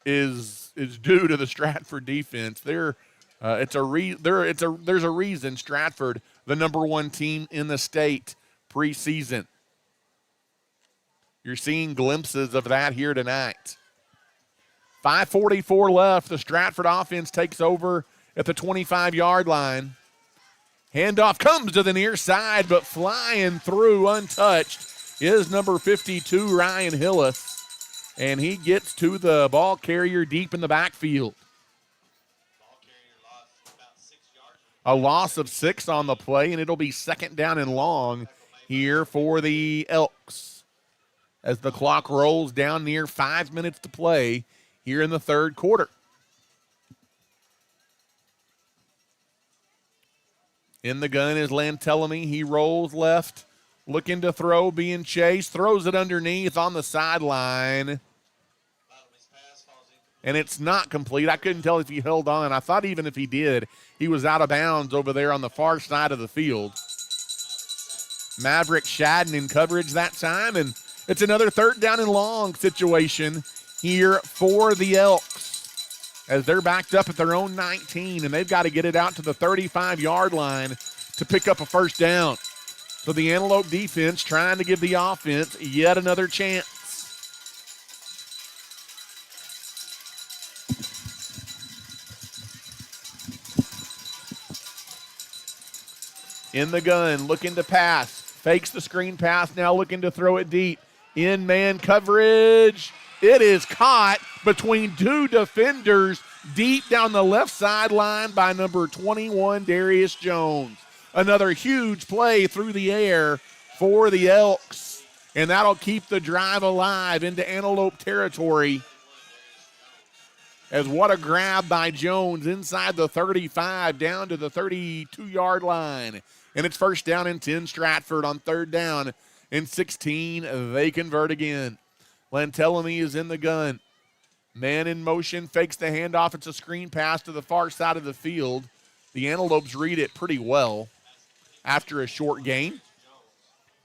is due to the Stratford defense. There's a reason Stratford, the number 1 team in the state preseason. You're seeing glimpses of that here tonight. 5:44 left. The Stratford offense takes over at the 25-yard line. Handoff comes to the near side, but flying through untouched is number 52, Ryan Hillis, and he gets to the ball carrier deep in the backfield. A loss of 6 on the play, and it'll be second down and long here for the Elks as the clock rolls down near 5 minutes to play here in the third quarter. In the gun is Antelope. He rolls left, looking to throw, being chased, throws it underneath on the sideline. And it's not complete. I couldn't tell if he held on. I thought even if he did, he was out of bounds over there on the far side of the field. Maverick Shadden in coverage that time, and it's another third down and long situation here for the Elks as they're backed up at their own 19, and they've got to get it out to the 35-yard line to pick up a first down. So the Antelope defense trying to give the offense yet another chance. In the gun, looking to pass. Fakes the screen pass, now looking to throw it deep. In man coverage. It is caught between 2 defenders deep down the left sideline by number 21, Darius Jones. Another huge play through the air for the Elks, and that'll keep the drive alive into Antelope territory. As what a grab by Jones inside the 35 down to the 32-yard line. And it's first down and 10 Stratford on third down and 16. They convert again. Antelope is in the gun. Man in motion, fakes the handoff. It's a screen pass to the far side of the field. The Antelopes read it pretty well after a short gain.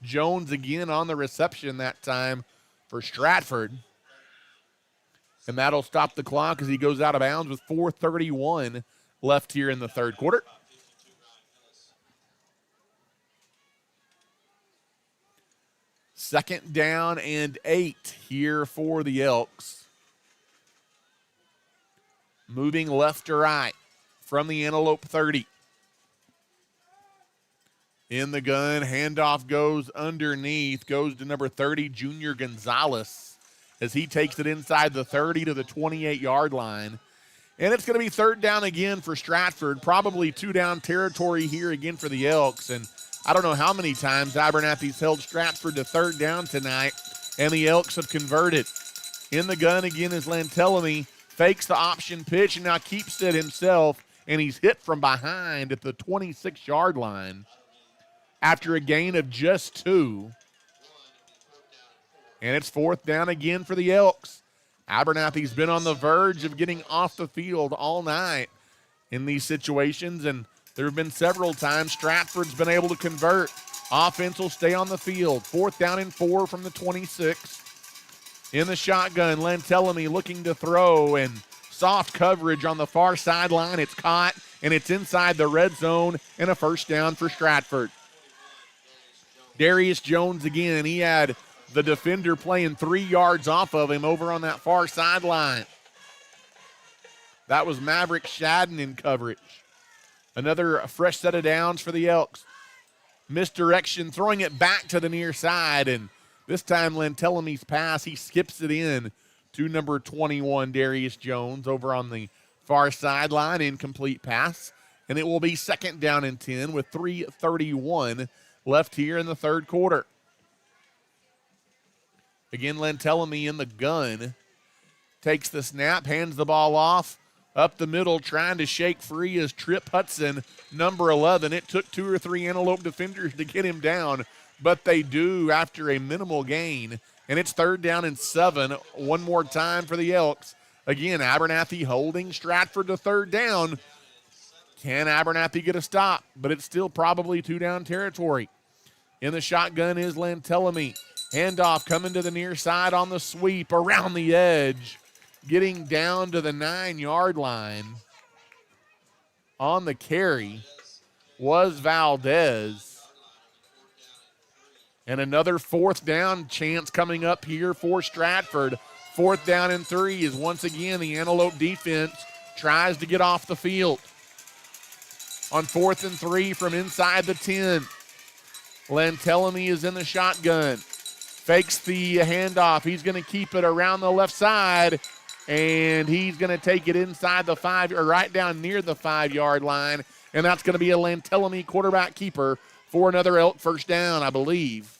Jones again on the reception that time for Stratford. And that'll stop the clock as he goes out of bounds with 4:31 left here in the third quarter. Second down and 8 here for the Elks. Moving left to right from the Antelope 30. In the gun, handoff goes underneath, goes to number 30, Junior Gonzalez, as he takes it inside the 30 to the 28-yard line. And it's going to be third down again for Stratford, probably two-down territory here again for the Elks. And I don't know how many times Abernathy's held Stratford to third down tonight, and the Elks have converted. In the gun again is Antelope, fakes the option pitch and now keeps it himself, and he's hit from behind at the 26-yard line after a gain of just 2. And it's fourth down again for the Elks. Abernathy's been on the verge of getting off the field all night in these situations, and there have been several times Stratford's been able to convert. Offense will stay on the field. Fourth down and 4 from the 26. In the shotgun, Antelope looking to throw, and soft coverage on the far sideline. It's caught, and it's inside the red zone, and a first down for Stratford. Darius Jones again. He had the defender playing 3 yards off of him over on that far sideline. That was Maverick Shadden in coverage. Another fresh set of downs for the Elks. Misdirection, throwing it back to the near side, and this time Antelope's pass, he skips it in to number 21, Darius Jones, over on the far sideline. Incomplete pass, and it will be second down and 10 with 3:31 left here in the third quarter. Again, Antelope in the gun. Takes the snap, hands the ball off. Up the middle, trying to shake free is Trip Hudson, number 11. It took 2 or 3 Antelope defenders to get him down, but they do after a minimal gain. And it's third down and 7. One more time for the Elks. Again, Abernathy holding Stratford to third down. Can Abernathy get a stop? But it's still probably two-down territory. In the shotgun is Antelope. Handoff coming to the near side on the sweep, around the edge. Getting down to the 9-yard line on the carry was Valdez. And another fourth down chance coming up here for Stratford. Fourth down and 3 is once again the Antelope defense tries to get off the field. On 4th and 3 from inside the 10. Antelope is in the shotgun. Fakes the handoff. He's going to keep it around the left side. And he's going to take it inside the 5, or right down near the 5-yard line. And that's going to be a Antelope quarterback keeper for another Elk first down, I believe.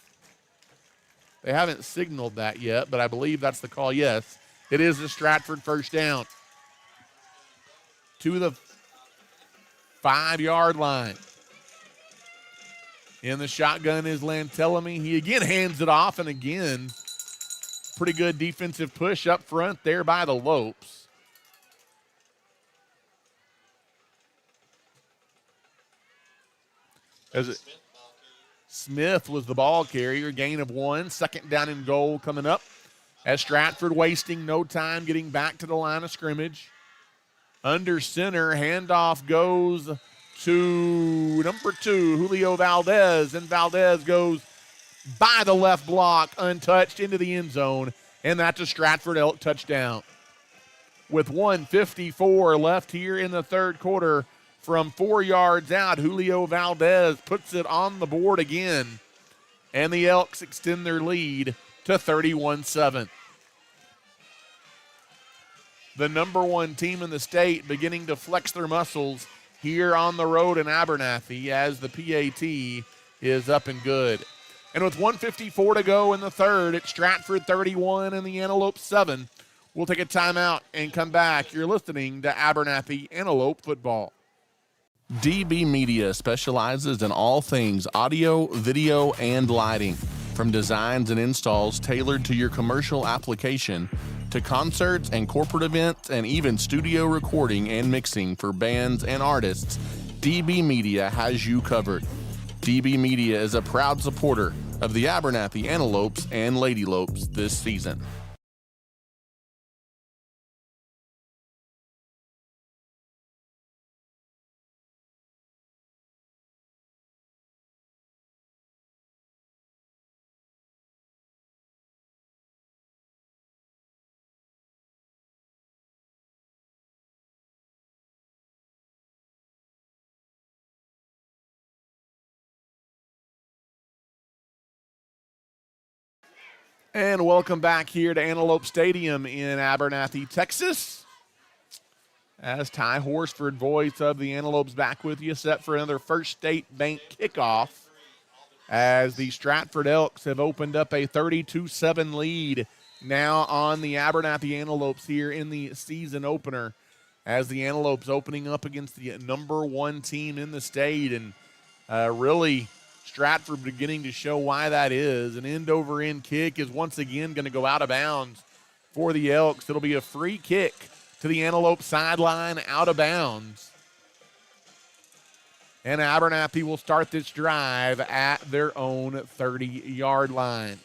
They haven't signaled that yet, but I believe that's the call. Yes, it is the Stratford first down. To the 5-yard line. In the shotgun is Antelope. He again hands it off, and again, pretty good defensive push up front there by the Lopes. Smith was the ball carrier, gain of 1. Second down and goal coming up as Stratford wasting no time getting back to the line of scrimmage. Under center, handoff goes to number 2, Julio Valdez, and Valdez goes by the left block, untouched into the end zone, and that's a Stratford Elk touchdown. With 1:54 left here in the third quarter, from 4 yards out, Julio Valdez puts it on the board again, and the Elks extend their lead to 31-7. The number 1 team in the state beginning to flex their muscles here on the road in Abernathy as the PAT is up and good. And with 1:54 to go in the third, it's Stratford 31 and the Antelope 7. We'll take a timeout and come back. You're listening to Abernathy Antelope Football. DB Media specializes in all things audio, video, and lighting. From designs and installs tailored to your commercial application to concerts and corporate events and even studio recording and mixing for bands and artists, DB Media has you covered. DB Media is a proud supporter of the Abernathy Antelopes and Lady Lopes this season. And welcome back here to Antelope Stadium in Abernathy, Texas. As Ty Horsford, voice of the Antelopes, back with you, set for another First State Bank kickoff as the Stratford Elks have opened up a 32-7 lead now on the Abernathy Antelopes here in the season opener, as the Antelopes opening up against the number one team in the state, and really Stratford beginning to show why that is. An end-over-end kick is once again going to go out of bounds for the Elks. It'll be a free kick to the Antelope sideline, out of bounds. And Abernathy will start this drive at their own 30-yard line.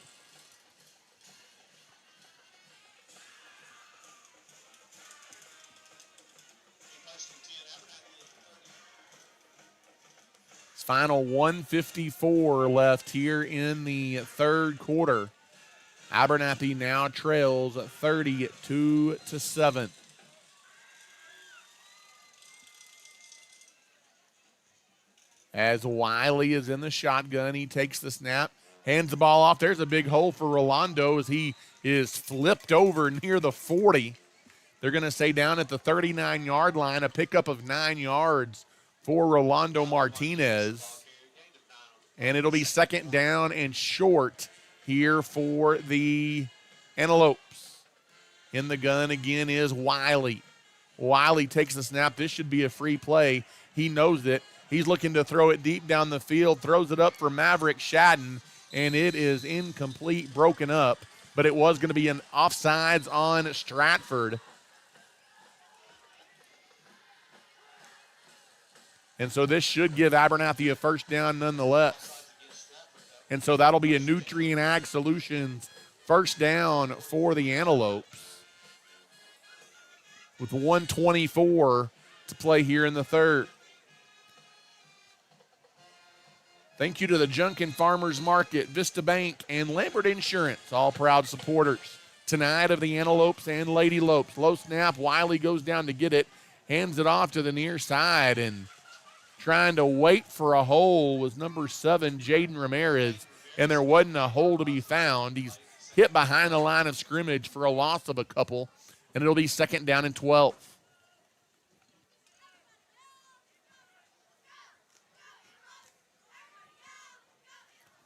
It's final 1:54 left here in the third quarter. Abernathy now trails 32-7. As Wiley is in the shotgun, he takes the snap, hands the ball off. There's a big hole for Rolando as he is flipped over near the 40. They're going to say down at the 39-yard line, a pickup of 9 yards for Rolando Martinez. And it'll be second down and short here for the Antelopes. In the gun again is Wiley. Wiley takes the snap. This should be a free play. He knows it. He's looking to throw it deep down the field, throws it up for Maverick Shadden, and it is incomplete, broken up. But it was going to be an offsides on Stratford. And so this should give Abernathy a first down nonetheless. And so that'll be a Nutrient Ag Solutions first down for the Antelopes, with 1:24 to play here in the third. Thank you to the Junkin Farmers Market, Vista Bank, and Lambert Insurance, all proud supporters tonight of the Antelopes and Lady Lopes. Low snap, Wiley goes down to get it, hands it off to the near side, and trying to wait for a hole was number 7, Jaden Ramirez, and there wasn't a hole to be found. He's hit behind the line of scrimmage for a loss of a couple, and it'll be second down and 12.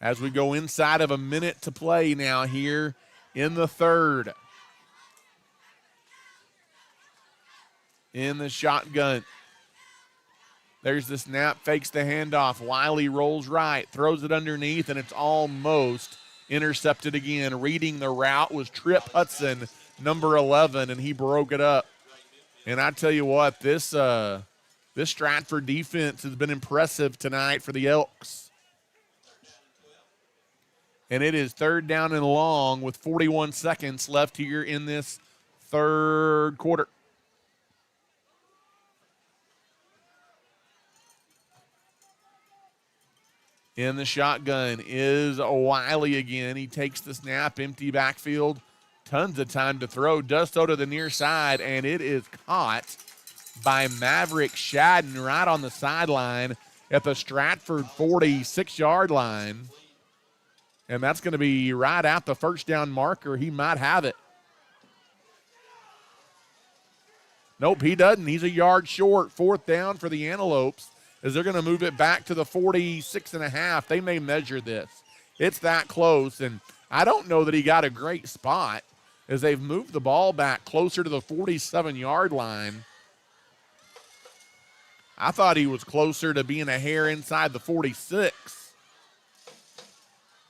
As we go inside of a minute to play now here in the third. In the shotgun. There's the snap, fakes the handoff. Wiley rolls right, throws it underneath, and it's almost intercepted again. Reading the route was Tripp Hudson, number 11, and he broke it up. And I tell you what, this Stratford defense has been impressive tonight for the Elks. And it is third down and long with 41 seconds left here in this third quarter. In the shotgun is Wiley again. He takes the snap, empty backfield, tons of time to throw, does so to the near side, and it is caught by Maverick Shadden right on the sideline at the Stratford 46-yard line. And that's going to be right at the first down marker. He might have it. Nope, he doesn't. He's a yard short. Fourth down for the Antelopes as they're going to move it back to the 46.5. They may measure this. It's that close, and I don't know that he got a great spot as they've moved the ball back closer to the 47-yard line. I thought he was closer to being a hair inside the 46.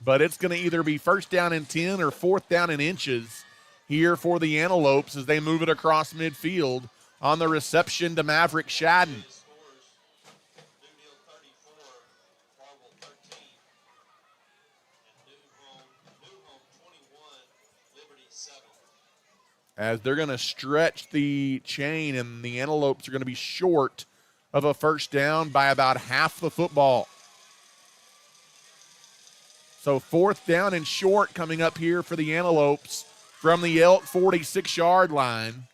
But it's going to either be first down and 10 or fourth down and inches here for the Antelopes as they move it across midfield on the reception to Maverick Shadden. as they're going to stretch the chain, and the Antelopes are going to be short of a first down by about half the football. So 4th down and short coming up here for the Antelopes from the Elk 46-yard line.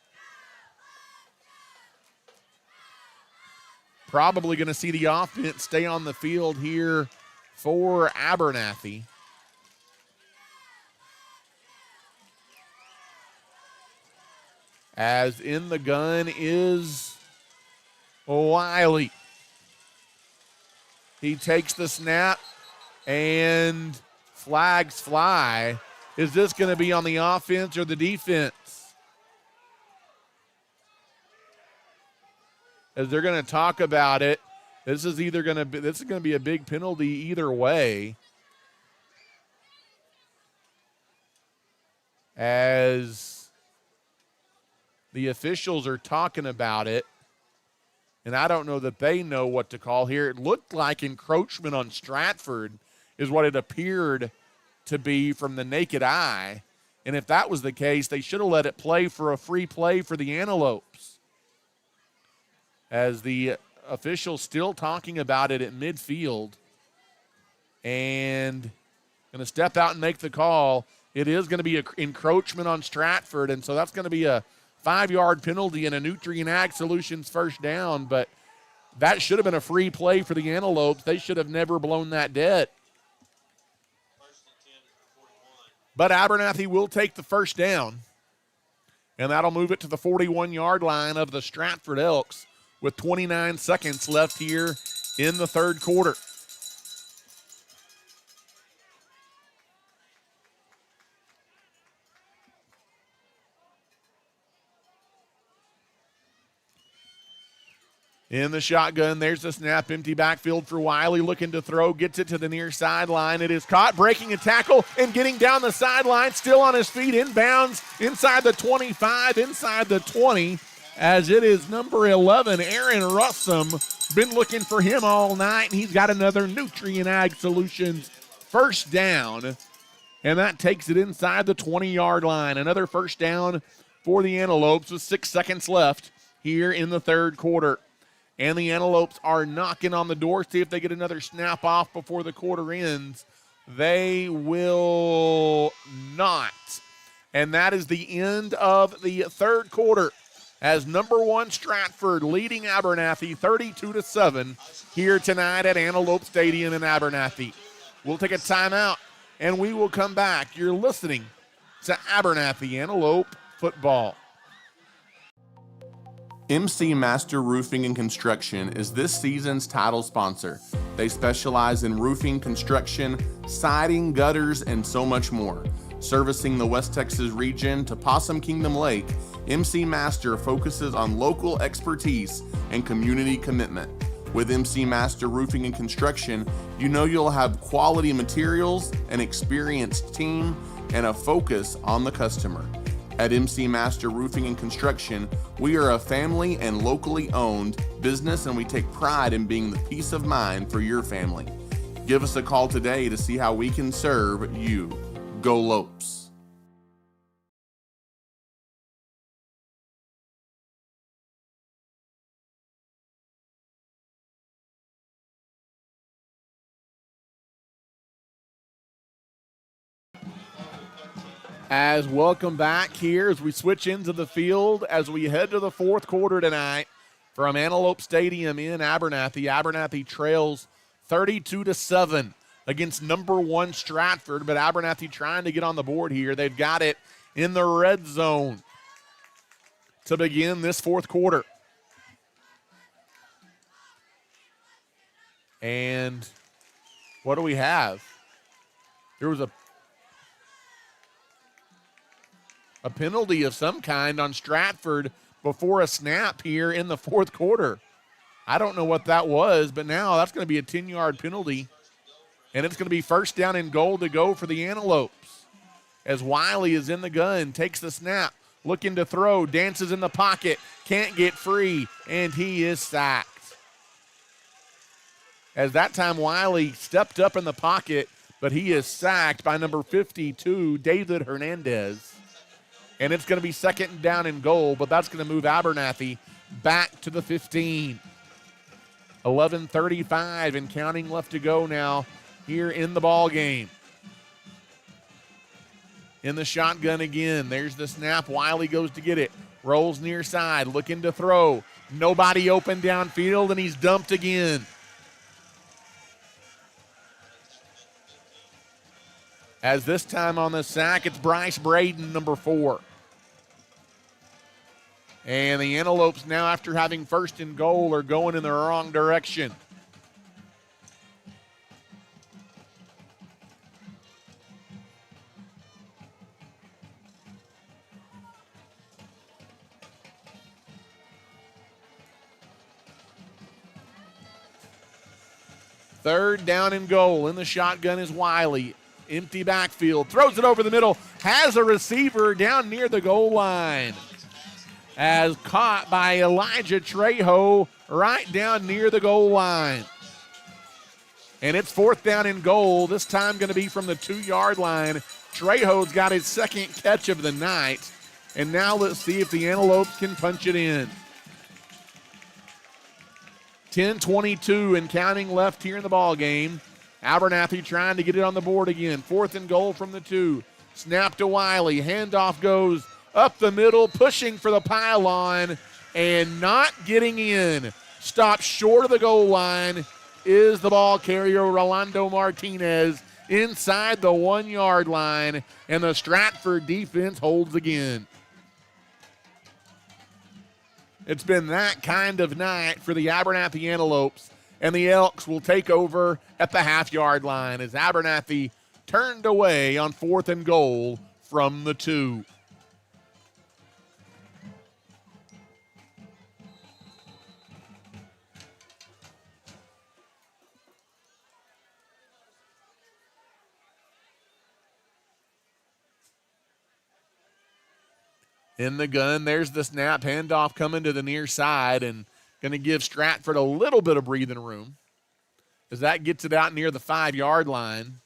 Probably going to see the offense stay on the field here for Abernathy. As in the gun is Wiley. He takes the snap and flags fly. Is this going to be on the offense or the defense? As they're going to talk about it, this is going to be a big penalty either way. As the officials are talking about it, and I don't know that they know what to call here. It looked like encroachment on Stratford is what it appeared to be from the naked eye. And if that was the case, they should have let it play for a free play for the Antelopes. As the officials still talking about it at midfield and going to step out and make the call. It is going to be an encroachment on Stratford, and so that's going to be a 5-yard penalty and a Nutrien Ag Solutions first down, but that should have been a free play for the Antelopes. They should have never blown that dead. But Abernathy will take the first down, and that'll move it to the 41-yard line of the Stratford Elks with 29 seconds left here in the third quarter. In the shotgun, there's the snap, empty backfield for Wiley, looking to throw, gets it to the near sideline. It is caught, breaking a tackle and getting down the sideline, still on his feet, inbounds, inside the 25, inside the 20, as it is number 11, Aaron Russum. Been looking for him all night, and he's got another Nutrien Ag Solutions first down, and that takes it inside the 20-yard line. Another first down for the Antelopes with 6 seconds left here in the third quarter. And the Antelopes are knocking on the door, see if they get another snap off before the quarter ends. They will not. And that is the end of the third quarter, as number 1 Stratford leading Abernathy 32-7 here tonight at Antelope Stadium in Abernathy. We'll take a timeout, and we will come back. You're listening to Abernathy Antelope football. MC Master Roofing and Construction is this season's title sponsor. They specialize in roofing, construction, siding, gutters, and so much more. Servicing the West Texas region to Possum Kingdom Lake, MC Master focuses on local expertise and community commitment. With MC Master Roofing and Construction, you know you'll have quality materials, an experienced team, and a focus on the customer. At MC Master Roofing and Construction, we are a family and locally owned business, and we take pride in being the peace of mind for your family. Give us a call today to see how we can serve you. Go Lopes. As welcome back here as we switch into the field as we head to the fourth quarter tonight from Antelope Stadium in Abernathy. Abernathy trails 32-7 against number 1 Stratford, but Abernathy trying to get on the board here. They've got it in the red zone to begin this fourth quarter. And what do we have? There was a penalty of some kind on Stratford before a snap here in the fourth quarter. I don't know what that was, but now that's going to be a 10-yard penalty, and it's going to be first down and goal to go for the Antelopes. As Wiley is in the gun, takes the snap, looking to throw, dances in the pocket, can't get free, and he is sacked. As that time Wiley stepped up in the pocket, but he is sacked by number 52, David Hernandez. and it's going to be second down and goal, but that's going to move Abernathy back to the 15. 11:35 and counting left to go now here in the ball game. In the shotgun again. There's the snap. Wiley goes to get it. Rolls near side, looking to throw. Nobody open downfield, and he's dumped again. As this time on the sack, it's Bryce Braden, number 4. And the Antelopes now, after having first and goal, are going in the wrong direction. Third down and goal. In the shotgun is Wiley. Empty backfield. Throws it over the middle. Has a receiver down near the goal line. As caught by Elijah Trejo right down near the goal line. And it's fourth down and goal. This time going to be from the 2-yard line. Trejo's got his second catch of the night. And now let's see if the Antelopes can punch it in. 10:22 and counting left here in the ball game. Abernathy trying to get it on the board again. Fourth and goal from the 2. Snap to Wiley. Handoff goes up the middle, pushing for the pylon and not getting in. Stopped short of the goal line is the ball carrier, Rolando Martinez, inside the 1-yard line, and the Stratford defense holds again. It's been that kind of night for the Abernathy Antelopes, and the Elks will take over at the half-yard line as Abernathy turned away on fourth and goal from the 2. In the gun, there's the snap. Handoff coming to the near side and going to give Stratford a little bit of breathing room as that gets it out near the 5-yard line.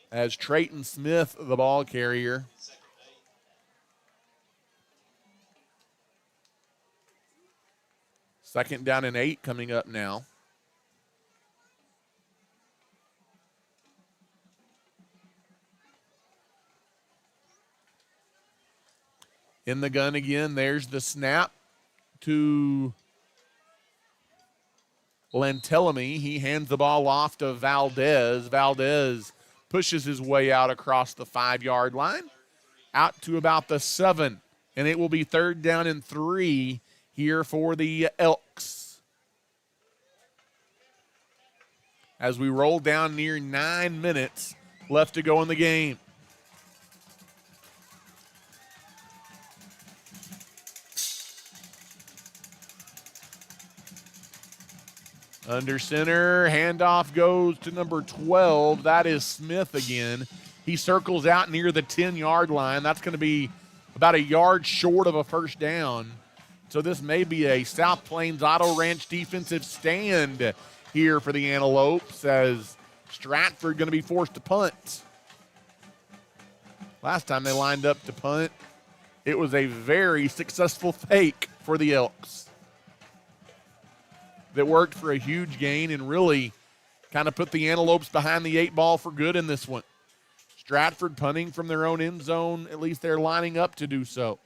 As Trayton Smith, the ball carrier. Second down and 8 coming up now. In the gun again, there's the snap to Lantelamy. He hands the ball off to Valdez. Valdez pushes his way out across the 5-yard line, out to about the 7, and it will be third down and 3 here for the Elks. As we roll down near 9 minutes left to go in the game. Under center, handoff goes to number 12. That is Smith again. He circles out near the 10-yard line. That's going to be about a yard short of a first down. So this may be a South Plains Auto Ranch defensive stand here for the Antelopes as Stratford going to be forced to punt. Last time they lined up to punt, it was a very successful fake for the Elks that worked for a huge gain and really kind of put the Antelopes behind the 8 ball for good in this one. Stratford punting from their own end zone. At least they're lining up to do so.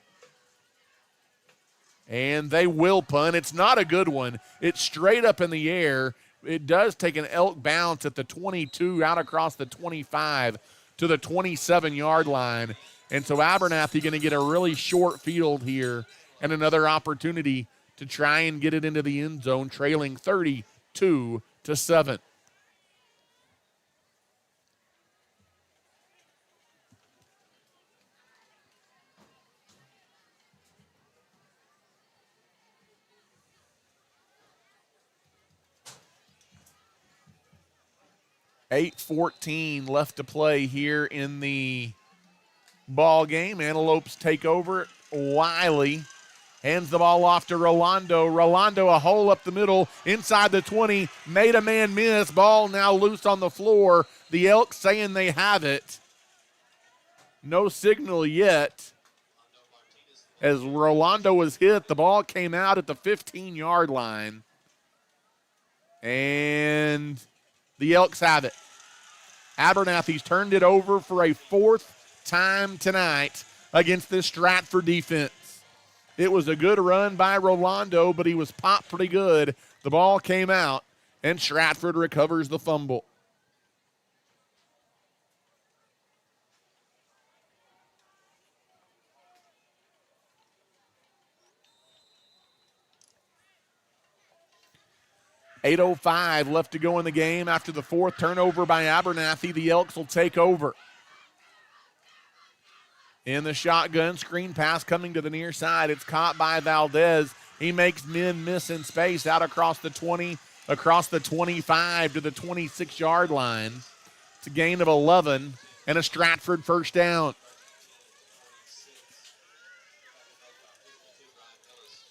And they will punt. It's not a good one. It's straight up in the air. It does take an Elk bounce at the 22 out across the 25 to the 27-yard line. And so Abernathy going to get a really short field here and another opportunity to try and get it into the end zone, trailing 32-7. $8:14 left to play here in the ball game. Antelopes take over. Wiley hands the ball off to Rolando. Rolando, a hole up the middle, inside the 20, made a man miss. Ball now loose on the floor. The Elks saying they have it. No signal yet. As Rolando was hit, the ball came out at the 15-yard line. And the Elks have it. Abernathy's turned it over for a fourth time tonight against this Stratford defense. It was a good run by Rolando, but he was popped pretty good. The ball came out, and Stratford recovers the fumble. .805 left to go in the game after the fourth turnover by Abernathy. The Elks will take over. In the shotgun, screen pass coming to the near side. It's caught by Valdez. He makes men miss in space out across the 20, across the 25 to the 26-yard line. It's a gain of 11 and a Stratford first down.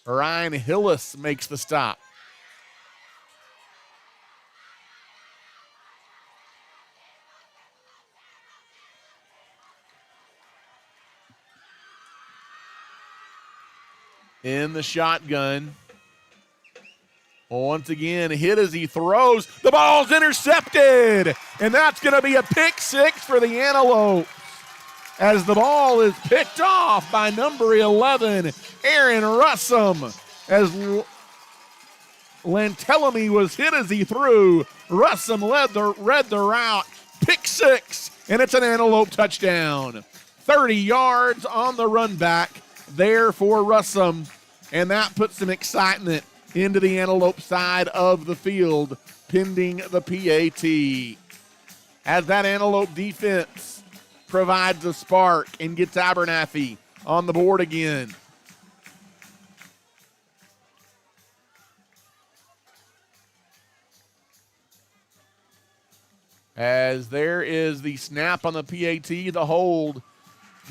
Ryan Hillis makes the stop. In the shotgun. Once again, hit as he throws. The ball's intercepted. And that's going to be a pick six for the Antelope. As the ball is picked off by number 11, Aaron Russum. As Lantelamy was hit as he threw. Russum read the route. Pick six. And it's an Antelope touchdown. 30 yards on the run back there for Russum, and that puts some excitement into the Antelope side of the field, pending the PAT. As that Antelope defense provides a spark and gets Abernathy on the board again. As there is the snap on the PAT, the hold.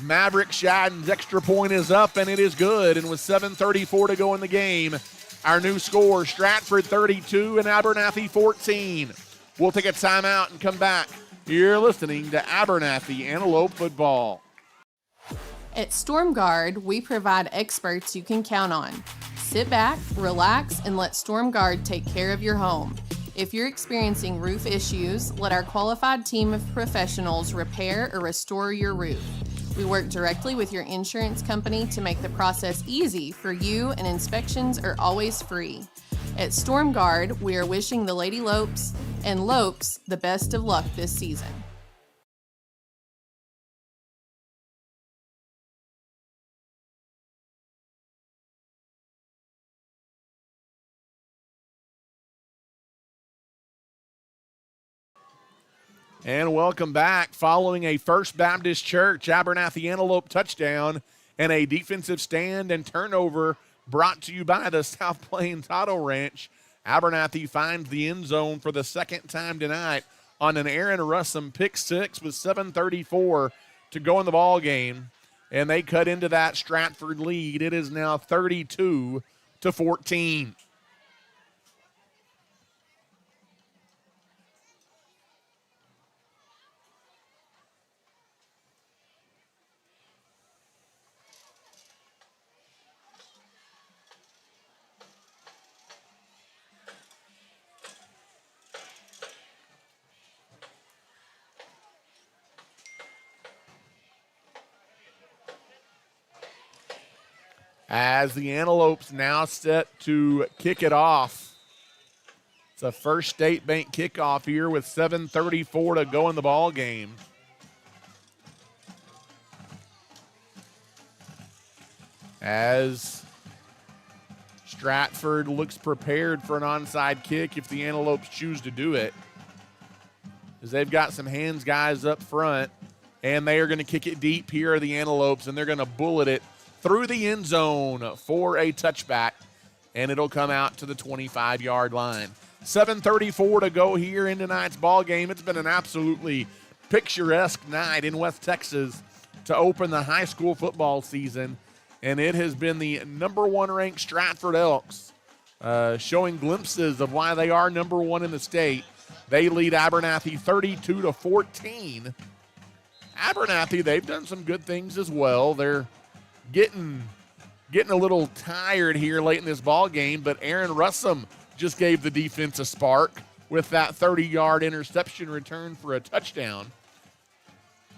Maverick Shadden's extra point is up, and it is good. And with 7:34 to go in the game, our new score, Stratford 32 and Abernathy 14. We'll take a timeout and come back. You're listening to Abernathy Antelope Football. At StormGuard, we provide experts you can count on. Sit back, relax, and let StormGuard take care of your home. If you're experiencing roof issues, let our qualified team of professionals repair or restore your roof. We work directly with your insurance company to make the process easy for you, and inspections are always free. At StormGuard, we are wishing the Lady Lopes and Lopes the best of luck this season. And welcome back. Following a First Baptist Church Abernathy Antelope touchdown and a defensive stand and turnover brought to you by the South Plains Auto Ranch, Abernathy finds the end zone for the second time tonight on an Aaron Russum pick six with 7:34 to go in the ball game. And they cut into that Stratford lead. It is now 32-14. As the Antelopes now set to kick it off. It's a First State Bank kickoff here with 7:34 to go in the ball game. As Stratford looks prepared for an onside kick if the Antelopes choose to do it. As they've got some hands guys up front, and they are going to kick it deep here are the Antelopes, and they're going to bullet it through the end zone for a touchback, and it'll come out to the 25-yard line. 7:34 to go here in tonight's ball game. It's been an absolutely picturesque night in West Texas to open the high school football season, and it has been the number one ranked Stratford Elks showing glimpses of why they are number one in the state. They lead Abernathy 32-14 Abernathy, they've done some good things as well. They're getting a little tired here late in this ball game, but Aaron Russum just gave the defense a spark with that 30-yard interception return for a touchdown.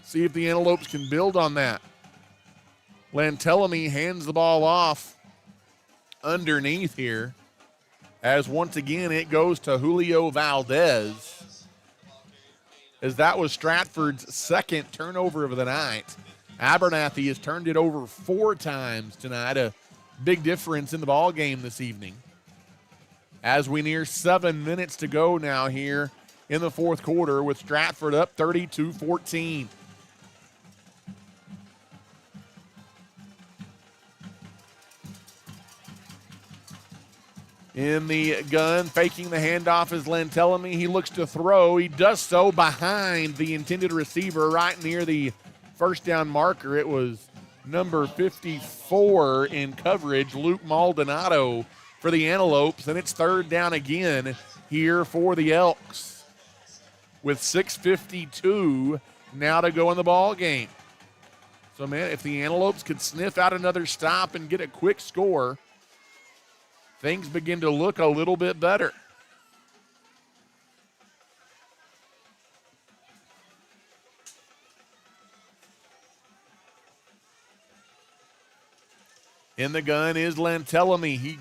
See if the Antelopes can build on that. Antelope hands the ball off underneath here, as once again it goes to Julio Valdez, as that was Stratford's second turnover of the night. Abernathy has turned it over 4 times tonight, a big difference in the ball game this evening. As we near 7 minutes to go now here in the fourth quarter, with Stratford up 32-14. In the gun, faking the handoff is Antelope. He looks to throw. He does so behind the intended receiver right near the first down marker. It was number 54 in coverage, Luke Maldonado for the Antelopes, and it's third down again here for the Elks with 6:52 now to go in the ball game. So, man, if the Antelopes could sniff out another stop and get a quick score, things begin to look a little bit better. In the gun is Antelope. He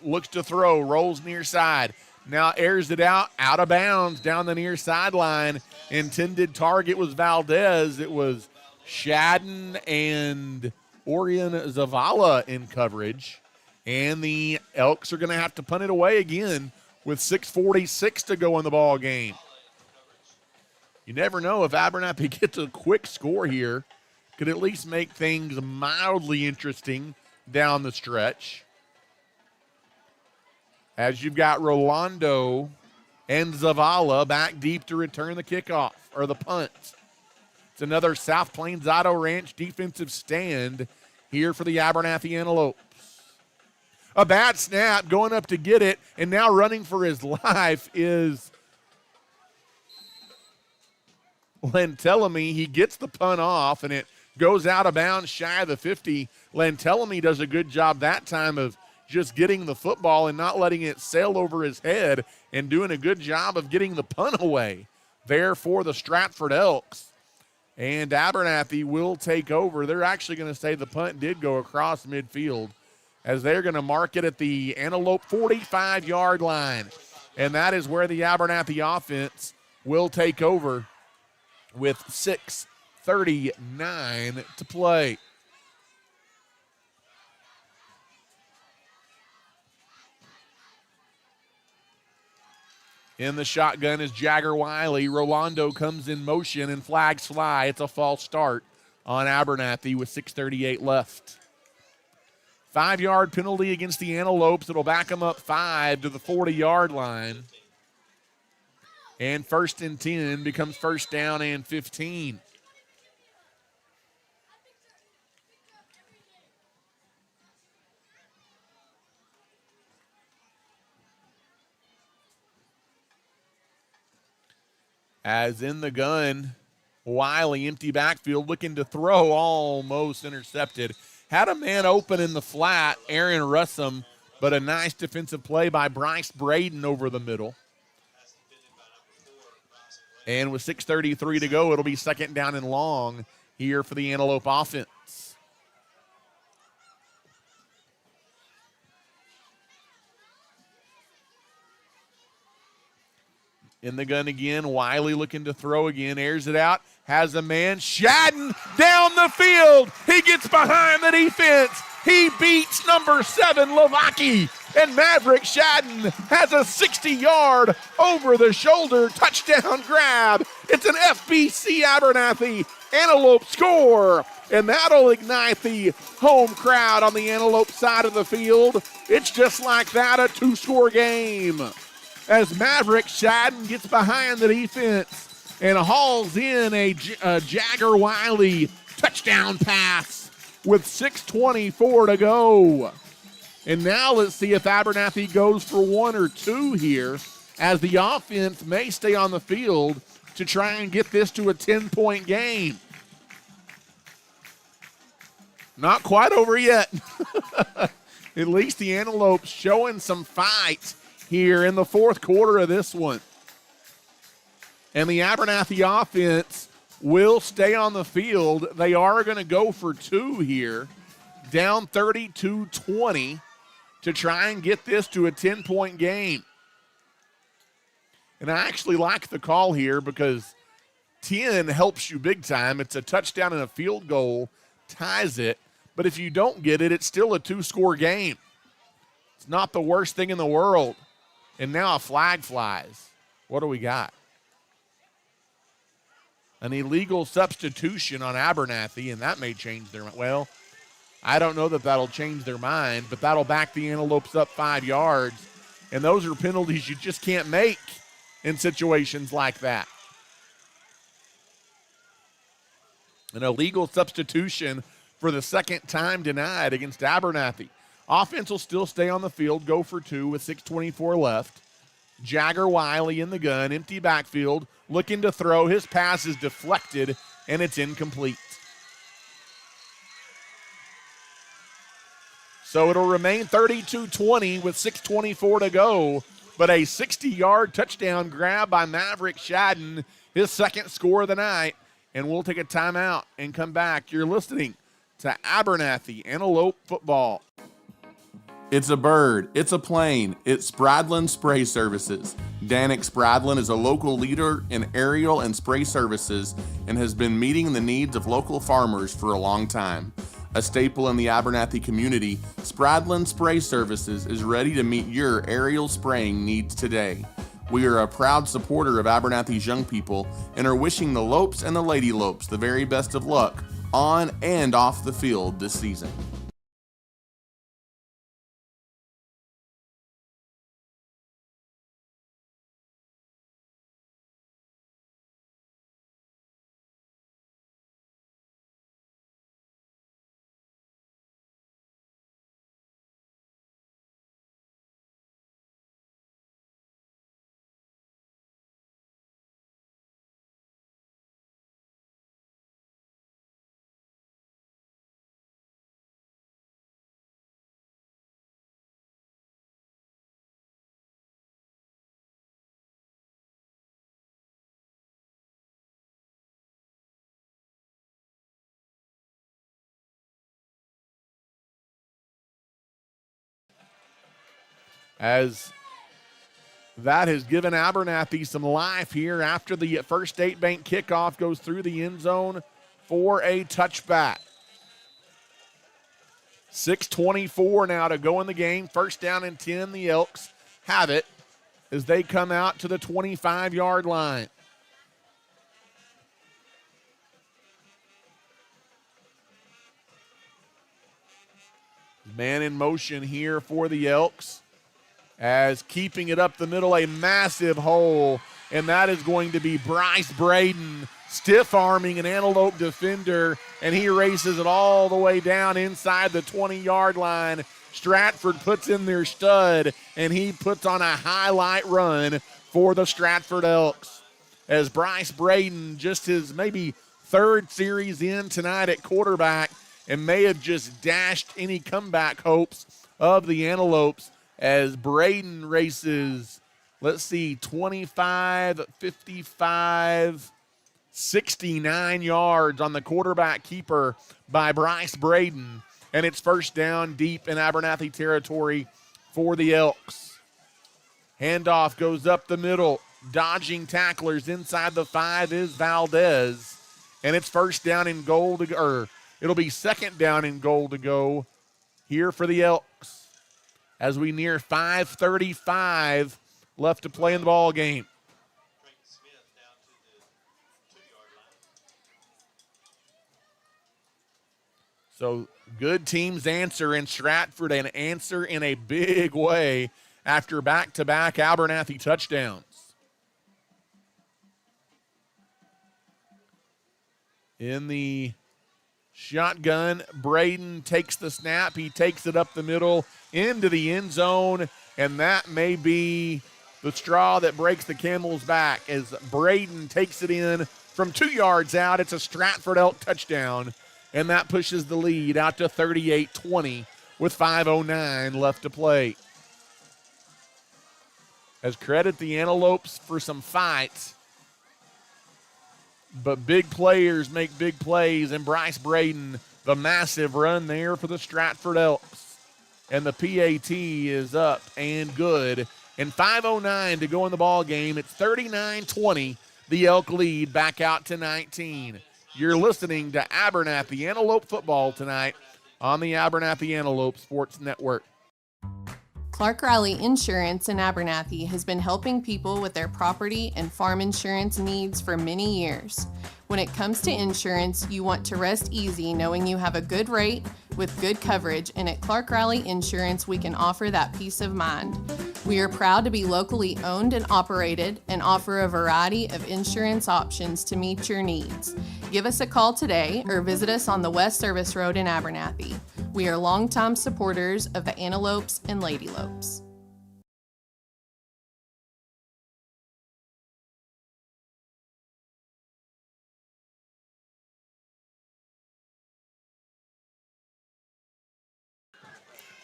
looks to throw, rolls near side. Now airs it out of bounds down the near sideline. Intended target was Valdez. It was Shadden and Orion Zavala in coverage. And the Elks are going to have to punt it away again with 6:46 to go in the ball game. You never know if Abernathy gets a quick score here. Could at least make things mildly interesting down the stretch. As you've got Rolando and Zavala back deep to return the kickoff, or the punt. It's another South Plains Auto Ranch defensive stand here for the Abernathy Antelopes. A bad snap, going up to get it, and now running for his life is Antelope. He gets the punt off, and it goes out of bounds shy of the 50. Antelope does a good job that time of just getting the football and not letting it sail over his head, and doing a good job of getting the punt away there for the Stratford Elks. And Abernathy will take over. They're actually going to say the punt did go across midfield, as they're going to mark it at the Antelope 45-yard line. And that is where the Abernathy offense will take over with 6:39 to play. In the shotgun is Jagger Wiley. Rolando comes in motion and flags fly. It's a false start on Abernathy with 6:38 left. 5-yard penalty against the Antelopes. It'll back them up 5 to the 40-yard line. And 1st and 10 becomes 1st down and 15. As in the gun, Wiley, empty backfield, looking to throw, almost intercepted. Had a man open in the flat, Aaron Russum, but a nice defensive play by Bryce Braden over the middle. And with 6:33 to go, it'll be 2nd down and long here for the Antelope offense. In the gun again, Wiley looking to throw again, airs it out, has a man, Shadden down the field. He gets behind the defense. He beats number 7, Lovaki, and Maverick Shadden has a 60-yard over-the-shoulder touchdown grab. It's an FBC Abernathy Antelope score, and that'll ignite the home crowd on the Antelope side of the field. It's just like that, a 2-score game, as Maverick Shadden gets behind the defense and hauls in a Jagger Wiley touchdown pass with 6:24 to go. And now let's see if Abernathy goes for 1 or 2 here, as the offense may stay on the field to try and get this to a 10-point game. Not quite over yet. At least the Antelopes showing some fight here in the fourth quarter of this one. And the Abernathy offense will stay on the field. They are going to go for two here, down 32-20 to try and get this to a 10-point game. And I actually like the call here because 10 helps you big time. It's a touchdown and a field goal, ties it. But if you don't get it, it's still a two-score game. It's not the worst thing in the world. And now a flag flies. What do we got? An illegal substitution on Abernathy, and that may change their mind. Well, I don't know that that'll change their mind, but that'll back the Antelopes up 5 yards. And those are penalties you just can't make in situations like that. An illegal substitution for the second time denied against Abernathy. Offense will still stay on the field, go for two with 6:24 left. Jagger Wiley in the gun, empty backfield, looking to throw. His pass is deflected, and it's incomplete. So it'll remain 32-20 with 6:24 to go, but a 60-yard touchdown grab by Maverick Shadden, his second score of the night, and we'll take a timeout and come back. You're listening to Abernathy Antelope football. It's a bird, it's a plane, it's Spradlin Spray Services. Danik Spradlin is a local leader in aerial and spray services and has been meeting the needs of local farmers for a long time. A staple in the Abernathy community, Spradlin Spray Services is ready to meet your aerial spraying needs today. We are a proud supporter of Abernathy's young people and are wishing the Lopes and the Lady Lopes the very best of luck on and off the field this season. As that has given Abernathy some life here after the First State Bank kickoff goes through the end zone for a touchback. 6:24 now to go in the game. First down and 10. The Elks have it as they come out to the 25-yard line. Man in motion here for the Elks, as keeping it up the middle, a massive hole, and that is going to be Bryce Braden stiff-arming an Antelope defender, and he races it all the way down inside the 20-yard line. Stratford puts in their stud, and he puts on a highlight run for the Stratford Elks. As Bryce Braden, just his maybe third series in tonight at quarterback, and may have just dashed any comeback hopes of the Antelopes, as Braden races, 25, 55, 69 yards on the quarterback keeper by Bryce Braden. And it's first down deep in Abernathy territory for the Elks. Handoff goes up the middle. Dodging tacklers inside the 5 is Valdez. And it's first down in goal to go, or it'll be second down in goal to go here for the Elks, as we near 5:35 left to play in the ball game. Smith down to the 2-yard line. So good teams answer, and Stratford an answer in a big way after back-to-back Abernathy touchdowns. In the shotgun, Braden takes the snap. He takes it up the middle into the end zone, and that may be the straw that breaks the camel's back as Braden takes it in from 2 yards out. It's a Stratford Elk touchdown, and that pushes the lead out to 38-20 with 5:09 left to play. As credit the Antelopes for some fights, but big players make big plays, and Bryce Braden, the massive run there for the Stratford Elks. And the PAT is up and good. And 5:09 to go in the ball game. It's 39-20. The Elk lead back out to 19. You're listening to Abernathy Antelope football tonight on the Abernathy Antelope Sports Network. Clark Riley Insurance in Abernathy has been helping people with their property and farm insurance needs for many years. When it comes to insurance, you want to rest easy knowing you have a good rate with good coverage, and at Clark Riley Insurance, we can offer that peace of mind. We are proud to be locally owned and operated and offer a variety of insurance options to meet your needs. Give us a call today or visit us on the West Service Road in Abernathy. We are longtime supporters of the Antelopes and Ladylopes.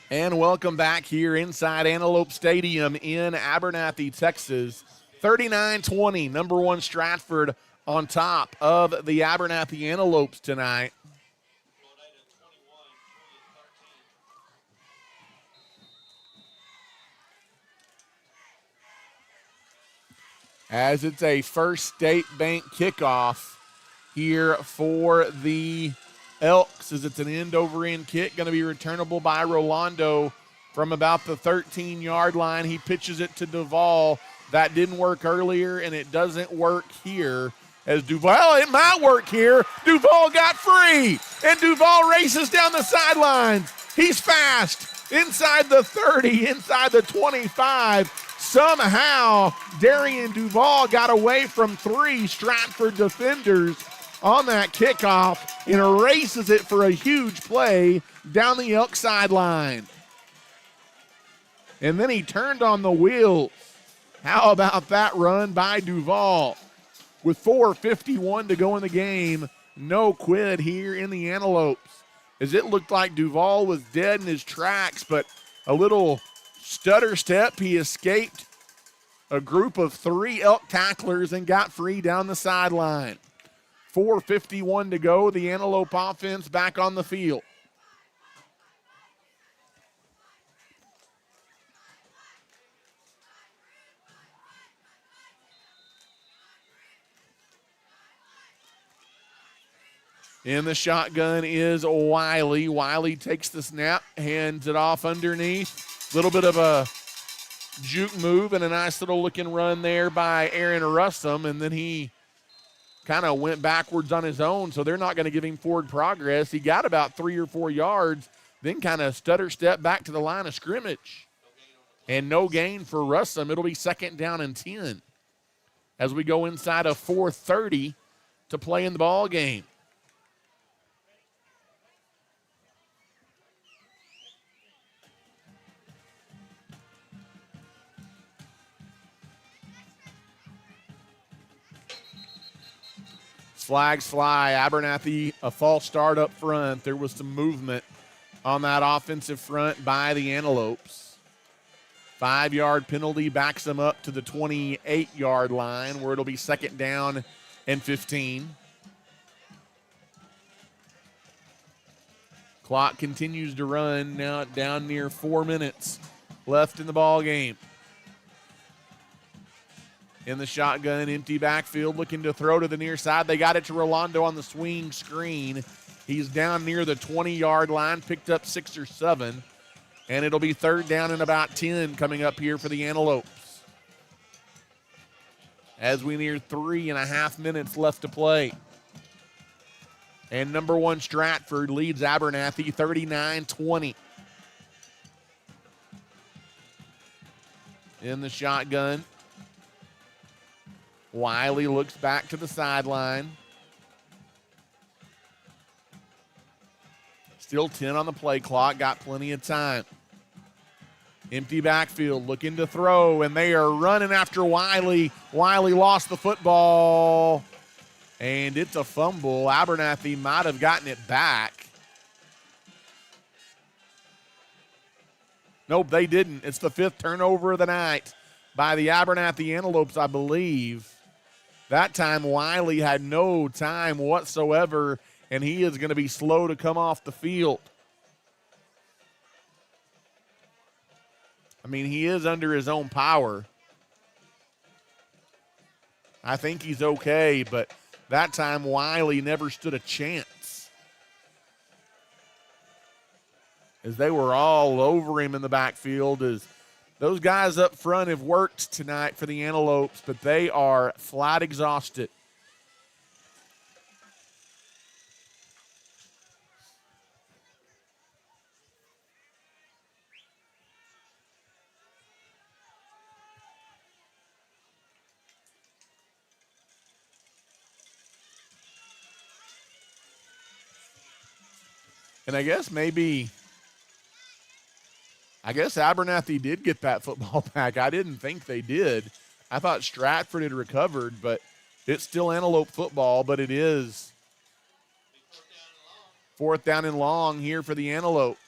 And welcome back here inside Antelope Stadium in Abernathy, Texas. 39-20, number one Stratford on top of the Abernathy Antelopes tonight. As it's a First State Bank kickoff here for the Elks, as it's an end-over-end kick, going to be returnable by Rolando from about the 13-yard line. He pitches it to Duval. That didn't work earlier, and it doesn't work here. As Duval, it might work here. Duval got free, and Duval races down the sidelines. He's fast. Inside the 30, inside the 25. Somehow, Darian Duval got away from three Stratford defenders on that kickoff and erases it for a huge play down the Elk sideline. And then he turned on the wheels. How about that run by Duval? With 4:51 to go in the game, no quit here in the Antelopes, as it looked like Duval was dead in his tracks, but a little stutter step, he escaped a group of three Elk tacklers and got free down the sideline. 4:51 to go, the Antelope offense back on the field. In the shotgun is Wiley. Wiley takes the snap, hands it off underneath. Little bit of a juke move and a nice little looking run there by Aaron Russum, and then he kind of went backwards on his own, so they're not going to give him forward progress. He got about 3 or 4 yards, then kind of stutter step back to the line of scrimmage. And no gain for Russum. It'll be 2nd down and 10 as we go inside of 4:30 to play in the ball game. Flags fly. Abernathy, a false start up front. There was some movement on that offensive front by the Antelopes. 5-yard penalty backs them up to the 28-yard line, where it'll be 2nd down and 15. Clock continues to run, now down near 4 minutes left in the ball game. In the shotgun, empty backfield, looking to throw to the near side. They got it to Rolando on the swing screen. He's down near the 20-yard line, picked up 6 or 7, and it'll be 3rd down and about 10 coming up here for the Antelopes, as we near 3.5 minutes left to play. And number one Stratford leads Abernathy 39-20. In the shotgun, Wiley looks back to the sideline. Still 10 on the play clock, got plenty of time. Empty backfield, looking to throw, and they are running after Wiley. Wiley lost the football, And it's a fumble. Abernathy might have gotten it back. Nope, they didn't. It's the 5th turnover of the night by the Abernathy Antelopes, I believe. That time, Wiley had no time whatsoever, and he is going to be slow to come off the field. I mean, he is under his own power. I think he's okay, but that time Wiley never stood a chance, as they were all over him in the backfield. As those guys up front have worked tonight for the Antelopes, but they are flat exhausted. And I guess Abernathy did get that football back. I didn't think they did. I thought Stratford had recovered, but it's still Antelope football, but it is 4th down and long here for the Antelopes.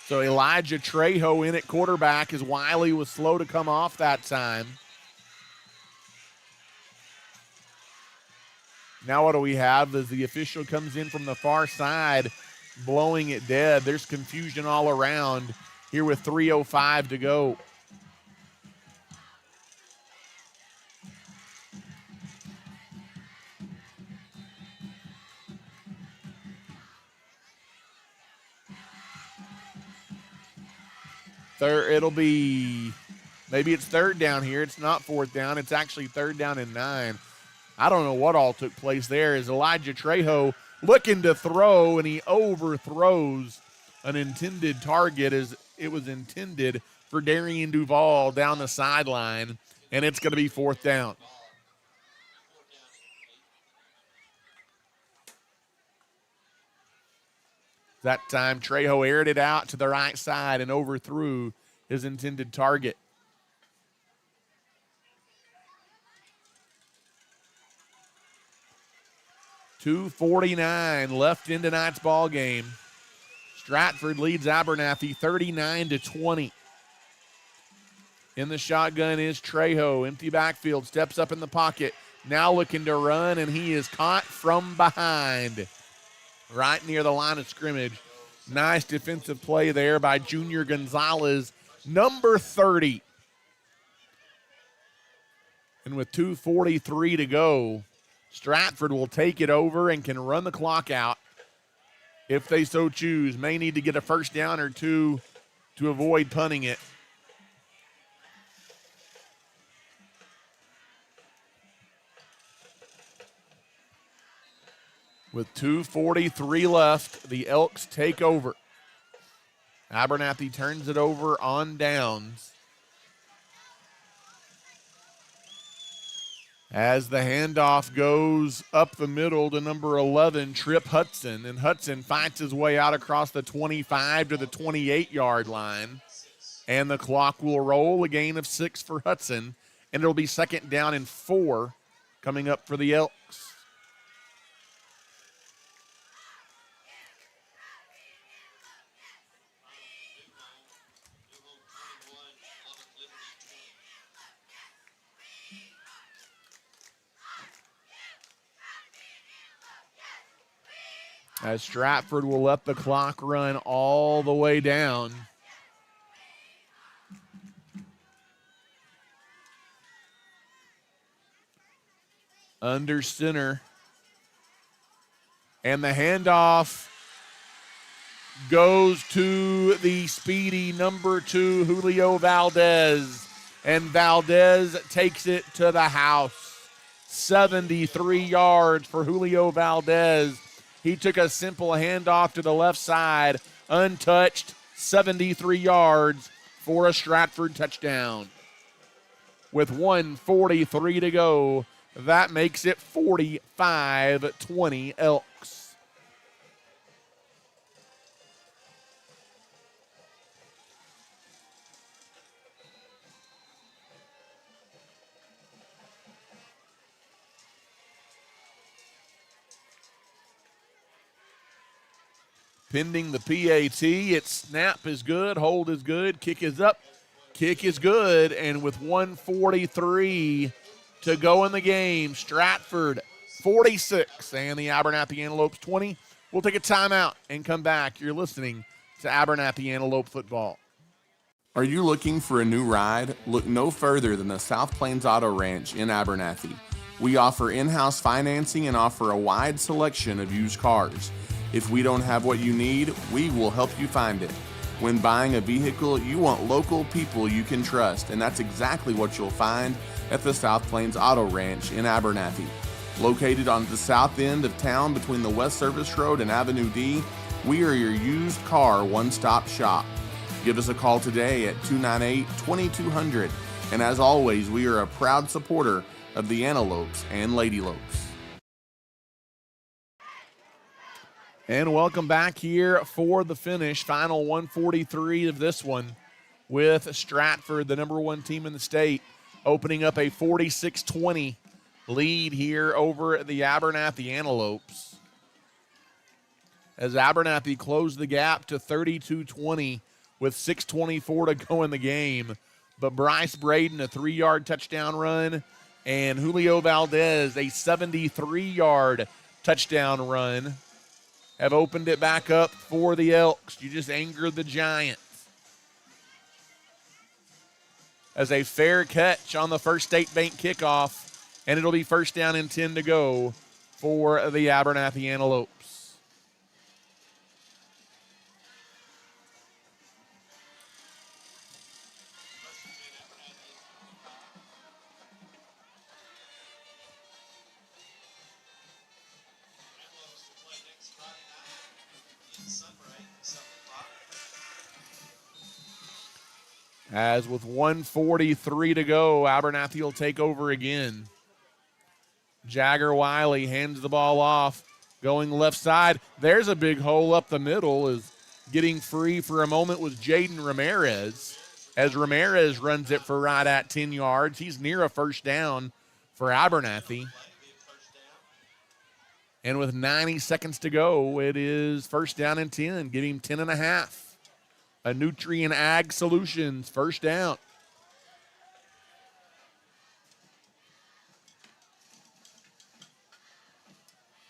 So Elijah Trejo in at quarterback as Wiley was slow to come off that time. Now what do we have as the official comes in from the far side, blowing it dead. There's confusion all around here with 3:05 to go. It'll be, maybe it's 3rd down here. It's not 4th down. It's actually 3rd down and 9. I don't know what all took place there as Elijah Trejo looking to throw, and he overthrows an intended target as it was intended for Darian Duval down the sideline, and it's going to be 4th down. That time, Trejo aired it out to the right side and overthrew his intended target. .249 left in tonight's ball game. Stratford leads Abernathy 39-20. In the shotgun is Trejo. Empty backfield, steps up in the pocket. Now looking to run, and he is caught from behind, right near the line of scrimmage. Nice defensive play there by Junior Gonzalez, number 30. And with 2:43 to go, Stratford will take it over and can run the clock out if they so choose. May need to get a first down or two to avoid punting it. With 2:43 left, the Elks take over. Abernathy turns it over on downs. As the handoff goes up the middle to number 11, Trip Hudson, and Hudson fights his way out across the 25 to the 28-yard line. And the clock will roll, a gain of 6 for Hudson, and it'll be 2nd down and 4 coming up for the Elks. As Stratford will let the clock run all the way down. Under center. And the handoff goes to the speedy number 2, Julio Valdez. And Valdez takes it to the house. 73 yards for Julio Valdez. He took a simple handoff to the left side, untouched, 73 yards for a Stratford touchdown. With 1:43 to go, That makes it 45-20 Elks. Pending the PAT, its snap is good, hold is good, kick is up, kick is good, and with 1:43 to go in the game, Stratford 46 and the Abernathy Antelopes 20. We'll take a timeout and come back. You're listening to Abernathy Antelope football. Are you looking for a new ride? Look no further than the South Plains Auto Ranch in Abernathy. We offer in-house financing and offer a wide selection of used cars. If we don't have what you need, we will help you find it. When buying a vehicle, you want local people you can trust, and that's exactly what you'll find at the South Plains Auto Ranch in Abernathy. Located on the south end of town between the West Service Road and Avenue D, we are your used car one-stop shop. Give us a call today at 298-2200, and as always, we are a proud supporter of the Antelopes and Ladylopes. And welcome back here for the finish. Final 1:43 of this one with Stratford, the number one team in the state, opening up a 46-20 lead here over the Abernathy Antelopes. As Abernathy closed the gap to 32-20 with 6:24 to go in the game. But Bryce Braden, a 3-yard touchdown run, and Julio Valdez, a 73-yard touchdown run, have opened it back up for the Elks. You just angered the Giants. As a fair catch on the First State Bank kickoff, and it'll be first down and 10 to go for the Abernathy Antelopes. As with 1:43 to go, Abernathy will take over again. Jagger Wiley hands the ball off, going left side. There's a big hole up the middle. Is getting free for a moment was Jaden Ramirez, as Ramirez runs it for right at 10 yards. He's near a first down for Abernathy. And with 90 seconds to go, it is first down and 10. Give him 10 and a half. A Nutrient Ag Solutions first down.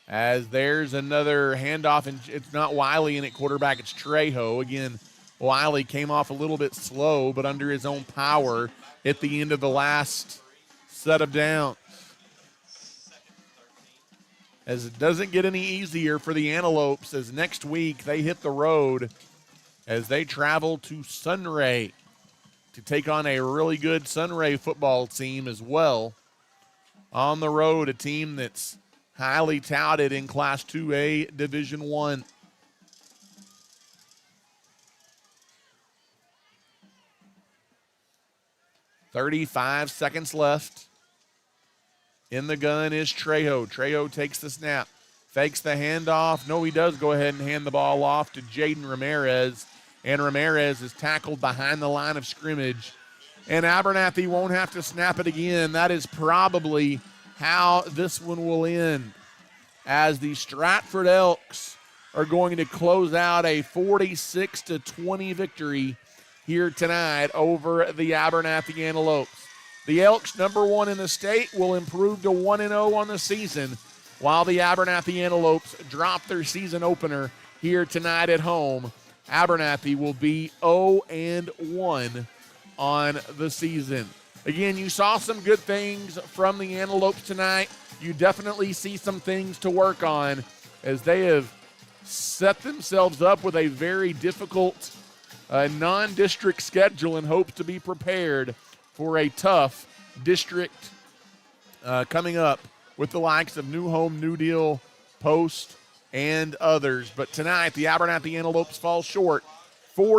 As there's another handoff, and it's not Wiley in at quarterback, it's Trejo. Again, Wiley came off a little bit slow, but under his own power at the end of the last set of downs. As it doesn't get any easier for the Antelopes, as next week they hit the road as they travel to Sunray to take on a really good Sunray football team as well. On the road, a team that's highly touted in Class 2A Division I. .35 seconds left. In the gun is Trejo. Trejo takes the snap, fakes the handoff. No, he does go ahead and hand the ball off to Jaden Ramirez. And Ramirez is tackled behind the line of scrimmage. And Abernathy won't have to snap it again. That is probably how this one will end, as the Stratford Elks are going to close out a 46-20 victory here tonight over the Abernathy Antelopes. The Elks, number one in the state, will improve to 1-0 on the season, while the Abernathy Antelopes drop their season opener here tonight at home. Abernathy will be 0-1 on the season. Again, you saw some good things from the Antelopes tonight. You definitely see some things to work on, as they have set themselves up with a very difficult non-district schedule and hope to be prepared for a tough district coming up with the likes of New Home, New Deal, Post, and others. But tonight, the Abernathy Antelopes fall short, 40